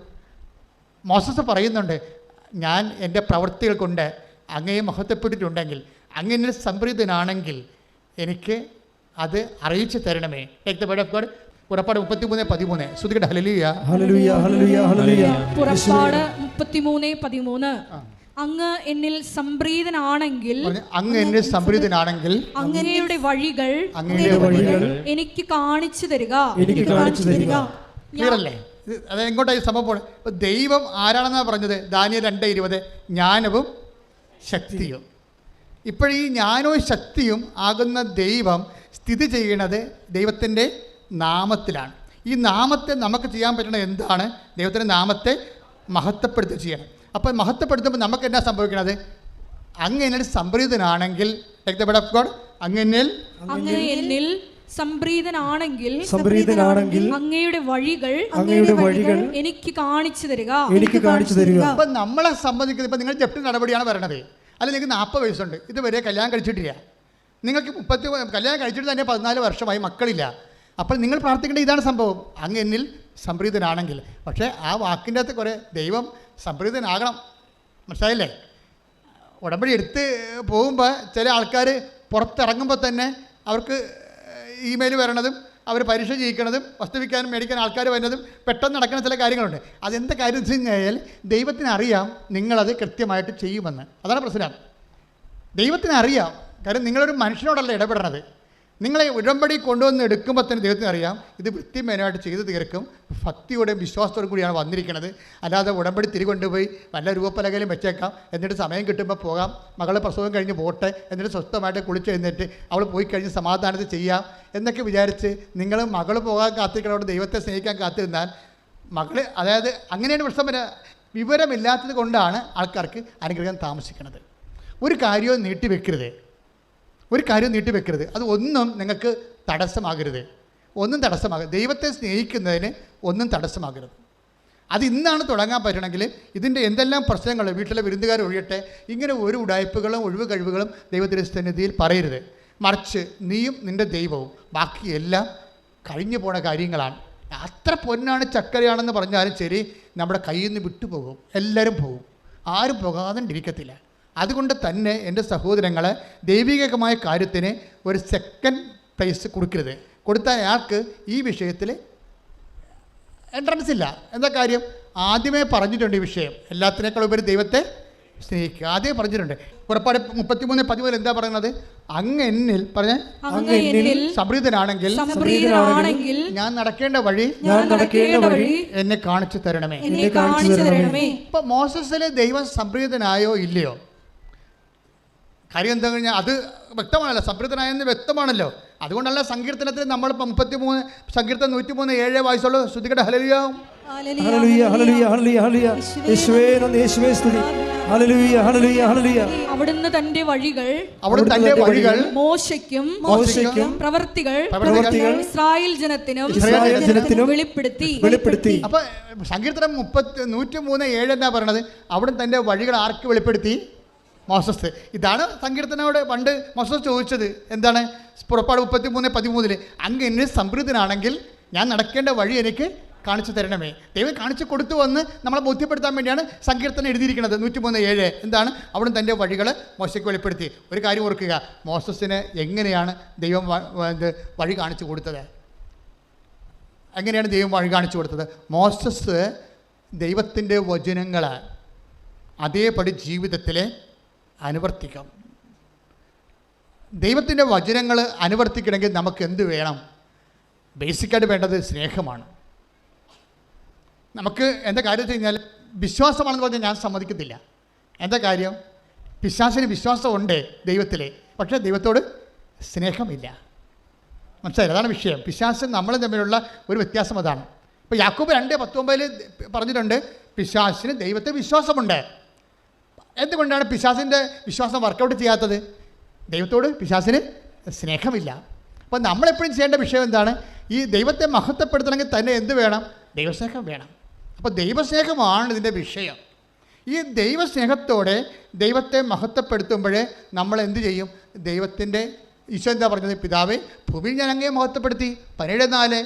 മോസസ് പറയുന്നുണ്ട്, ഞാൻ എൻ്റെ പ്രവൃത്തികൾ കൊണ്ട് അങ്ങയെ മഹത്വപ്പെട്ടിട്ടുണ്ടെങ്കിൽ, അങ്ങനെ സംപ്രീതനാണെങ്കിൽ എനിക്ക് അത് അറിയിച്ചു തരണമേ. Take the word of God. പുറപ്പാട് 33:13. ശ്രുതികട്ടെ. ഹല്ലേലൂയ ഹല്ലേലൂയ ഹല്ലേലൂയ ഹല്ലേലൂയ. പുറപ്പാട് 33:13 അങ്ങ് എന്നിൽ സംപ്രീതനാണെങ്കിൽ, അങ്ങ് എന്നിൽ സംപ്രീതനാണെങ്കിൽ അങ്ങയുടെ വഴികൾ എനിക്ക് കാണിച്ചു തരിക. എനിക്ക് കാണിച്ചു തരിക. ക്ലിയർ അല്ലേ? അത് എങ്ങോട്ടായി സംഭവം പോണേ? ഇപ്പോൾ ദൈവം ആരാണെന്നാണ് പറഞ്ഞത്? ദാനിയേൽ 2:20 ജ്ഞാനവും ശക്തിയും. ഇപ്പോഴീ ജ്ഞാനവും ശക്തിയും ആകുന്ന ദൈവം സ്ഥിതി ചെയ്യണത് ദൈവത്തിൻ്റെ നാമത്തിലാണ്. ഈ നാമത്തെ നമുക്ക് ചെയ്യാൻ പറ്റുന്നത് എന്താണ്? ദൈവത്തിൻ്റെ നാമത്തെ മഹത്വപ്പെടുത്തി ചെയ്യണം. അപ്പോൾ മഹത്വപ്പെടുത്തുമ്പോൾ നമുക്ക് എന്നാ സംഭവിക്കണത്? അങ്ങ് എന്നിൽ സംപ്രീതനാണെങ്കിൽ, take the word of God, അങ്ങ് എന്നിൽ സംപ്രീതനാണെങ്കിൽ അങ്ങയുടെ വഴികൾ എനിക്ക് കാണിച്ചു തരിക. എനിക്ക് കാണിച്ചു തരിക. അപ്പം നമ്മളെ സംബന്ധിക്കുന്നത്, ഇപ്പം നിങ്ങൾ ജപ്തി നടപടിയാണ് വരണത്. അല്ലെങ്കിൽ നിങ്ങൾക്ക് 40 വയസ്സുണ്ട്, ഇതുവരെ കല്യാണം കഴിച്ചിട്ടില്ല. നിങ്ങൾക്ക് കല്യാണം കഴിച്ചിട്ട് തന്നെ 14 വർഷമായി, മക്കളില്ല. അപ്പോൾ നിങ്ങൾ പ്രാർത്ഥിക്കേണ്ട ഇതാണ് സംഭവം, അങ്ങ് എന്നിൽ സംപ്രീതനാണെങ്കിൽ. പക്ഷേ ആ വാക്കിൻ്റെ അകത്ത് കുറേ ദൈവം സംപ്രീതനാകണം. മനസ്സിലായില്ലേ? ഉടമ്പടി എടുത്ത് പോകുമ്പോൾ ചില ആൾക്കാർ പുറത്തിറങ്ങുമ്പോൾ തന്നെ അവർക്ക് ഇമെയിൽ വരണതും അവർ പരീക്ഷ ജയിക്കണതും വസ്തു വിൽക്കാനും മേടിക്കാൻ ആൾക്കാർ വരുന്നതും പെട്ടെന്ന് നടക്കുന്ന ചില കാര്യങ്ങളുണ്ട്. അതെന്താ കാര്യം വെച്ച് കഴിഞ്ഞാൽ ദൈവത്തിന് അറിയാം നിങ്ങളത് കൃത്യമായിട്ട് ചെയ്യുമെന്ന്. അതാണ് പ്രശ്നം. ദൈവത്തിന് അറിയാം. കാര്യം നിങ്ങളൊരു മനുഷ്യനോടല്ല ഇടപെടണത്. നിങ്ങളെ ഉടമ്പടി കൊണ്ടുവന്ന് എടുക്കുമ്പോൾ തന്നെ ദൈവത്തിന് അറിയാം ഇത് വൃത്തിമേനമായിട്ട് ചെയ്ത് തീർക്കും, ഭക്തിയോടെയും വിശ്വാസത്തോടും കൂടിയാണ് വന്നിരിക്കുന്നത്. അല്ലാതെ ഉടമ്പടി തിരികൊണ്ടുപോയി വല്ല രൂപപ്പലകയിലും വെച്ചേക്കാം, എന്നിട്ട് സമയം കിട്ടുമ്പോൾ പോകാം, മകളെ പ്രസവം കഴിഞ്ഞ് പോട്ടെ, എന്നിട്ട് സ്വസ്ഥമായിട്ട് കുളിച്ച് എഴുന്നേറ്റ് അവൾ പോയി കഴിഞ്ഞ് സമാധാനത്തിൽ ചെയ്യാം എന്നൊക്കെ വിചാരിച്ച് നിങ്ങൾ മകൾ പോകാൻ കാത്തിരിക്കണോട് ദൈവത്തെ സ്നേഹിക്കാൻ കാത്തിരുന്നാൽ മകൾ, അതായത് അങ്ങനെയാണ് പ്രശ്നം വരെ. വിവരമില്ലാത്തത് കൊണ്ടാണ് ആൾക്കാർക്ക് അനുഗ്രഹം താമസിക്കുന്നത്. ഒരു കാര്യവും നീട്ടിവെക്കരുത്. അത് ഒന്നും നിങ്ങൾക്ക് തടസ്സമാകരുത്. ദൈവത്തെ സ്നേഹിക്കുന്നതിന് ഒന്നും തടസ്സമാകരുത്. അത് ഇന്നാണ് തുടങ്ങാൻ പറ്റണമെങ്കിൽ ഇതിൻ്റെ എന്തെല്ലാം പ്രശ്നങ്ങൾ, വീട്ടിലെ വിരുന്നുകാർ ഒഴിയട്ടെ, ഇങ്ങനെ ഒരു ഉടായ്പകളും ഒഴിവ് കഴിവുകളും ദൈവത്തിൻ്റെ സന്നിധിയിൽ പറയരുത്. മറിച്ച് നീയും നിൻ്റെ ദൈവവും ബാക്കിയെല്ലാം കഴിഞ്ഞു പോണ കാര്യങ്ങളാണ്. അത്ര പൊന്നാണ് ചക്കരയാണെന്ന് പറഞ്ഞാലും ശരി, നമ്മുടെ കയ്യിൽ നിന്ന് വിട്ടുപോകും. എല്ലാവരും പോകും, ആരും പോകാതിരിക്കത്തില്ല. അതുകൊണ്ട് തന്നെ എൻ്റെ സഹോദരങ്ങളെ, ദൈവികമായ കാര്യത്തിന് ഒരു സെക്കൻഡ് പ്ലേസ് കൊടുക്കരുത്. കൊടുത്താൽ അയാൾക്ക് ഈ വിഷയത്തിൽ എൻട്രൻസ് ഇല്ല. എന്താ കാര്യം? ആദ്യമേ പറഞ്ഞിട്ടുണ്ട് ഈ വിഷയം. എല്ലാത്തിനേക്കാൾ ഉപരി ദൈവത്തെ സ്നേഹിക്കുക ആദ്യമേ പറഞ്ഞിട്ടുണ്ട്. പുറപ്പാട് 33:13 എന്താ പറയുന്നത്? അങ്ങ് എന്നിൽ സംപ്രീതനാണെങ്കിൽ ഞാൻ നടക്കേണ്ട വഴി എന്നെ കാണിച്ചു തരണമേ. ഇപ്പം മോസസിലെ ദൈവം സംപ്രീതനായോ ഇല്ലയോ? കാര്യം എന്താ കഴിഞ്ഞാൽ അത് വ്യക്തമാണല്ലോ, സംതൃപ്തനായെന്ന് വ്യക്തമാണല്ലോ. അതുകൊണ്ടല്ല സങ്കീർത്തനത്തിൽ നമ്മൾ 33 സങ്കീർത്തനം 103:7 വായിച്ചുള്ളൂ. ശ്രുതികട്ടെ ഹല്ലേലൂയ. ഹല്ലേലൂയ ഹല്ലേലൂയ ഹല്ലേലൂയ ഹല്ലേലൂയ. യേശുവേ നന്ദി, യേശുവേ സ്തുതി. ഹല്ലേലൂയ ഹല്ലേലൂയ ഹല്ലേലൂയ. അവിടുന്ന് തന്റെ വഴികൾ മോശയ്ക്കും പ്രവർത്തികൾ ഇസ്രായേൽ ജനത്തിനും വെളിപ്പെടുത്തി. അപ്പൊ സങ്കീർത്തനം 103:7 എന്നാ പറയണത്, അവിടെ തന്റെ വഴികൾ ആർക്ക് വെളിപ്പെടുത്തി? മോസസ്. ഇതാണ് സങ്കീർത്തനോട് പണ്ട് മോസസ് ചോദിച്ചത്. എന്താണ്? പുറപ്പാട് 33:13 അങ്ങ് എന്നെ സംതൃപ്തനാണെങ്കിൽ ഞാൻ നടക്കേണ്ട വഴി എനിക്ക് കാണിച്ചു തരണമേ. ദൈവം കാണിച്ചു കൊടുത്തു വന്ന് നമ്മളെ ബോധ്യപ്പെടുത്താൻ വേണ്ടിയാണ് സങ്കീർത്തനം എഴുതിയിരിക്കുന്നത്. 103:7 എന്താണ്? അവിടെ തൻ്റെ വഴികൾ മോശയ്ക്ക് വെളിപ്പെടുത്തി. ഒരു കാര്യം ഓർക്കുക, മോസസിന് എങ്ങനെയാണ് ദൈവം വഴി കാണിച്ചു കൊടുത്തത്? എങ്ങനെയാണ് ദൈവം വഴി കാണിച്ചു കൊടുത്തത്? മോസസ് ദൈവത്തിൻ്റെ വചനങ്ങൾ അതേപടി ജീവിതത്തിൽ അനുവർത്തിക്കും. ദൈവത്തിൻ്റെ വചനങ്ങൾ അനുവർത്തിക്കണമെങ്കിൽ നമുക്ക് എന്ത് വേണം? ബേസിക്കായിട്ട് വേണ്ടത് സ്നേഹമാണ്. നമുക്ക് എന്താ കാര്യം വെച്ച് കഴിഞ്ഞാൽ, വിശ്വാസമാണെന്ന് പറഞ്ഞാൽ ഞാൻ സമ്മതിക്കത്തില്ല. എന്താ കാര്യം? പിശാചിന് വിശ്വാസമുണ്ട് ദൈവത്തിൽ, പക്ഷേ ദൈവത്തോട് സ്നേഹമില്ല. മനസ്സിലായില്ല? അതാണ് വിഷയം. പിശാചും നമ്മളും തമ്മിലുള്ള ഒരു വ്യത്യാസം അതാണ്. ഇപ്പോൾ യാക്കോബ് 2:19 പറഞ്ഞിട്ടുണ്ട്, പിശാചിന് ദൈവത്തെ വിശ്വാസമുണ്ട്. എന്തുകൊണ്ടാണ് പിശാചിൻ്റെ വിശ്വാസം വർക്കൗട്ട് ചെയ്യാത്തത്? ദൈവത്തോട് പിശാചിന് സ്നേഹമില്ല. അപ്പോൾ നമ്മളെപ്പോഴും ചെയ്യേണ്ട വിഷയം എന്താണ്? ഈ ദൈവത്തെ മഹത്വപ്പെടുത്തണമെങ്കിൽ തന്നെ എന്ത് വേണം? ദൈവസ്നേഹം വേണം. അപ്പോൾ ദൈവസ്നേഹമാണ് ഇതിൻ്റെ വിഷയം. ഈ ദൈവസ്നേഹത്തോടെ ദൈവത്തെ മഹത്വപ്പെടുത്തുമ്പോഴേ നമ്മൾ എന്ത് ചെയ്യും? ദൈവത്തിൻ്റെ ഈശോ എന്താ പറഞ്ഞത്? പിതാവേ, ഭൂമിയിൽ ഞാൻ അങ്ങയെ മഹത്വപ്പെടുത്തി. 17:4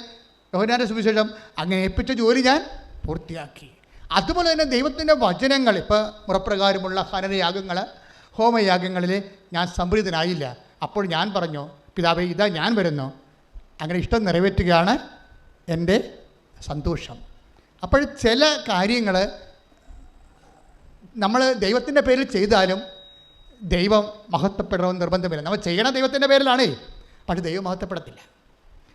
യോഹന്നാന്റെ സുവിശേഷം, അങ്ങ് ഏൽപ്പിച്ച ജോലി ഞാൻ പൂർത്തിയാക്കി. അതുപോലെ തന്നെ ദൈവത്തിൻ്റെ വചനങ്ങൾ, ഇപ്പോൾ മുറപ്രകാരമുള്ള ഹനനയാഗങ്ങൾ, ഹോമയാഗങ്ങളിൽ ഞാൻ സംപ്രീതനായില്ല. അപ്പോൾ ഞാൻ പറഞ്ഞു, പിതാവേ, ഇതാ ഞാൻ വരുന്നു, അങ്ങനെ ഇഷ്ടം നിറവേറ്റുകയാണ് എൻ്റെ സന്തോഷം. അപ്പോൾ ചില കാര്യങ്ങൾ നമ്മൾ ദൈവത്തിൻ്റെ പേരിൽ ചെയ്താലും ദൈവം മഹത്വപ്പെടണമെന്ന് നിർബന്ധമില്ല. നമ്മൾ ചെയ്യണ ദൈവത്തിൻ്റെ പേരിലാണേ, പക്ഷേ ദൈവം മഹത്വപ്പെടത്തില്ല.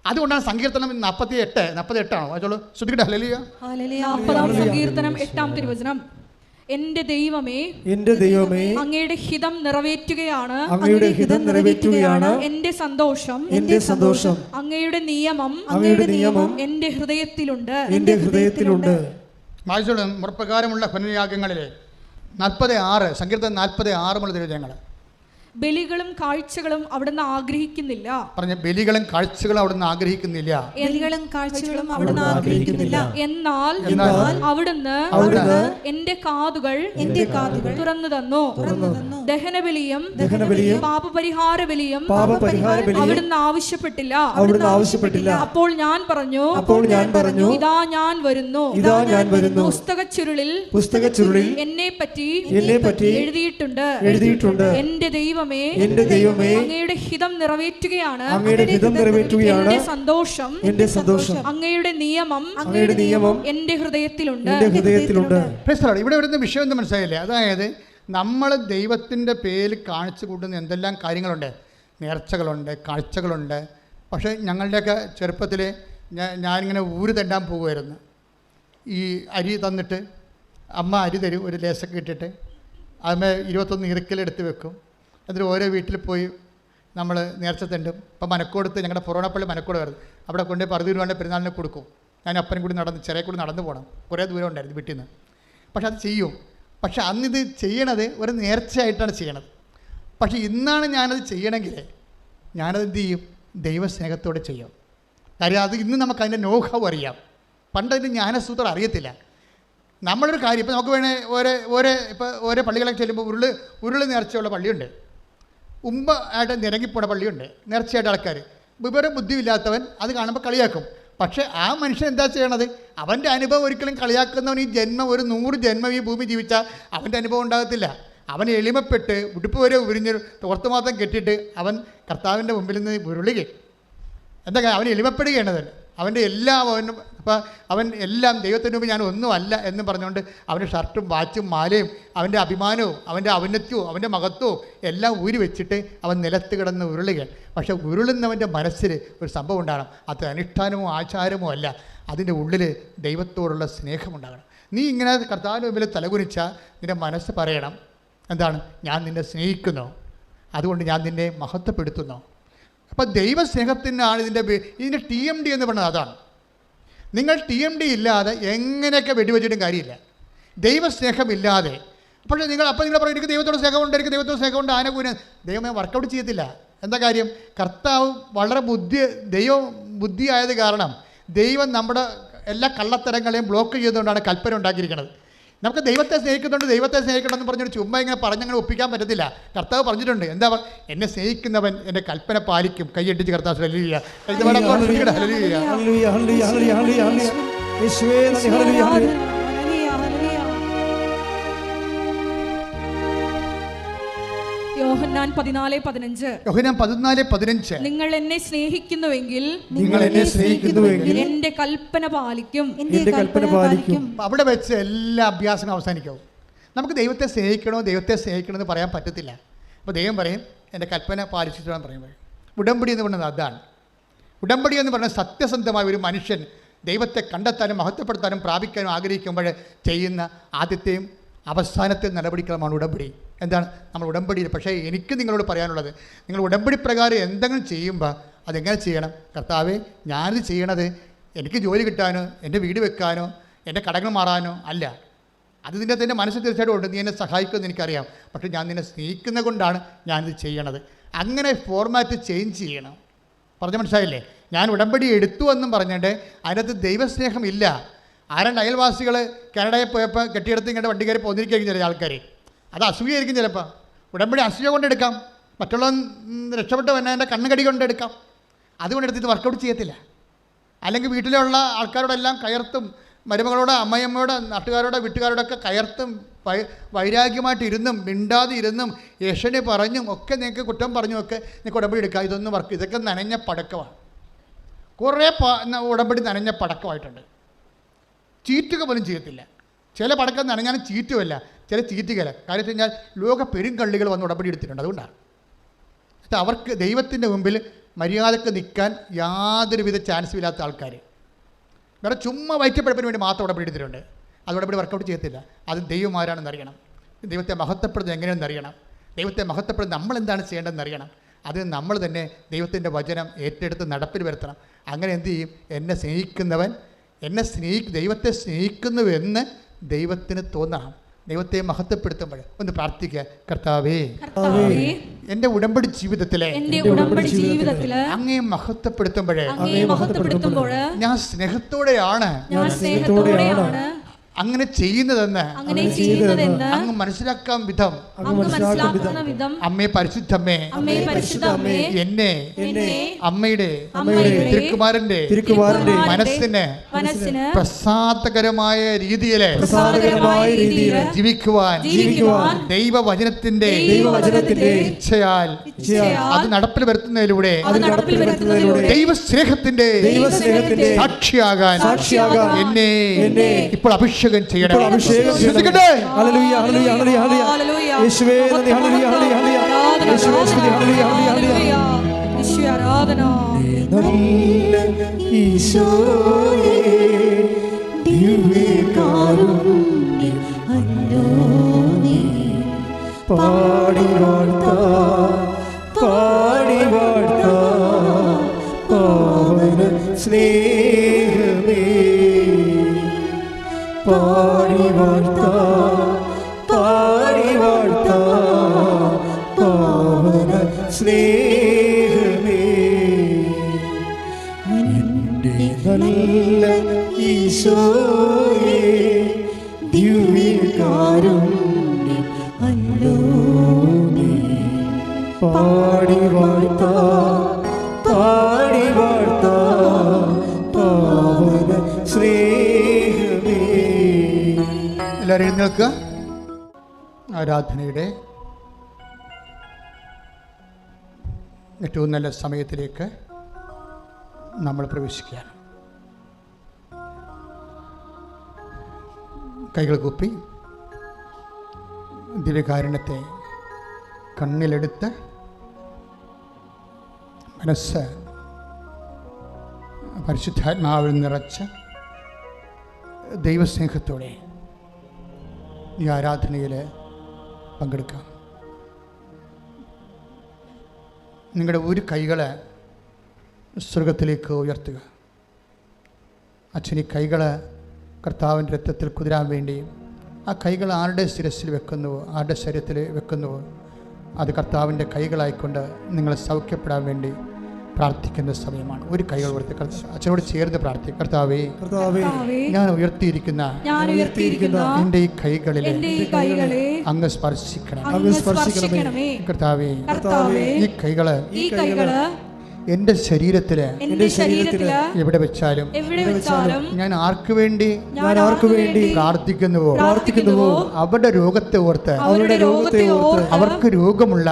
അതുകൊണ്ടാണ് സങ്കീർത്തനം 48 വായിച്ചോളൂ. ശ്രുതികട്ടെ ഹല്ലേലൂയ. 40-ാം സങ്കീർത്തനം 8-ാം തിരുവചനം, എന്റെ ദൈവമേ അങ്ങയുടെ ഹിതം നിറവേറ്റുകയാണ് എന്റെ സന്തോഷം അങ്ങയുടെ നിയമം എന്റെ ഹൃദയത്തിലുണ്ട്. വായിച്ചോളൂ. മുറപ്രകാരമുള്ള ഹനനയാഗങ്ങളിൽ 46 സങ്കീർത്തനം 46 മുതൽ തിരുവചനങ്ങൾ. ബലികളും കാഴ്ചകളും അവിടുന്ന് ആഗ്രഹിക്കുന്നില്ല. പറഞ്ഞ ബലികളും കാഴ്ചകളും അവിടുന്ന് ആഗ്രഹിക്കുന്നില്ല. എന്നാൽ അവിടുന്ന് എന്റെ കാതുകൾ തുറന്നു തന്നു. ദഹനബലിയും പാപപരിഹാര ബലിയും അവിടുന്ന് ആവശ്യപ്പെട്ടില്ല. അപ്പോൾ ഞാൻ പറഞ്ഞു, ഇതാ ഞാൻ വരുന്നു. പുസ്തകച്ചുരുളിൽ എന്നെ പറ്റി എഴുതിയിട്ടുണ്ട്. എന്റെ ദൈവമേ അങ്ങയുടെ ഹിതം നിറവേറ്റുകയാണ് എന്റെ സന്തോഷം അങ്ങയുടെ നിയമം എന്റെ ഹൃദയത്തിലുണ്ട്. ഇവിടെ വരുന്ന വിഷയം എന്ന് മനസ്സിലായില്ലേ? അതായത് നമ്മൾ ദൈവത്തിൻ്റെ പേരിൽ കാണിച്ചു കൂട്ടുന്ന എന്തെല്ലാം കാര്യങ്ങളുണ്ട്, നേർച്ചകളുണ്ട്, കാഴ്ചകളുണ്ട്. പക്ഷേ ഞങ്ങളുടെയൊക്കെ ചെറുപ്പത്തിൽ ഞാനിങ്ങനെ ഊര് തെണ്ടാൻ പോകുമായിരുന്നു. ഈ അരി തന്നിട്ട് അമ്മ അരി തരും, ഒരു ലേസൊക്കെ ഇട്ടിട്ട് അതിന്മേൽ 21 ഇറുക്കലെടുത്ത് വെക്കും. എന്നിട്ട് ഓരോ വീട്ടിൽ പോയി നമ്മൾ നേർച്ച തെണ്ടും. ഇപ്പം മനക്കോടത്ത്, ഞങ്ങളുടെ പൊറോണപ്പള്ളി മനക്കോട് വരുന്നത്, അവിടെ കൊണ്ടുപോയി 10 രൂപ പെരുന്നാളിനെ കൊടുക്കും. ഞാൻ അപ്പനും കൂടി ചെറിയ കൂടി നടന്നു പോകണം, കുറേ ദൂരം ഉണ്ടായിരുന്നു വീട്ടിൽ നിന്ന്. പക്ഷെ അത് ചെയ്യും. പക്ഷെ അന്നിത് ചെയ്യണത് ഒരു നേർച്ചയായിട്ടാണ് ചെയ്യണത്. പക്ഷേ ഇന്നാണ് ഞാനത് ചെയ്യണമെങ്കിൽ ഞാനത് എന്ത് ചെയ്യും? ദൈവസ്നേഹത്തോടെ ചെയ്യും. കാര്യം അത് ഇന്ന് നമുക്ക് അതിൻ്റെ നോഹവ് അറിയാം. പണ്ടതിൻ്റെ ജ്ഞാനസൂത്രം അറിയത്തില്ല. നമ്മളൊരു കാര്യം ഇപ്പോൾ നമുക്ക് വേണേൽ ഓരോ പള്ളികളൊക്കെ ചെല്ലുമ്പോൾ ഉരുള് നേർച്ചയുള്ള പള്ളിയുണ്ട്, ആയിട്ട് നിരങ്ങിപ്പോണ പള്ളിയുണ്ട്, നേർച്ചയായിട്ട് ആൾക്കാർ. വിവരം ബുദ്ധിയില്ലാത്തവൻ അത് കാണുമ്പോൾ കളിയാക്കും. പക്ഷേ ആ മനുഷ്യൻ എന്താ ചെയ്യണത്? അവൻ്റെ അനുഭവം ഒരിക്കലും കളിയാക്കുന്നവൻ ഈ ജന്മം, ഒരു 100 ജന്മം ഈ ഭൂമി ജീവിച്ചാൽ അവൻ്റെ അനുഭവം ഉണ്ടാകത്തില്ല. അവൻ എളിമപ്പെട്ട് ഉടുപ്പ് വരെ ഉരിഞ്ഞൊരു തോർത്ത് മാത്രം കെട്ടിയിട്ട് അവൻ കർത്താവിൻ്റെ മുമ്പിൽ നിന്ന് ഉരുളുകയും എന്താ അവൻ എളിമപ്പെടുകയാണത്. അവൻ്റെ എല്ലാം അവൻ എല്ലാം ദൈവത്തിൻ്റെ മുമ്പ് ഞാൻ ഒന്നുമല്ല എന്ന് പറഞ്ഞുകൊണ്ട് അവൻ്റെ ഷർട്ടും വാച്ചും മാലയും അവൻ്റെ അഭിമാനവും അവൻ്റെ ഔന്നത്യവും അവൻ്റെ മഹത്വവും എല്ലാം ഊരി വെച്ചിട്ട് അവൻ നിലത്ത് കിടന്ന് ഉരുളുകയാണ്. പക്ഷേ ഉരുളുന്നവൻ്റെ മനസ്സിൽ ഒരു സംഭവം ഉണ്ടാകണം. അത് അനുഷ്ഠാനമോ ആചാരമോ അല്ല, അതിൻ്റെ ഉള്ളിൽ ദൈവത്തോടുള്ള സ്നേഹമുണ്ടാകണം. നീ ഇങ്ങനെ കർത്താവിൻ്റെ മുമ്പിൽ തലകുനിച്ചാൽ നിൻ്റെ മനസ്സ് പറയണം, എന്താണ്? ഞാൻ നിന്നെ സ്നേഹിക്കുന്നു. അതുകൊണ്ട് ഞാൻ നിന്നെ മഹത്വപ്പെടുത്തുന്നു. അപ്പോൾ ദൈവസ്നേഹത്തിനാണ് ഇതിൻ്റെ TMD എന്ന് പറയുന്നത് അതാണ്. നിങ്ങൾ TMD ഇല്ലാതെ എങ്ങനെയൊക്കെ വെടിവെച്ചിട്ടും കാര്യമില്ല. ദൈവസ്നേഹമില്ലാതെ പക്ഷേ നിങ്ങൾ പറയും എനിക്ക് ദൈവത്തോട് സ്നേഹമുണ്ട്, എനിക്ക് ദൈവത്തോട് സ്നേഹമുണ്ട്, ആനകൂന ദൈവമേ വർക്കൗട്ട് ചെയ്യത്തില്ല. എന്താ കാര്യം? കർത്താവ് വളരെ ദൈവം ബുദ്ധിയായത് കാരണം ദൈവം നമ്മുടെ എല്ലാ കള്ളത്തരങ്ങളെയും ബ്ലോക്ക് ചെയ്തുകൊണ്ടാണ് കൽപ്പന ഉണ്ടാക്കിയിരിക്കുന്നത്. നമുക്ക് ദൈവത്തെ സ്നേഹിക്കുന്നുണ്ട്, ദൈവത്തെ സ്നേഹിക്കണമെന്ന് പറഞ്ഞൊരു ചുമ്മാ ഇങ്ങനെ പറഞ്ഞങ്ങനെ ഒപ്പിക്കാൻ പറ്റത്തില്ല. കർത്താവ് പറഞ്ഞിട്ടുണ്ട്, എന്താ എന്നെ സ്നേഹിക്കുന്നവൻ എൻ്റെ കൽപ്പന പാലിക്കും. കൈയടിച്ച് കർത്താവ് ഹല്ലേലൂയ. യോഹന്നാൻ 14:15 നിങ്ങൾ എന്നെ സ്നേഹിക്കുന്നുവെങ്കിൽ എന്റെ കൽപ്പന പാലിക്കും. അവിടെ വെച്ച് എല്ലാ അഭ്യാസവും അവസാനിക്കും. നമുക്ക് ദൈവത്തെ സ്നേഹിക്കണമെന്ന് പറയാൻ പറ്റത്തില്ല. അപ്പോൾ ദൈവം പറയും എൻ്റെ കൽപ്പന പാലിച്ചിട്ട് വേണം പറയുമ്പോൾ. ഉടമ്പടി എന്ന് പറയുന്നത് അതാണ്. ഉടമ്പടി എന്ന് പറയുന്നത് സത്യസന്ധമായ ഒരു മനുഷ്യൻ ദൈവത്തെ കണ്ടെത്താനും മഹത്വപ്പെടുത്താനും പ്രാപിക്കാനും ആഗ്രഹിക്കുമ്പോൾ ചെയ്യുന്ന ആദ്യത്തെയും അവസാനത്തെ നടപടിക്രമമാണ് ഉടമ്പടി. എന്താണ് നമ്മൾ ഉടമ്പടിയിൽ? പക്ഷേ എനിക്ക് നിങ്ങളോട് പറയാനുള്ളത്, നിങ്ങൾ ഉടമ്പടി പ്രകാരം എന്തെങ്കിലും ചെയ്യുമ്പോൾ അതെങ്ങനെ ചെയ്യണം? കർത്താവേ, ഞാനിത് ചെയ്യണത് എനിക്ക് ജോലി കിട്ടാനോ എൻ്റെ വീട് വെക്കാനോ എൻ്റെ കടങ്ങൾ മാറാനോ അല്ല. അത് നിൻ്റെ തന്നെ മനസ്സിൽ തീർച്ചയായിട്ടും ഉണ്ട്, നീ എന്നെ സഹായിക്കുമെന്ന് എനിക്കറിയാം. പക്ഷേ ഞാൻ നിന്നെ സ്നേഹിക്കുന്നത് കൊണ്ടാണ് ഞാനിത് ചെയ്യണത്. അങ്ങനെ ഫോർമാറ്റ് ചേഞ്ച് ചെയ്യണം. പറഞ്ഞ മനസ്സിലായില്ലേ? ഞാൻ ഉടമ്പടി എടുത്തു എന്നും പറഞ്ഞിട്ട് അതിനകത്ത് ദൈവസ്നേഹം ഇല്ല. ആരാണ്ട് അയൽവാസികൾ കാനഡയിൽ പോയപ്പോൾ കെട്ടിയെടുത്ത് ഇങ്ങനെ വണ്ടി കയറി പോന്നിരിക്കുകയായിരിക്കും ചില ആൾക്കാർ. അത് അസൂയായിരിക്കും ചിലപ്പോൾ. ഉടമ്പടി അസൂയ കൊണ്ടെടുക്കാം, മറ്റുള്ള രക്ഷപ്പെട്ട് വന്നാൽ എൻ്റെ കണ്ണുകടി കൊണ്ടെടുക്കാം. അതുകൊണ്ടെടുത്ത് ഇത് വർക്കൗട്ട് ചെയ്യത്തില്ല. അല്ലെങ്കിൽ വീട്ടിലുള്ള ആൾക്കാരോടെല്ലാം കയർത്തും, മരുമകളോട്, അമ്മയമ്മയോട്, നാട്ടുകാരോട്, വീട്ടുകാരോടൊക്കെ കയർത്തും വൈരാഗ്യമായിട്ട് ഇരുന്നും മിണ്ടാതെ ഇരുന്നും യേശുവിനെ പറഞ്ഞും ഒക്കെ നിങ്ങൾക്ക് കുറ്റം പറഞ്ഞും ഒക്കെ നിങ്ങൾക്ക് ഉടമ്പടി എടുക്കാം. ഇതൊന്നും ഇതൊക്കെ നനഞ്ഞ പടക്കമാണ്. കുറേ ഉടമ്പടി നനഞ്ഞ പടക്കമായിട്ടുണ്ട്. ചീറ്റുക പോലും ചെയ്യത്തില്ല. ചില പടക്കം നനഞ്ഞാലും ചീറ്റുമല്ല, ചില ചീറ്റുകല. കാര്യം വെച്ച് കഴിഞ്ഞാൽ ലോക പെരുങ്കള്ളികൾ വന്ന് ഉടമ്പടി എടുത്തിട്ടുണ്ട്. അതുകൊണ്ടാണ് അവർക്ക് ദൈവത്തിൻ്റെ മുമ്പിൽ മര്യാദക്ക് നിൽക്കാൻ യാതൊരുവിധ ചാൻസും ഇല്ലാത്ത ആൾക്കാർ വേറെ ചുമ്മാ വയറ്റപ്പഴപ്പിന് വേണ്ടി മാത്രം ഉടമ്പടി എടുത്തിട്ടുണ്ട്. അത് ഉടമ്പടി വർക്കൗട്ട് ചെയ്യത്തില്ല. അത് ദൈവമാരാണെന്ന് അറിയണം. ദൈവത്തെ മഹത്വപ്പെടുന്നത് എങ്ങനെയാണെന്ന് അറിയണം. ദൈവത്തെ മഹത്വപ്പെടുന്നത് നമ്മളെന്താണ് ചെയ്യേണ്ടതെന്ന് അറിയണം. അത് നമ്മൾ തന്നെ ദൈവത്തിൻ്റെ വചനം ഏറ്റെടുത്ത് നടപ്പിൽ വരുത്തണം. അങ്ങനെ എന്ത് ചെയ്യും? ദൈവത്തെ സ്നേഹിക്കുന്നുവെന്ന് ദൈവത്തിന് തോന്നണം. ദൈവത്തെ മഹത്വപ്പെടുത്തുമ്പോൾ ഒന്ന് പ്രാർത്ഥിക്കുക. കർത്താവേ, എൻ്റെ ഉടമ്പടി ജീവിതത്തിലെ അങ്ങേ മഹത്വപ്പെടുത്തുമ്പോഴേ ഞാൻ സ്നേഹത്തോടെയാണ് അങ്ങനെ ചെയ്യുന്നതെന്ന് അങ്ങ് മനസ്സിലാക്കാൻ വിധം അമ്മേ പരിശുദ്ധമ്മേ എന്നെ അമ്മയുടെ തിരുക്കുമാരന്റെ മനസ്സിന് പ്രസാദകരമായ രീതിയിൽ ജീവിക്കുവാൻ ദൈവവചനത്തിന്റെ ഇച്ഛയാൽ അത് നടപ്പിൽ വരുത്തുന്നതിലൂടെ ദൈവസ്നേഹത്തിന്റെ സാക്ഷിയാകാൻ എന്നെ ഇപ്പോൾ അഭിഷേകം ചെയ്യണം. ശ്രദ്ധിക്കട്ടെ. ഹല്ലേലൂയ, ഹല്ലേലൂയ, ഹല്ലേലൂയ, ഹല്ലേലൂയ. യേശുവേ നന്ദി. ഹല്ലേലൂയ, ഹല്ലേലൂയ, ഹല്ലേലൂയ. യേശുവേ സ്തുതി. ഹല്ലേലൂയ, ഹല്ലേലൂയ, ഹല്ലേലൂയ. യേശുവേ ആരാധന. നല്ല ഈശോയേ ദിവ്യകാരുണ്യം അന്യോന്യം പാടി വാഴ്ത്താം പാവന സ്നേഹമേ പാടി വാഴ്ത്താം പാവന സ്നേഹമേ എൻ്റെ നല്ല ഈശോയേ ദിവ്യകാരുണ്യം അന്യോന്യം പാടി വാഴ്ത്താം പാവന സ്നേഹമേ. എല്ലാവരും എഴുന്നേൽക്കുക. ആരാധനയുടെ ഏറ്റവും നല്ല സമയത്തിലേക്ക് നമ്മൾ പ്രവേശിക്കുകയാണ്. കൈകൾ കൂപ്പി ദിവ്യകാരുണ്യത്തെ കണ്ണിലെടുത്ത് മനസ്സ് പരിശുദ്ധാത്മാവിൽ നിറച്ച് ദൈവസ്നേഹത്തോടെ ഈ ആരാധനയിൽ പങ്കെടുക്കാം. നിങ്ങളുടെ ഒരു കൈകളെ സ്വർഗത്തിലേക്ക് ഉയർത്തുക. അച്ഛൻ ഈ കൈകൾ കർത്താവിൻ്റെ രക്തത്തിൽ കുതിരാൻ വേണ്ടി ആ കൈകൾ ആരുടെ ശിരസിൽ വെക്കുന്നുവോ, ആരുടെ ശരീരത്തിൽ വെക്കുന്നുവോ, അത് കർത്താവിൻ്റെ കൈകളായിക്കൊണ്ട് നിങ്ങൾ സൗഖ്യപ്പെടാൻ വേണ്ടി പ്രാർത്ഥിക്കുന്ന സമയമാണ്. ഒരു കൈകൾ ഉയർത്തി അച്ഛനോട് ചേർന്ന് പ്രാർത്ഥിക്കും. കർത്താവേ, ഞാൻ ഉയർത്തിയിരിക്കുന്ന എൻ്റെ ഈ കൈകളിലെ അങ്ങ് സ്പർശിക്കണമേ. കർത്താവേ, ഈ കൈകള് എൻ്റെ ശരീരത്തില് എവിടെ വെച്ചാലും ഞാൻ ആർക്കു വേണ്ടി പ്രാർത്ഥിക്കുന്നുവോ അവരുടെ രോഗത്തെ ഓർത്ത് അവർക്ക് രോഗമുള്ള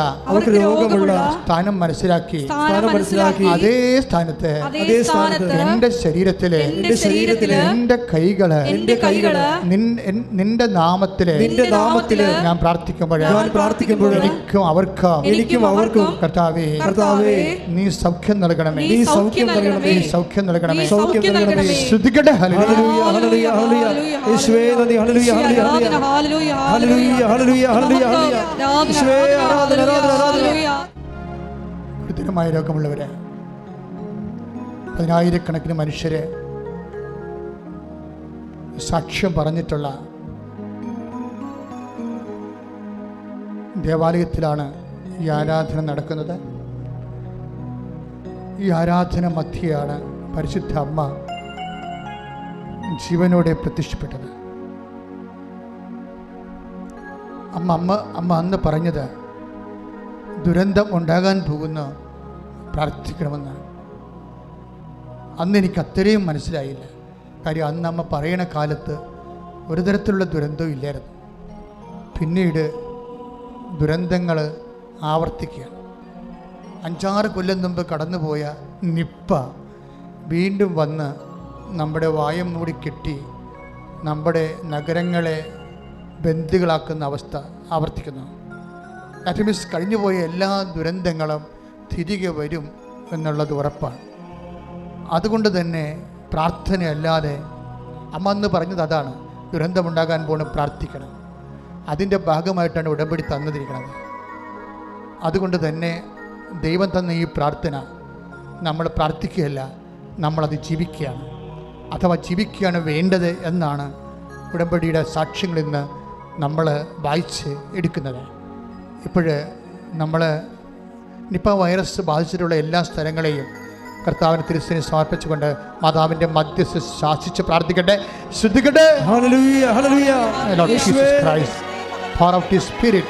സ്ഥാനം മനസ്സിലാക്കി അതേ സ്ഥാനത്ത് എൻ്റെ ശരീരത്തിലെ എൻ്റെ കൈകള് നിന്റെ നാമത്തില് ഞാൻ പ്രാർത്ഥിക്കുമ്പോൾ എനിക്കും അവർക്കും കർത്താവേ നീ സൗഖ്യം നൽകണമേ. ശ്രദ്ധിക്കട്ടെ. ഗുരുതരമായ രോഗമുള്ളവരെ, 10,000-കണക്കിന് മനുഷ്യരെ സാക്ഷ്യം പറഞ്ഞിട്ടുള്ള ദേവാലയത്തിലാണ് ഈ ആരാധന നടക്കുന്നത്. ഈ ആരാധന മധ്യയാണ് പരിശുദ്ധ അമ്മ ജീവനോടെ പ്രത്യക്ഷപ്പെട്ടത്. അമ്മ അന്ന് പറഞ്ഞത് ദുരന്തം ഉണ്ടാകാൻ പോകുന്ന പ്രാർത്ഥിക്കണമെന്ന്. അന്ന് എനിക്ക് അത്രയും മനസ്സിലായില്ല. കാര്യം അന്ന് അമ്മ പറയണ കാലത്ത് ഒരു തരത്തിലുള്ള ദുരന്തവും ഇല്ലായിരുന്നു. പിന്നീട് ദുരന്തങ്ങൾ ആവർത്തിക്കുകയാണ്. 5-6 കൊല്ലം മുമ്പ് കടന്നുപോയ നിപ്പ വീണ്ടും വന്ന് നമ്മുടെ വായം മൂടി കെട്ടി നമ്മുടെ നഗരങ്ങളെ ബന്ദികളാക്കുന്ന അവസ്ഥ ആവർത്തിക്കുന്നു. ദാറ്റ് മീൻസ് കഴിഞ്ഞുപോയ എല്ലാ ദുരന്തങ്ങളും തിരികെ വരും എന്നുള്ളത് ഉറപ്പാണ്. അതുകൊണ്ട് തന്നെ പ്രാർത്ഥനയല്ലാതെ അമ്മ അന്ന് പറഞ്ഞത് അതാണ്, ദുരന്തമുണ്ടാകാൻ പോകണം, പ്രാർത്ഥിക്കണം. അതിൻ്റെ ഭാഗമായിട്ടാണ് ഉടമ്പടി തന്നിരിക്കുന്നത്. അതുകൊണ്ട് തന്നെ ദൈവം തന്ന ഈ പ്രാർത്ഥന നമ്മൾ പ്രാർത്ഥിക്കുകയല്ല, നമ്മളത് ജീവിക്കുകയാണ്, അഥവാ ജീവിക്കുകയാണ് വേണ്ടത് എന്നാണ് ഉടമ്പടിയുടെ സാക്ഷ്യങ്ങളിൽ നിന്ന് നമ്മൾ വായിച്ച് എടുക്കുന്നത്. ഇപ്പോൾ നമ്മൾ നിപ്പ വൈറസ് ബാധിച്ചിട്ടുള്ള എല്ലാ സ്ഥലങ്ങളെയും കർത്താവിന് തിരുസേന സമർപ്പിച്ചുകൊണ്ട് മാതാവിൻ്റെ മധ്യസ്ഥ ശാസിച്ച് പ്രാർത്ഥിക്കട്ടെ. ശ്രദ്ധിക്കട്ടെ. Lord Jesus Christ, pour out His Spirit,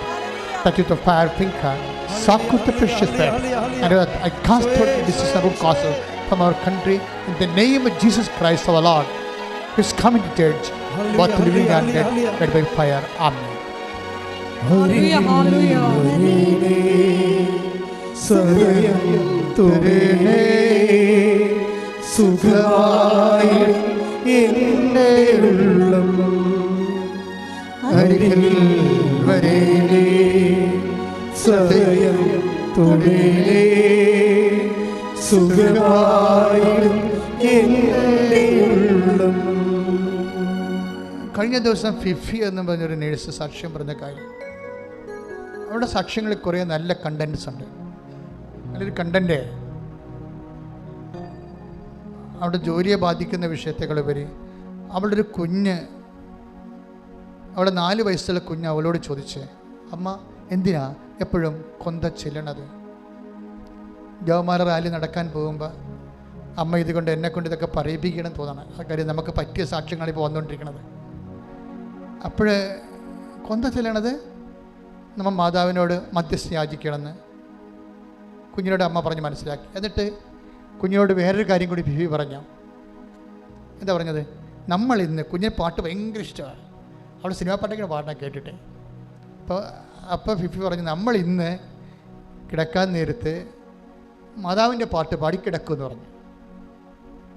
touch with the fire finger, soak with the precious blood, and I cast out the disease and root causes from our country in the name of Jesus Christ our Lord, who is coming to judge both living and dead, led by fire. Amen. Hallelujah, hallelujah. സുഖമായി എൻ്റെ ഉള്ളം അരികിൽ വരേലേ, സദയം തൊടേലേ, സുഖമായി എൻ്റെ ഉള്ളം. കഴിഞ്ഞ ദിവസം ഫിഫി എന്ന് പറഞ്ഞൊരു നേഴ്സ് സാക്ഷ്യം പറഞ്ഞ കാര്യം, അവരുടെ സാക്ഷ്യങ്ങളിൽ കുറേ നല്ല കണ്ടൻറ്റ്സ് ഉണ്ട്. നല്ലൊരു കണ്ടൻറ്റ് അവിടെ ജോലിയെ ബാധിക്കുന്ന വിഷയത്തെക്കാളുപരി അവളുടെ ഒരു കുഞ്ഞ്, അവളുടെ 4 വയസ്സുള്ള കുഞ്ഞ് അവളോട് ചോദിച്ചേ, അമ്മ എന്തിനാ എപ്പോഴും കൊന്ത ചെല്ലണത്? ജവമാല റാലി നടക്കാൻ പോകുമ്പോൾ അമ്മ ഇതുകൊണ്ട് എന്നെക്കൊണ്ട് ഇതൊക്കെ പറയിപ്പിക്കണം തോന്നണം. ആ കാര്യം നമുക്ക് പറ്റിയ സാക്ഷ്യങ്ങളാണ് ഇപ്പോൾ വന്നുകൊണ്ടിരിക്കുന്നത്. അപ്പോൾ കൊന്ത ചെല്ലണത് നമ്മൾ മാതാവിനോട് മധ്യസ്ഥ യാചിക്കണമെന്ന് കുഞ്ഞിനോട് അമ്മ പറഞ്ഞ് മനസ്സിലാക്കി. എന്നിട്ട് കുഞ്ഞിനോട് വേറൊരു കാര്യം കൂടി ഫിഫി പറഞ്ഞു. എന്താ പറഞ്ഞത്? നമ്മളിന്ന് കുഞ്ഞിന് പാട്ട് ഭയങ്കര ഇഷ്ടമാണ്, അവിടെ സിനിമാ പാട്ടൊക്കെ പാട്ടാണ് കേട്ടിട്ട്. അപ്പോൾ ഫിഫി പറഞ്ഞു, നമ്മളിന്ന് കിടക്കാൻ നേരത്ത് മാതാവിൻ്റെ പാട്ട് പാടിക്കിടക്കുമെന്ന് പറഞ്ഞു.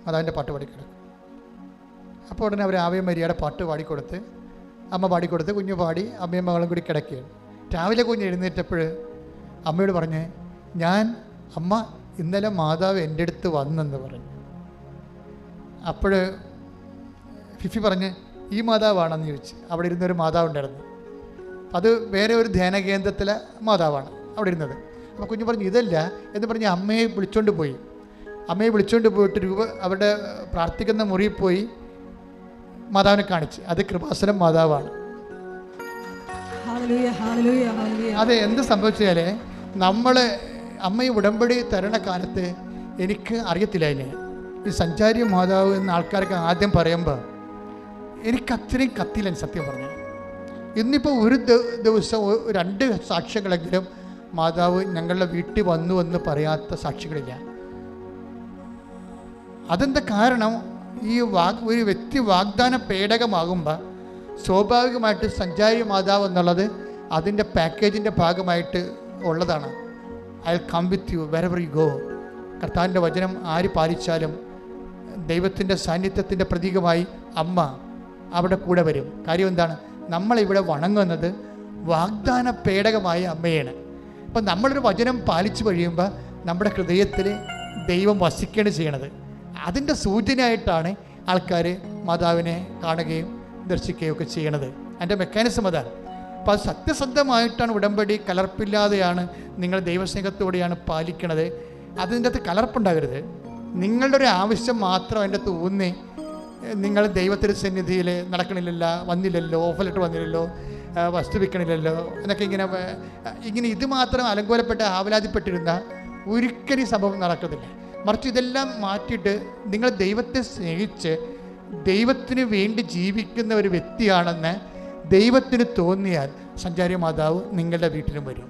മാതാവിൻ്റെ പാട്ട് പാടിക്കിടക്കും. അപ്പോൾ ഉടനെ അവർ ആവേ മരിയയുടെ പാട്ട് പാടിക്കൊടുത്ത്, അമ്മ പാടിക്കൊടുത്ത്, കുഞ്ഞു പാടി, അമ്മയും മകളും കൂടി കിടക്കുകയാണ്. രാവിലെ കുഞ്ഞ് എഴുന്നേറ്റപ്പോൾ അമ്മയോട് പറഞ്ഞ്, അമ്മ ഇന്നലെ മാതാവ് എൻ്റെ അടുത്ത് വന്നെന്ന് പറഞ്ഞു. അപ്പോൾ ഫിഫി പറഞ്ഞ്, ഈ മാതാവാണെന്ന് ചോദിച്ചു. അവിടെ ഇരുന്നൊരു മാതാവ് ഉണ്ടായിരുന്നു. അത് വേറെ ഒരു ധ്യാന കേന്ദ്രത്തിലെ മാതാവാണ് അവിടെ ഇരുന്നത്. അപ്പോൾ കുഞ്ഞ് പറഞ്ഞു ഇതല്ല എന്ന് പറഞ്ഞ് അമ്മയെ വിളിച്ചുകൊണ്ട് പോയി. അമ്മയെ വിളിച്ചുകൊണ്ട് പോയിട്ട് അവരുടെ പ്രാർത്ഥിക്കുന്ന മുറിയിൽ പോയി മാതാവിനെ കാണിച്ച്. അത് കൃപാസനം മാതാവാണ്. അതെ, എന്ത് സംഭവിച്ചാൽ നമ്മൾ അമ്മയെ ഉടമ്പടി തരണ കാലത്ത് എനിക്ക് അറിയത്തില്ല. അതിന് ഈ സഞ്ചാരി മാതാവ് എന്ന ആൾക്കാരൊക്കെ ആദ്യം പറയുമ്പോൾ എനിക്ക് അത്രയും കത്തില്ല സത്യം പറഞ്ഞു. ഇന്നിപ്പോൾ ഒരു ദിവസം 2 സാക്ഷ്യങ്ങളെങ്കിലും മാതാവ് ഞങ്ങളുടെ വീട്ടിൽ വന്നു എന്ന് പറയാത്ത സാക്ഷികളില്ല. അതെന്താ കാരണം? ഈ ഒരു വ്യക്തി വാഗ്ദാന പേടകമാകുമ്പോൾ സ്വാഭാവികമായിട്ട് സഞ്ചാരി മാതാവ് എന്നുള്ളത് അതിൻ്റെ പാക്കേജിൻ്റെ ഭാഗമായിട്ട് ഉള്ളതാണ്. I will come with you wherever you go. കർത്താവിൻ്റെ വചനം ആര് പാലിച്ചാലും ദൈവത്തിൻ്റെ സാന്നിധ്യത്തിൻ്റെ പ്രതീകമായി അമ്മ അവിടെ കൂടെ വരും. കാര്യം എന്താണ്? നമ്മളിവിടെ വണങ്ങുന്നത് വാഗ്ദാന പേടകമായ അമ്മയാണ്. അപ്പം നമ്മളൊരു വചനം പാലിച്ചു കഴിയുമ്പോൾ നമ്മുടെ ഹൃദയത്തിൽ ദൈവം വസിക്കുകയാണ് ചെയ്യണത്. അതിൻ്റെ സൂചനയായിട്ടാണ് ആൾക്കാർ മാതാവിനെ കാണുകയും ദർശിക്കുകയും ഒക്കെ ചെയ്യണത്. അതിൻ്റെ മെക്കാനിസം അതാണ്. അപ്പോൾ അത് സത്യസന്ധമായിട്ടാണ് ഉടമ്പടി, കലർപ്പില്ലാതെയാണ് നിങ്ങൾ ദൈവസ്നേഹത്തോടെയാണ് പാലിക്കണത്. അതിൻ്റെ അകത്ത് കലർപ്പുണ്ടാകരുത്. നിങ്ങളുടെ ഒരു ആവശ്യം മാത്രം അതിൻ്റെ അകത്ത് ഊന്നി നിങ്ങൾ ദൈവത്തിൻ്റെ സന്നിധിയിൽ നടക്കണില്ലല്ലോ, വന്നില്ലല്ലോ, ഓഫർ ലെറ്റർ വന്നില്ലല്ലോ, വസ്തു വിൽക്കണില്ലല്ലോ എന്നൊക്കെ ഇങ്ങനെ ഇത് മാത്രം അലങ്കോലപ്പെട്ട് ആവലാതിപ്പെട്ടിരുന്ന ഒരിക്കലും സംഭവം നടക്കത്തില്ല. മറിച്ച് ഇതെല്ലാം മാറ്റിയിട്ട് നിങ്ങൾ ദൈവത്തെ സ്നേഹിച്ച് ദൈവത്തിന് വേണ്ടി ജീവിക്കുന്ന ഒരു വ്യക്തിയാണെന്ന് ദൈവത്തിന് തോന്നിയാൽ സഞ്ചാരി മാതാവ് നിങ്ങളുടെ വീട്ടിലും വരും.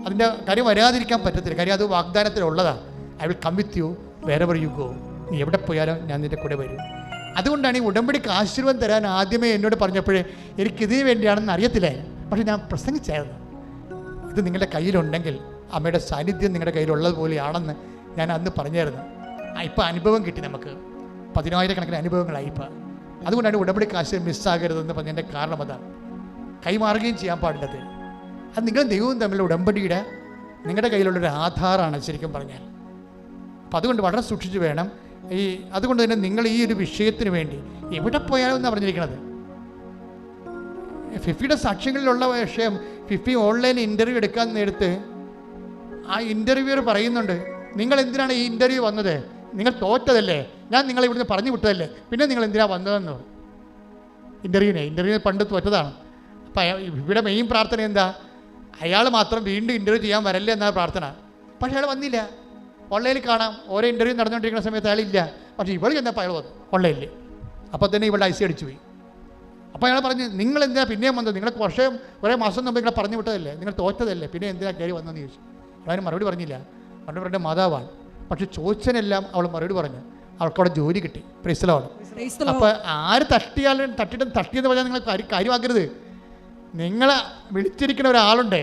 അതിൻ്റെ കാര്യം വരാതിരിക്കാൻ പറ്റത്തില്ല. കാര്യം അത് വാഗ്ദാനത്തിലുള്ളതാണ്. I will come with you wherever you go. നീ എവിടെ പോയാലും ഞാൻ നിൻ്റെ കൂടെ വരും. അതുകൊണ്ടാണ് ഈ ഉടമ്പടിക്ക് ആശീർവാദം തരാൻ ആദ്യമേ എന്നോട് പറഞ്ഞപ്പോഴേ എനിക്കിതിന് വേണ്ടിയാണെന്ന് അറിയത്തില്ലായിരുന്നു. പക്ഷേ ഞാൻ പ്രസംഗിച്ചായിരുന്നു, ഇത് നിങ്ങളുടെ കയ്യിലുണ്ടെങ്കിൽ അമ്മയുടെ സാന്നിധ്യം നിങ്ങളുടെ കയ്യിലുള്ളതുപോലെയാണെന്ന് ഞാൻ അന്ന് പറഞ്ഞായിരുന്നു. ഇപ്പം അനുഭവം കിട്ടി, നമുക്ക് 10,000 അനുഭവങ്ങളായി ഇപ്പം. അതുകൊണ്ടാണ് ഉടമ്പടിക്ക് ആശയം മിസ്സാകരുതെന്ന് പറഞ്ഞതിൻ്റെ കാരണം അതാണ്. കൈമാറുകയും ചെയ്യാൻ പാടില്ലത്. അത് നിങ്ങൾ ദൈവവും തമ്മിലുള്ള ഉടമ്പടിയുടെ നിങ്ങളുടെ കയ്യിലുള്ളൊരു ആധാരമാണ് ശരിക്കും പറഞ്ഞാൽ. അപ്പം അതുകൊണ്ട് വളരെ സൂക്ഷിച്ച് വേണം. അതുകൊണ്ട് തന്നെ നിങ്ങൾ ഈ ഒരു വിഷയത്തിന് വേണ്ടി എവിടെ പോയാലും എന്നാണ് പറഞ്ഞിരിക്കുന്നത്. ഫിഫിയുടെ സാക്ഷ്യങ്ങളിലുള്ള വിഷയം, ഫിഫി ഓൺലൈൻ ഇൻ്റർവ്യൂ എടുക്കാൻ നേരത്ത് ആ ഇൻ്റർവ്യൂവർ പറയുന്നുണ്ട്, നിങ്ങൾ എന്തിനാണ് ഈ ഇൻ്റർവ്യൂ വന്നത്? നിങ്ങൾ തോറ്റതല്ലേ, ഞാൻ നിങ്ങളെ ഇവിടുന്ന് പറഞ്ഞു വിട്ടതല്ലേ, പിന്നെ നിങ്ങൾ എന്തിനാണ് വന്നതെന്ന് പറഞ്ഞു. ഇൻ്റർവ്യൂവിനെ പണ്ട് തോറ്റതാണ്. അപ്പം ഇവിടെ മെയിൻ പ്രാർത്ഥന എന്താ? അയാൾ മാത്രം വീണ്ടും ഇൻ്റർവ്യൂ ചെയ്യാൻ വരല്ലേ എന്നാണ് പ്രാർത്ഥന. പക്ഷേ അയാൾ വന്നില്ല. ഓൺലൈനിൽ കാണാം, ഓരോ ഇൻ്റർവ്യൂ നടന്നുകൊണ്ടിരിക്കുന്ന സമയത്ത് അയാളില്ല. പക്ഷേ ഇവൾ ചെന്നപ്പോൾ അയാൾ വന്നു ഓൺലൈനിൽ. അപ്പോൾ തന്നെ ഇവളുടെ ഐസി അടിച്ചു പോയി. അപ്പോൾ അയാൾ പറഞ്ഞു, നിങ്ങൾ എന്തിനാ പിന്നെയും വന്നത്? നിങ്ങൾക്ക് കുറേ മാസം മുമ്പ് നിങ്ങളെ പറഞ്ഞു വിട്ടതല്ലേ, നിങ്ങൾ തോറ്റതല്ലേ, പിന്നെ എന്തിനാ കയറി വന്നതെന്ന് ചോദിച്ചു. അവന് മറുപടി പറഞ്ഞില്ല. മറുപടി പറഞ്ഞ മാതാവാണ്. പക്ഷെ ചോദിച്ചതിനെല്ലാം അവൾ മറുപടി പറഞ്ഞു. അവൾക്കവിടെ ജോലി കിട്ടി. Praise the Lord. അപ്പോൾ ആര് തട്ടിയെന്ന് പറഞ്ഞാൽ നിങ്ങൾ കാര്യമാക്കരുത്. നിങ്ങളെ വിളിച്ചിരിക്കുന്ന ഒരാളുണ്ട്,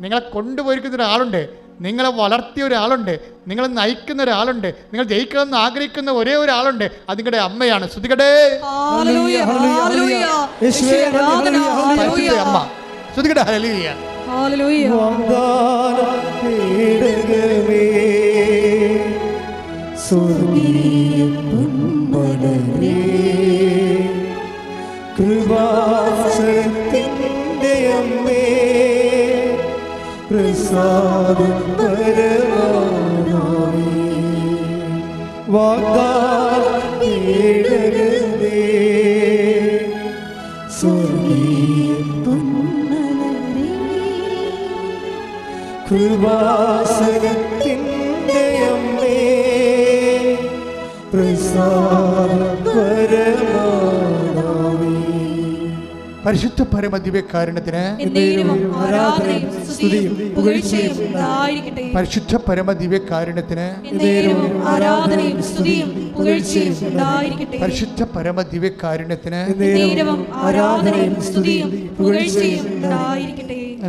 നിങ്ങളെ കൊണ്ടുപോയിരിക്കുന്ന ഒരാളുണ്ട്, നിങ്ങളെ വളർത്തിയ ഒരാളുണ്ട്, നിങ്ങളെ നയിക്കുന്ന ഒരാളുണ്ട്, നിങ്ങൾ ജയിക്കണമെന്ന് ആഗ്രഹിക്കുന്ന ഒരേ ഒരാളുണ്ട്. അത് നിങ്ങളുടെ അമ്മയാണ്. ശ്രുതികടേ അമ്മ, ശ്രുതികടേ ഹല്ലേലൂയ. കൃപാസനത്തിൻ്റെ അമ്മേ, പ്രസാദം പരമാനാമേ, വാഗ്ദാനമേ, സ്വർഗീയ പൊന്മലരേ, കൃപാസനത്തിൻ്റെ അമ്മേ, പ്രസാദം പരമാനാമേ. പരിശുദ്ധ പരമദിവ്യകാരുണ്യത്തിന് പരിശുദ്ധ പരമദിവ്യകാരുണ്യത്തിന് പരിശുദ്ധ പരമദിവ്യകാരുണ്യത്തിന്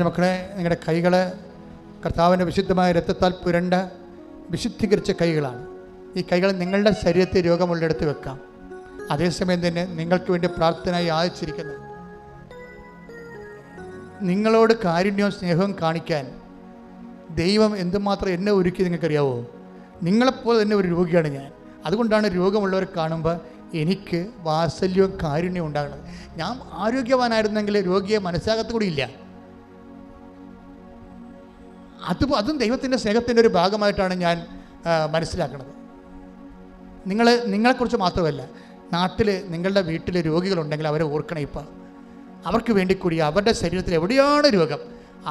മക്കളെ, നിങ്ങളുടെ കൈകള് കർത്താവിൻ്റെ വിശുദ്ധമായ രക്തത്താൽ പുരണ്ട വിശുദ്ധീകരിച്ച കൈകളാണ്. ഈ കൈകൾ നിങ്ങളുടെ ശരീരത്തിൽ രോഗമുള്ളിടത്ത് വെക്കാം. അതേസമയം തന്നെ നിങ്ങൾക്ക് വേണ്ടി പ്രാർത്ഥനയായി യാചിച്ചിരിക്കുന്നു നിങ്ങളോട് കാരുണ്യവും സ്നേഹവും കാണിക്കാൻ ദൈവം എന്തുമാത്രം എന്നെ ഒരുക്കി നിങ്ങൾക്കറിയാവോ? നിങ്ങളെപ്പോലെ തന്നെ ഒരു രോഗിയാണ് ഞാൻ. അതുകൊണ്ടാണ് രോഗമുള്ളവരെ കാണുമ്പോൾ എനിക്ക് വാത്സല്യവും കാരുണ്യവും ഉണ്ടാകുന്നത്. ഞാൻ ആരോഗ്യവാനായിരുന്നെങ്കിൽ രോഗിയെ മനസ്സാകത്തുകൂടി ഇല്ല. അതും ദൈവത്തിൻ്റെ സ്നേഹത്തിൻ്റെ ഒരു ഭാഗമായിട്ടാണ് ഞാൻ മനസ്സിലാക്കുന്നത്. നിങ്ങളെക്കുറിച്ച് മാത്രമല്ല, നാട്ടിൽ നിങ്ങളുടെ വീട്ടിൽ രോഗികളുണ്ടെങ്കിൽ അവരെ ഓർക്കണം. ഇപ്പം അവർക്ക് വേണ്ടി കൂടി അവരുടെ ശരീരത്തിൽ എവിടെയാണ് രോഗം,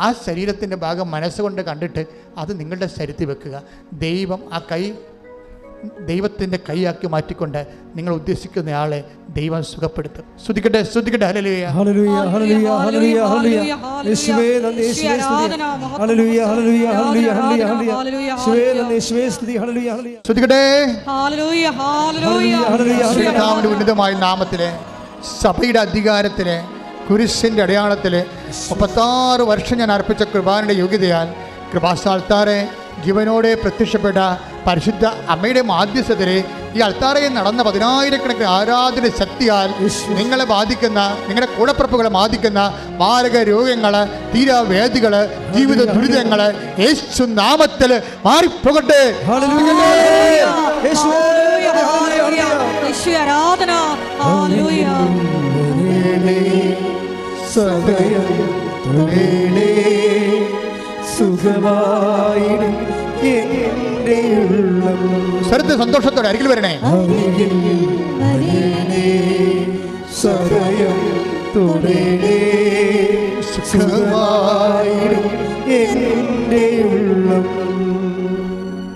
ആ ശരീരത്തിൻ്റെ ഭാഗം മനസ്സുകൊണ്ട് കണ്ടിട്ട് അത് നിങ്ങളുടെ ശരീരത്തിൽ വെക്കുക. ദൈവം ആ കൈ ദൈവത്തിൻ്റെ കൈയാക്കി മാറ്റിക്കൊണ്ട് നിങ്ങൾ ഉദ്ദേശിക്കുന്നയാളെ ദൈവം സുഖപ്പെടുത്തും. സ്തുതിക്കട്ടെ, സ്തുതിക്കട്ടെ. ഹല്ലേലൂയ, ഹല്ലേലൂയ, ഹല്ലേലൂയ, ഹല്ലേലൂയ, ഹല്ലേലൂയ. യേശുവേ നന്ദി, യേശുവേ സ്തുതി. ഹല്ലേലൂയ, ഹല്ലേലൂയ, ഹല്ലേലൂയ, ഹല്ലേലൂയ. യേശുവേ നന്ദി, യേശുവേ സ്തുതി. ഹല്ലേലൂയ, ഹല്ലേലൂയ. സ്തുതിക്കട്ടെ. ഹല്ലേലൂയ, ഹല്ലേലൂയ. കർത്താവിന്റെ ഉന്നതമായ നാമത്തിലെ സഭയുടെ അധികാരത്തിലെ കുരിശിന്റെ അടയാളത്തിലെ 36 വർഷം ഞാൻ അർപ്പിച്ച കൃപാനയുടെ യോഗ്യതയാൽ കൃപാസ്ഥാനത്താറെ ജീവനോടെ പ്രത്യക്ഷപ്പെട്ട പരിശുദ്ധ അമ്മയുടെ മാധ്യസ്ഥതരെ ഈ അൾത്താറയിൽ നടന്ന 10,000-കണക്കിന് ആരാധന ശക്തിയാൽ നിങ്ങളെ ബാധിക്കുന്ന, നിങ്ങളുടെ കൂടപ്പിറപ്പുകളെ ബാധിക്കുന്ന മാരക രോഗങ്ങൾ, തീരാവേദികൾ, ജീവിത ദുരിതങ്ങൾ യേശു നാമത്തിൽ മാറിപ്പോകട്ടെ. ആരാധന. ഹല്ലേലൂയ. സ്വരത്തെ സന്തോഷത്തോടെ അരികിൽ വരണേ.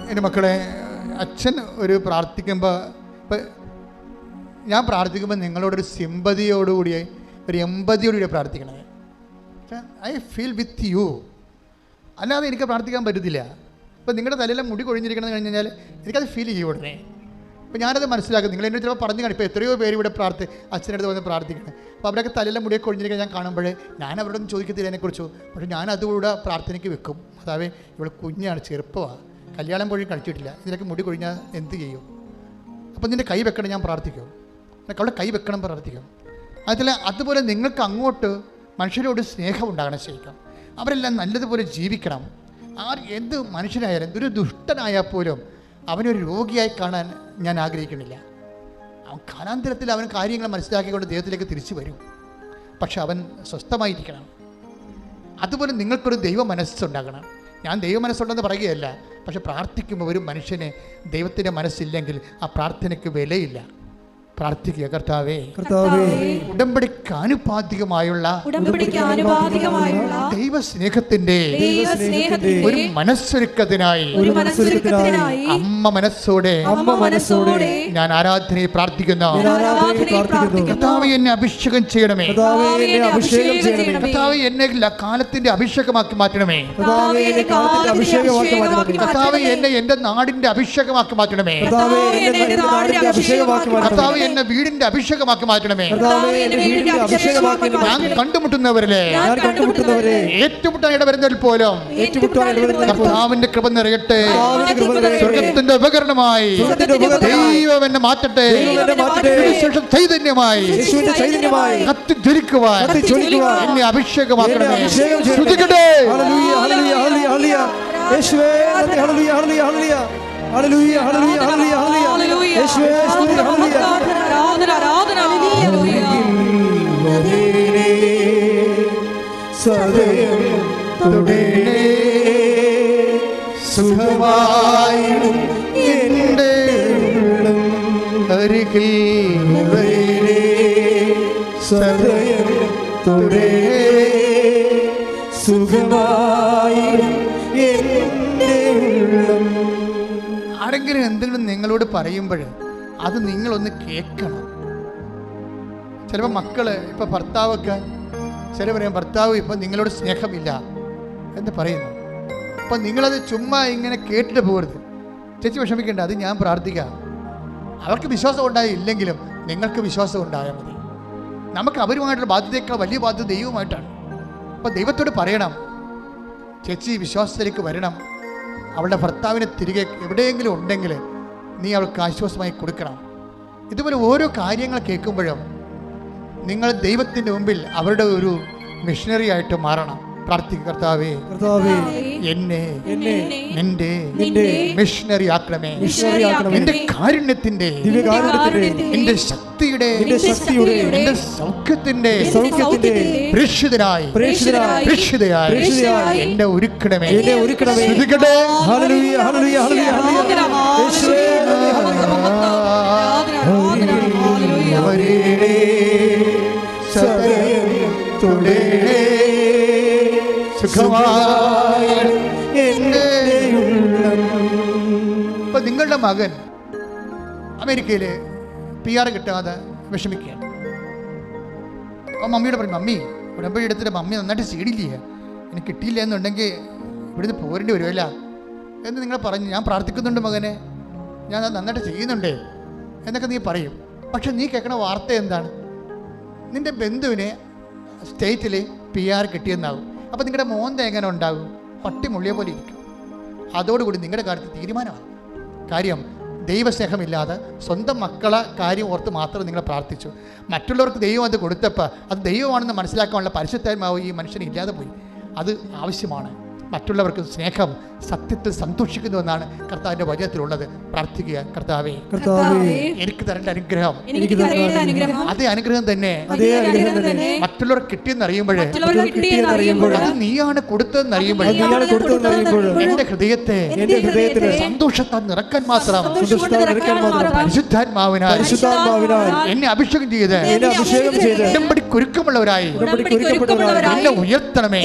എൻ്റെ മക്കളെ, അച്ഛൻ ഒരു പ്രാർത്ഥിക്കുമ്പോൾ, ഇപ്പം ഞാൻ പ്രാർത്ഥിക്കുമ്പോൾ നിങ്ങളോടൊരു സിമ്പതിയോടുകൂടി, ഒരു എമ്പതിയോടുകൂടി പ്രാർത്ഥിക്കണേ. I feel with you. അല്ലാതെ എനിക്ക് പ്രാർത്ഥിക്കാൻ പറ്റത്തില്ല. ഇപ്പം നിങ്ങളുടെ തലയിലെ മുടി കൊഴിഞ്ഞിരിക്കണം എന്ന് കഴിഞ്ഞാൽ എനിക്കത് ഫീൽ ചെയ്യും ഉടനെ. അപ്പോൾ ഞാനത് മനസ്സിലാക്കും. നിങ്ങൾ എന്നോട് ചിലപ്പോൾ പറഞ്ഞു കാണും. ഇപ്പോൾ എത്രയോ പേര് ഇവിടെ അച്ഛനടുത്ത് വന്ന് പ്രാർത്ഥിക്കണം. അപ്പോൾ അവരൊക്കെ തലയിലെ മുടിയൊക്കെ കൊഴിഞ്ഞിരിക്കാൻ ഞാൻ കാണുമ്പോൾ ഞാൻ അവരോടൊന്നും ചോദിക്കത്തില്ല അതിനെക്കുറിച്ച്. പക്ഷേ ഞാൻ അതുകൂടെ പ്രാർത്ഥനയ്ക്ക് വെക്കും. അതാവേ ഇവിടെ കുഞ്ഞാണ്, ചെറുപ്പമാണ്, കല്യാണം പോയി കഴിച്ചിട്ടില്ല, ഇതിനൊക്കെ മുടി കൊഴിഞ്ഞാൽ എന്ത് ചെയ്യും? അപ്പം നിൻ്റെ കൈ വെക്കണം, ഞാൻ പ്രാർത്ഥിക്കും. എനിക്ക് അവിടെ കൈ വെക്കണം, പ്രാർത്ഥിക്കും. അതുപോലെ നിങ്ങൾക്ക് അങ്ങോട്ട് മനുഷ്യരോട് സ്നേഹം ഉണ്ടാകണം. ശരിക്കും അവരെല്ലാം നല്ലതുപോലെ ജീവിക്കണം. എന്ത് മനുഷ്യനായാലും, എന്തൊരു ദുഷ്ടനായാൽ പോലും അവനൊരു രോഗിയായി കാണാൻ ഞാൻ ആഗ്രഹിക്കുന്നില്ല. അവൻ കാലാന്തരത്തിൽ അവൻ കാര്യങ്ങൾ മനസ്സിലാക്കിക്കൊണ്ട് ദൈവത്തിലേക്ക് തിരിച്ചു വരും. പക്ഷെ അവൻ സ്വസ്ഥമായിരിക്കണം. അതുപോലെ നിങ്ങൾക്കൊരു ദൈവ മനസ്സുണ്ടാകണം. ഞാൻ ദൈവ മനസ്സുണ്ടെന്ന് പറയുകയല്ല, പക്ഷെ പ്രാർത്ഥിക്കുമ്പോൾ ഒരു മനുഷ്യന് ദൈവത്തിൻ്റെ മനസ്സില്ലെങ്കിൽ ആ പ്രാർത്ഥനയ്ക്ക് വിലയില്ല. പ്രാർത്ഥിക്കുക, കർത്താവേ, ഉടമ്പടിക്ക് ആനുപാതികമായുള്ള ദൈവസ്നേഹത്തിന്റെ ഒരു മനസ്സൊരുക്കത്തിനായി അമ്മ മനസ്സോടെ ഞാൻ ആരാധനയെ പ്രാർത്ഥിക്കുന്നു. കർത്താവേ, എന്നെ അഭിഷേകം ചെയ്യണമേ. കർത്താവേ, എന്നെ കാലത്തിന്റെ അഭിഷേകമാക്കി മാറ്റണമേ. കർത്താവേ, എന്നെ എന്റെ നാടിന്റെ അഭിഷേകമാക്കി മാറ്റണമേ. കർത്താവേ, എന്നെ വീടിന്റെ അഭിഷേകമാക്കി മാറ്റണമേ. ഞാൻ കണ്ടുമുട്ടുന്നവരിലെ ഏറ്റുമുട്ടാൻ ഇടവരുന്നതിൽ പോലും കർത്താവിന്റെ കൃപ നിറയട്ടെ. സ്വർഗത്തിന്റെ ഉപകരണമായി ദൈവം എന്നെ മാറ്റട്ടെ. ചൈതന്യമായി കത്തിജ്വലിക്കുവാൻ എന്നെ അഭിഷേകമാക്കണമേ. ശ്രദ്ധിക്കട്ടെ. ഹല്ലേലൂയ, ഹല്ലേലൂയ, ഹല്ലേലൂയ. യേശുവേ സ്തുതി. ഹല്ലേലൂയ. ആരാധന, ആരാധന. ഹല്ലേലൂയ. സദയം തുടരണേ, സുഖമായിടും എൻ്റെ ഉള്ളം അരികിൽ വരണേ. സദയം തുടരണേ, സുഖമായിടും എൻ്റെ ഉള്ളം. ആരെങ്കിലും എന്തെങ്കിലും നിങ്ങളോട് പറയുമ്പോൾ അത് നിങ്ങളൊന്ന് കേൾക്കണം. ചിലപ്പോൾ മക്കൾ, ഇപ്പോൾ ഭർത്താവൊക്കെ ചില പറയും, ഭർത്താവ് ഇപ്പം നിങ്ങളോട് സ്നേഹമില്ല എന്ന് പറയുന്നു. അപ്പം നിങ്ങളത് ചുമ്മാ ഇങ്ങനെ കേട്ടിട്ട് പോകരുത്. ചേച്ചി വിഷമിക്കേണ്ട, അത് ഞാൻ പ്രാർത്ഥിക്കാം. അവർക്ക് വിശ്വാസം ഉണ്ടായില്ലെങ്കിലും നിങ്ങൾക്ക് വിശ്വാസം ഉണ്ടായാൽ മതി. നമുക്ക് അവരുമായിട്ടുള്ള ബാധ്യതയേക്കാൾ വലിയ ബാധ്യത ദൈവമായിട്ടാണ്. അപ്പം ദൈവത്തോട് പറയണം, ചേച്ചി വിശ്വാസത്തിലേക്ക് വരണം. അവളുടെ ഭർത്താവിനെ തിരികെ എവിടെയെങ്കിലും ഉണ്ടെങ്കിൽ നീ അവൾക്ക് ആശ്വാസമായി കൊടുക്കണം. ഇതുപോലെ ഓരോ കാര്യങ്ങൾ കേൾക്കുമ്പോഴും നിങ്ങൾ ദൈവത്തിൻ്റെ മുമ്പിൽ അവരുടെ ഒരു മിഷണറി ആയിട്ട് മാറണം. പ്രാർത്ഥിക്കുക. കർത്താവേ, എന്നെ നിന്റെ മിഷണറി ആക്കണമേ. നിന്റെ കാരുണ്യത്തിന്റെ, നിന്റെ ശക്തിയുടെ, നിന്റെ സൗഖ്യത്തിന്റെ പ്രേക്ഷിതരായി എന്നെ ഒരുക്കണമേ. ശ്രദ്ധിക്കട്ടെ. ഇപ്പൊ നിങ്ങളുടെ മകൻ അമേരിക്കയില് PR കിട്ടാതെ വിഷമിക്കുകയാണ്. അപ്പോൾ മമ്മിയോട് പറയും, മമ്മി ഉടമ്പടി എടുത്തിട്ട് മമ്മി നന്നായിട്ട് സീഡില്ലേ, എനിക്ക് കിട്ടിയില്ല എന്നുണ്ടെങ്കിൽ ഇവിടുന്ന് പോരേണ്ടി വരുമല്ല എന്ന് നിങ്ങൾ പറഞ്ഞു. ഞാൻ പ്രാർത്ഥിക്കുന്നുണ്ട് മകനെ, ഞാൻ അത് നന്നായിട്ട് ചെയ്യുന്നുണ്ട് എന്നൊക്കെ നീ പറയും. പക്ഷെ നീ കേൾക്കണ വാർത്ത എന്താണ്? നിൻ്റെ ബന്ധുവിന് സ്റ്റേറ്റിൽ PR കിട്ടിയെന്നാകും. അപ്പോൾ നിങ്ങളുടെ മോന്ത എങ്ങനെ ഉണ്ടാകും? പട്ടി മുള്ളിയെ പോലെ ഇരിക്കും. അതോടുകൂടി നിങ്ങളുടെ കാര്യത്തിൽ തീരുമാനമാണ്. കാര്യം ദൈവസ്നേഹമില്ലാതെ സ്വന്തം മക്കളെ കാര്യം ഓർത്ത് മാത്രം നിങ്ങൾ പ്രാർത്ഥിച്ചു. മറ്റുള്ളവർക്ക് ദൈവം അത് കൊടുത്തപ്പോൾ അത് ദൈവമാണെന്ന് മനസ്സിലാക്കാനുള്ള പരിശുദ്ധാത്മാവ് ഈ മനുഷ്യന് ഇല്ലാതെ പോയി. അത് ആവശ്യമാണ്. മറ്റുള്ളവർക്ക് സ്നേഹം സത്യത്തിൽ സന്തോഷിക്കുന്നുവെന്നാണ് കർത്താവിൻ്റെ വചനത്തിലുള്ളത്. പ്രാർത്ഥിക്കുക. കർത്താവേ, എനിക്ക് തരേണ്ട അനുഗ്രഹം, അതേ അനുഗ്രഹം തന്നെ മറ്റുള്ളവർക്ക് കിട്ടിയെന്നറിയുമ്പോഴേ, അത് നീയാണ് കൊടുത്തതെന്നറിയുമ്പോഴേ എന്റെ ഹൃദയത്തെ സന്തോഷത്താൽ നിറക്കാൻ മാത്രം പരിശുദ്ധാത്മാവിനാൽ എന്നെ അഭിഷേകം ചെയ്ത് ഉടമ്പടി കുരുക്കമുള്ളവരായി എന്നെ ഉയർത്തണമേ.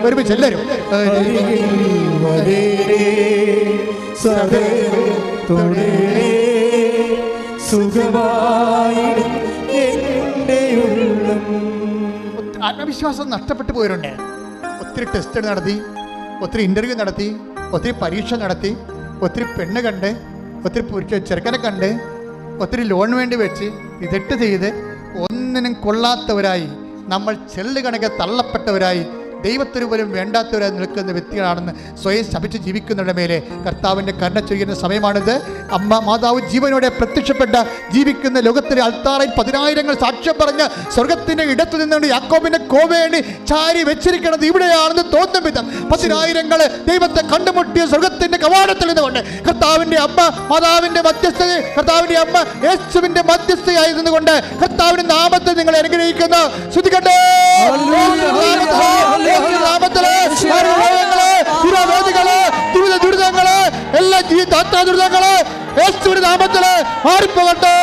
ഒരുമിച്ച് എല്ലാവരും ആത്മവിശ്വാസം നഷ്ടപ്പെട്ടു പോയവരുണ്ട്. ഒത്തിരി ടെസ്റ്റ് നടത്തി, ഒത്തിരി ഇൻ്റർവ്യൂ നടത്തി, ഒത്തിരി പരീക്ഷ നടത്തി, ഒത്തിരി പെണ്ണ് കണ്ട്, ഒത്തിരി ചെറുക്കനെ കണ്ട്, ഒത്തിരി ലോൺ വേണ്ടി വെച്ച് ഇതെട്ട് ചെയ്ത് ഒന്നിനും കൊള്ളാത്തവരായി, നമ്മൾ ചെള്ളു കണക്കെ തള്ളപ്പെട്ടവരായി, ദൈവത്തിന് പോലും വേണ്ടാത്തവരായി നിൽക്കുന്ന വ്യക്തികളാണെന്ന് സ്വയം ശപിച്ച് ജീവിക്കുന്നവരുടെ മേലെ കർത്താവിൻ്റെ കരുണ ചെയ്യുന്ന സമയമാണിത്. അമ്മ മാതാവ് ജീവനോടെ പ്രത്യക്ഷപ്പെട്ട ജീവിക്കുന്ന ലോകത്തിലെ അൾത്താറയിൽ 10,000 സാക്ഷ്യം പറഞ്ഞ് സ്വർഗത്തിൻ്റെ ഇടത്തു നിന്നുകൊണ്ട് യാക്കോബിനെ കോവേണി ചാരി വെച്ചിരിക്കുന്നത് ഇവിടെയാണെന്ന് തോന്നും വിധം 10,000 ദൈവത്തെ കണ്ടുമുട്ടിയ സ്വർഗത്തിൻ്റെ കവാടത്തിൽ നിന്നുകൊണ്ട് കർത്താവിൻ്റെ അമ്മ മാതാവിൻ്റെ മധ്യസ്ഥത, കർത്താവിൻ്റെ അമ്മ യേശുവിൻ്റെ മധ്യസ്ഥയായിരുന്നുകൊണ്ട് കർത്താവിൻ്റെ നാമത്തെ നിങ്ങളെ അനുഗ്രഹിക്കുന്ന ശ്രുതികട്ടെ. ദുരിതങ്ങള് എല്ലാ ദുരിതങ്ങള് യേശുവിന്റെ നാമത്തില് മാറിപ്പോകട്ടെ.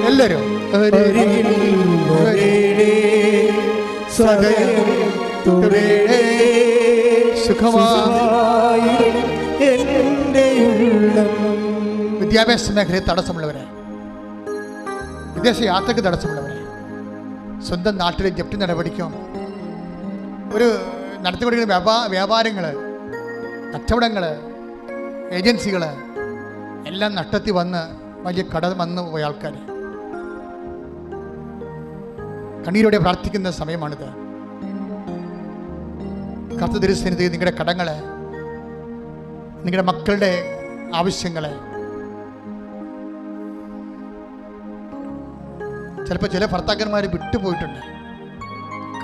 എല്ലാരും വിദ്യാഭ്യാസ മേഖലയിൽ തടസ്സമുള്ളവരെ, വിദേശ യാത്രയ്ക്ക് തടസ്സമുള്ളവരെ, സ്വന്തം നാട്ടിലെ ജപ്തി നടപടിക്കും ഒരു നടത്തിക്കൊണ്ടിരിക്കുന്ന വ്യാപാരങ്ങൾ, കച്ചവടങ്ങൾ, ഏജൻസികൾ എല്ലാം നഷ്ടത്തിൽ വന്ന് വലിയ കടം വന്നു പോയ ആൾക്കാർ കണ്ണീരോടെ പ്രാർത്ഥിക്കുന്ന സമയമാണിത്. കർത്തൃസന്നിധിയിൽ നിങ്ങളുടെ കടങ്ങള്, നിങ്ങളുടെ മക്കളുടെ ആവശ്യങ്ങള്, ചിലപ്പോൾ ചില ഭർത്താക്കന്മാർ വിട്ടുപോയിട്ടുണ്ട്,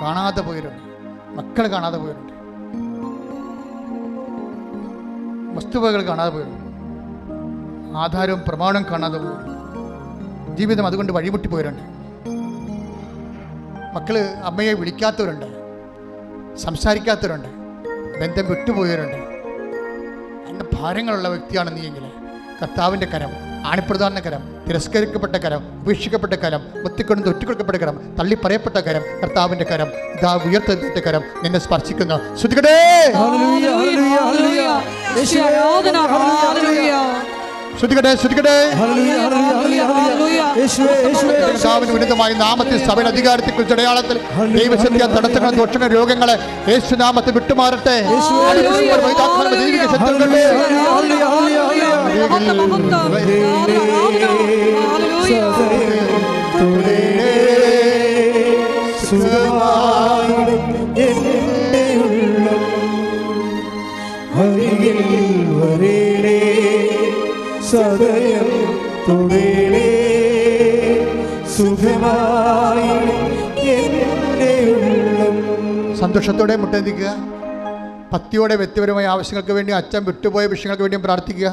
കാണാതെ പോയിട്ടുണ്ട്, മക്കൾ കാണാതെ പോയിട്ടുണ്ട്, വസ്തുവകൾ കാണാതെ പോയിട്ടുണ്ട്, ആധാരവും പ്രമാണവും കാണാതെ പോയിട്ടുണ്ട്, ജീവിതം അതുകൊണ്ട് വഴിമുട്ടി പോയിട്ടുണ്ട്. മക്കള് അമ്മയെ വിളിക്കാത്തവരുണ്ട്, സംസാരിക്കാത്തവരുണ്ട്, ബന്ധം വിട്ടുപോയവരുണ്ട്. അതിൻ്റെ ഭാരങ്ങളുള്ള വ്യക്തിയാണ് നീയെങ്കിൽ കർത്താവിൻ്റെ കരം, ആണിപ്രധാന കരം, തിരസ്കരിക്കപ്പെട്ട കരം, ഉപേക്ഷിക്കപ്പെട്ട കരം, ഒത്തിക്കൊണ്ട് ഒറ്റിക്കൊടുക്കപ്പെട്ട കരം, തള്ളി പറയപ്പെട്ട കരം, കർത്താവിൻ്റെ കരം, ഇതാ ഉയർത്തത്തെ കരം നിന്നെ സ്പർശിക്കുന്നു. ശ്രുതികടേ. ശ്രദ്ധിക്കട്ടെ, ശ്രദ്ധിക്കട്ടെ. ഹല്ലേലൂയ, ഹല്ലേലൂയ, ഹല്ലേലൂയ. യേശുവേ, യേശുവേ. കർത്താവിന് വിരുദ്ധമായ നാമത്തിൽ സഭയുടെ അധികാരത്തെക്കുറിച്ച് അടയാളത്തിൽ ദൈവസത്യ തടസ്സങ്ങൾ, ദോഷങ്ങൾ, രോഗങ്ങളെ യേശുനാമത്തിൽ വിട്ടുമാറട്ടെ. ദൈവിക ശത്രുക്കളെ സദയം തൊടേണേ സുഖമായി എൻ്റെ ഉള്ളം. സന്തോഷത്തോടെ മുട്ടേന്തിക്കുക. ഭക്തിയോടെ വ്യക്തിപരമായ ആവശ്യങ്ങൾക്ക് വേണ്ടി, അച്ഛൻ വിട്ടുപോയ വിഷയങ്ങൾക്ക് വേണ്ടിയും പ്രാർത്ഥിക്കുക.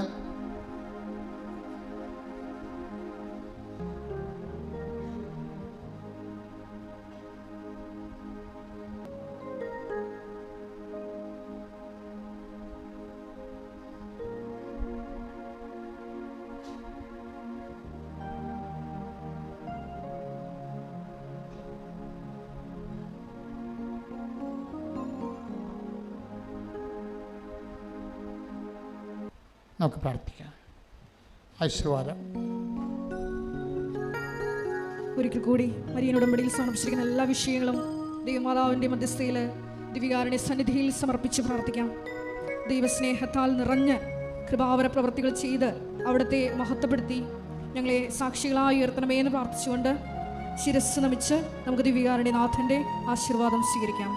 നമുക്ക് പ്രാർത്ഥിക്കാം. ആശീർവാദം. ഒരിക്കൽ കൂടി മരിയൻ ഉടമ്പടിയിൽ സമർപ്പിച്ചിരിക്കുന്ന എല്ലാ വിഷയങ്ങളും ദൈവമാതാവിൻ്റെ മധ്യസ്ഥയിൽ ദിവ്യകാരുണ്യ സന്നിധിയിൽ സമർപ്പിച്ച് പ്രാർത്ഥിക്കാം. ദൈവസ്നേഹത്താൽ നിറഞ്ഞ് കൃപാവര പ്രവൃത്തികൾ ചെയ്ത് അവിടുത്തെ മഹത്വപ്പെടുത്തി ഞങ്ങളെ സാക്ഷികളായി ഉയർത്തണമേ എന്ന് പ്രാർത്ഥിച്ചുകൊണ്ട് ശിരസ് നമിച്ച് നമുക്ക് ദിവ്യകാരുണ്യനാഥൻ്റെ ആശീർവാദം സ്വീകരിക്കാം.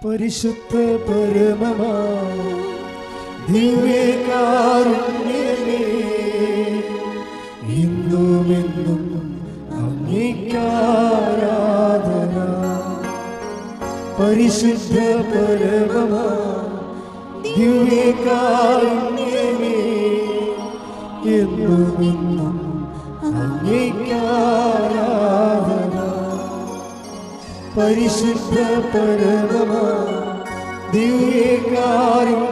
പരിശുദ്ധ പരമമാ ദിവ്യകാരുണ്യമേ, ഇന്നുമെന്നും അങ്ങേക്കാരാധന. പരിശുദ്ധ പരമമാ ദിവ്യകാരുണ്യമേ, എന്നുമെന്നും അങ്ങേക്കാരാധന. പരിശുദ്ധ പരമമാ ദിവ്യകാരുണ്യമേ,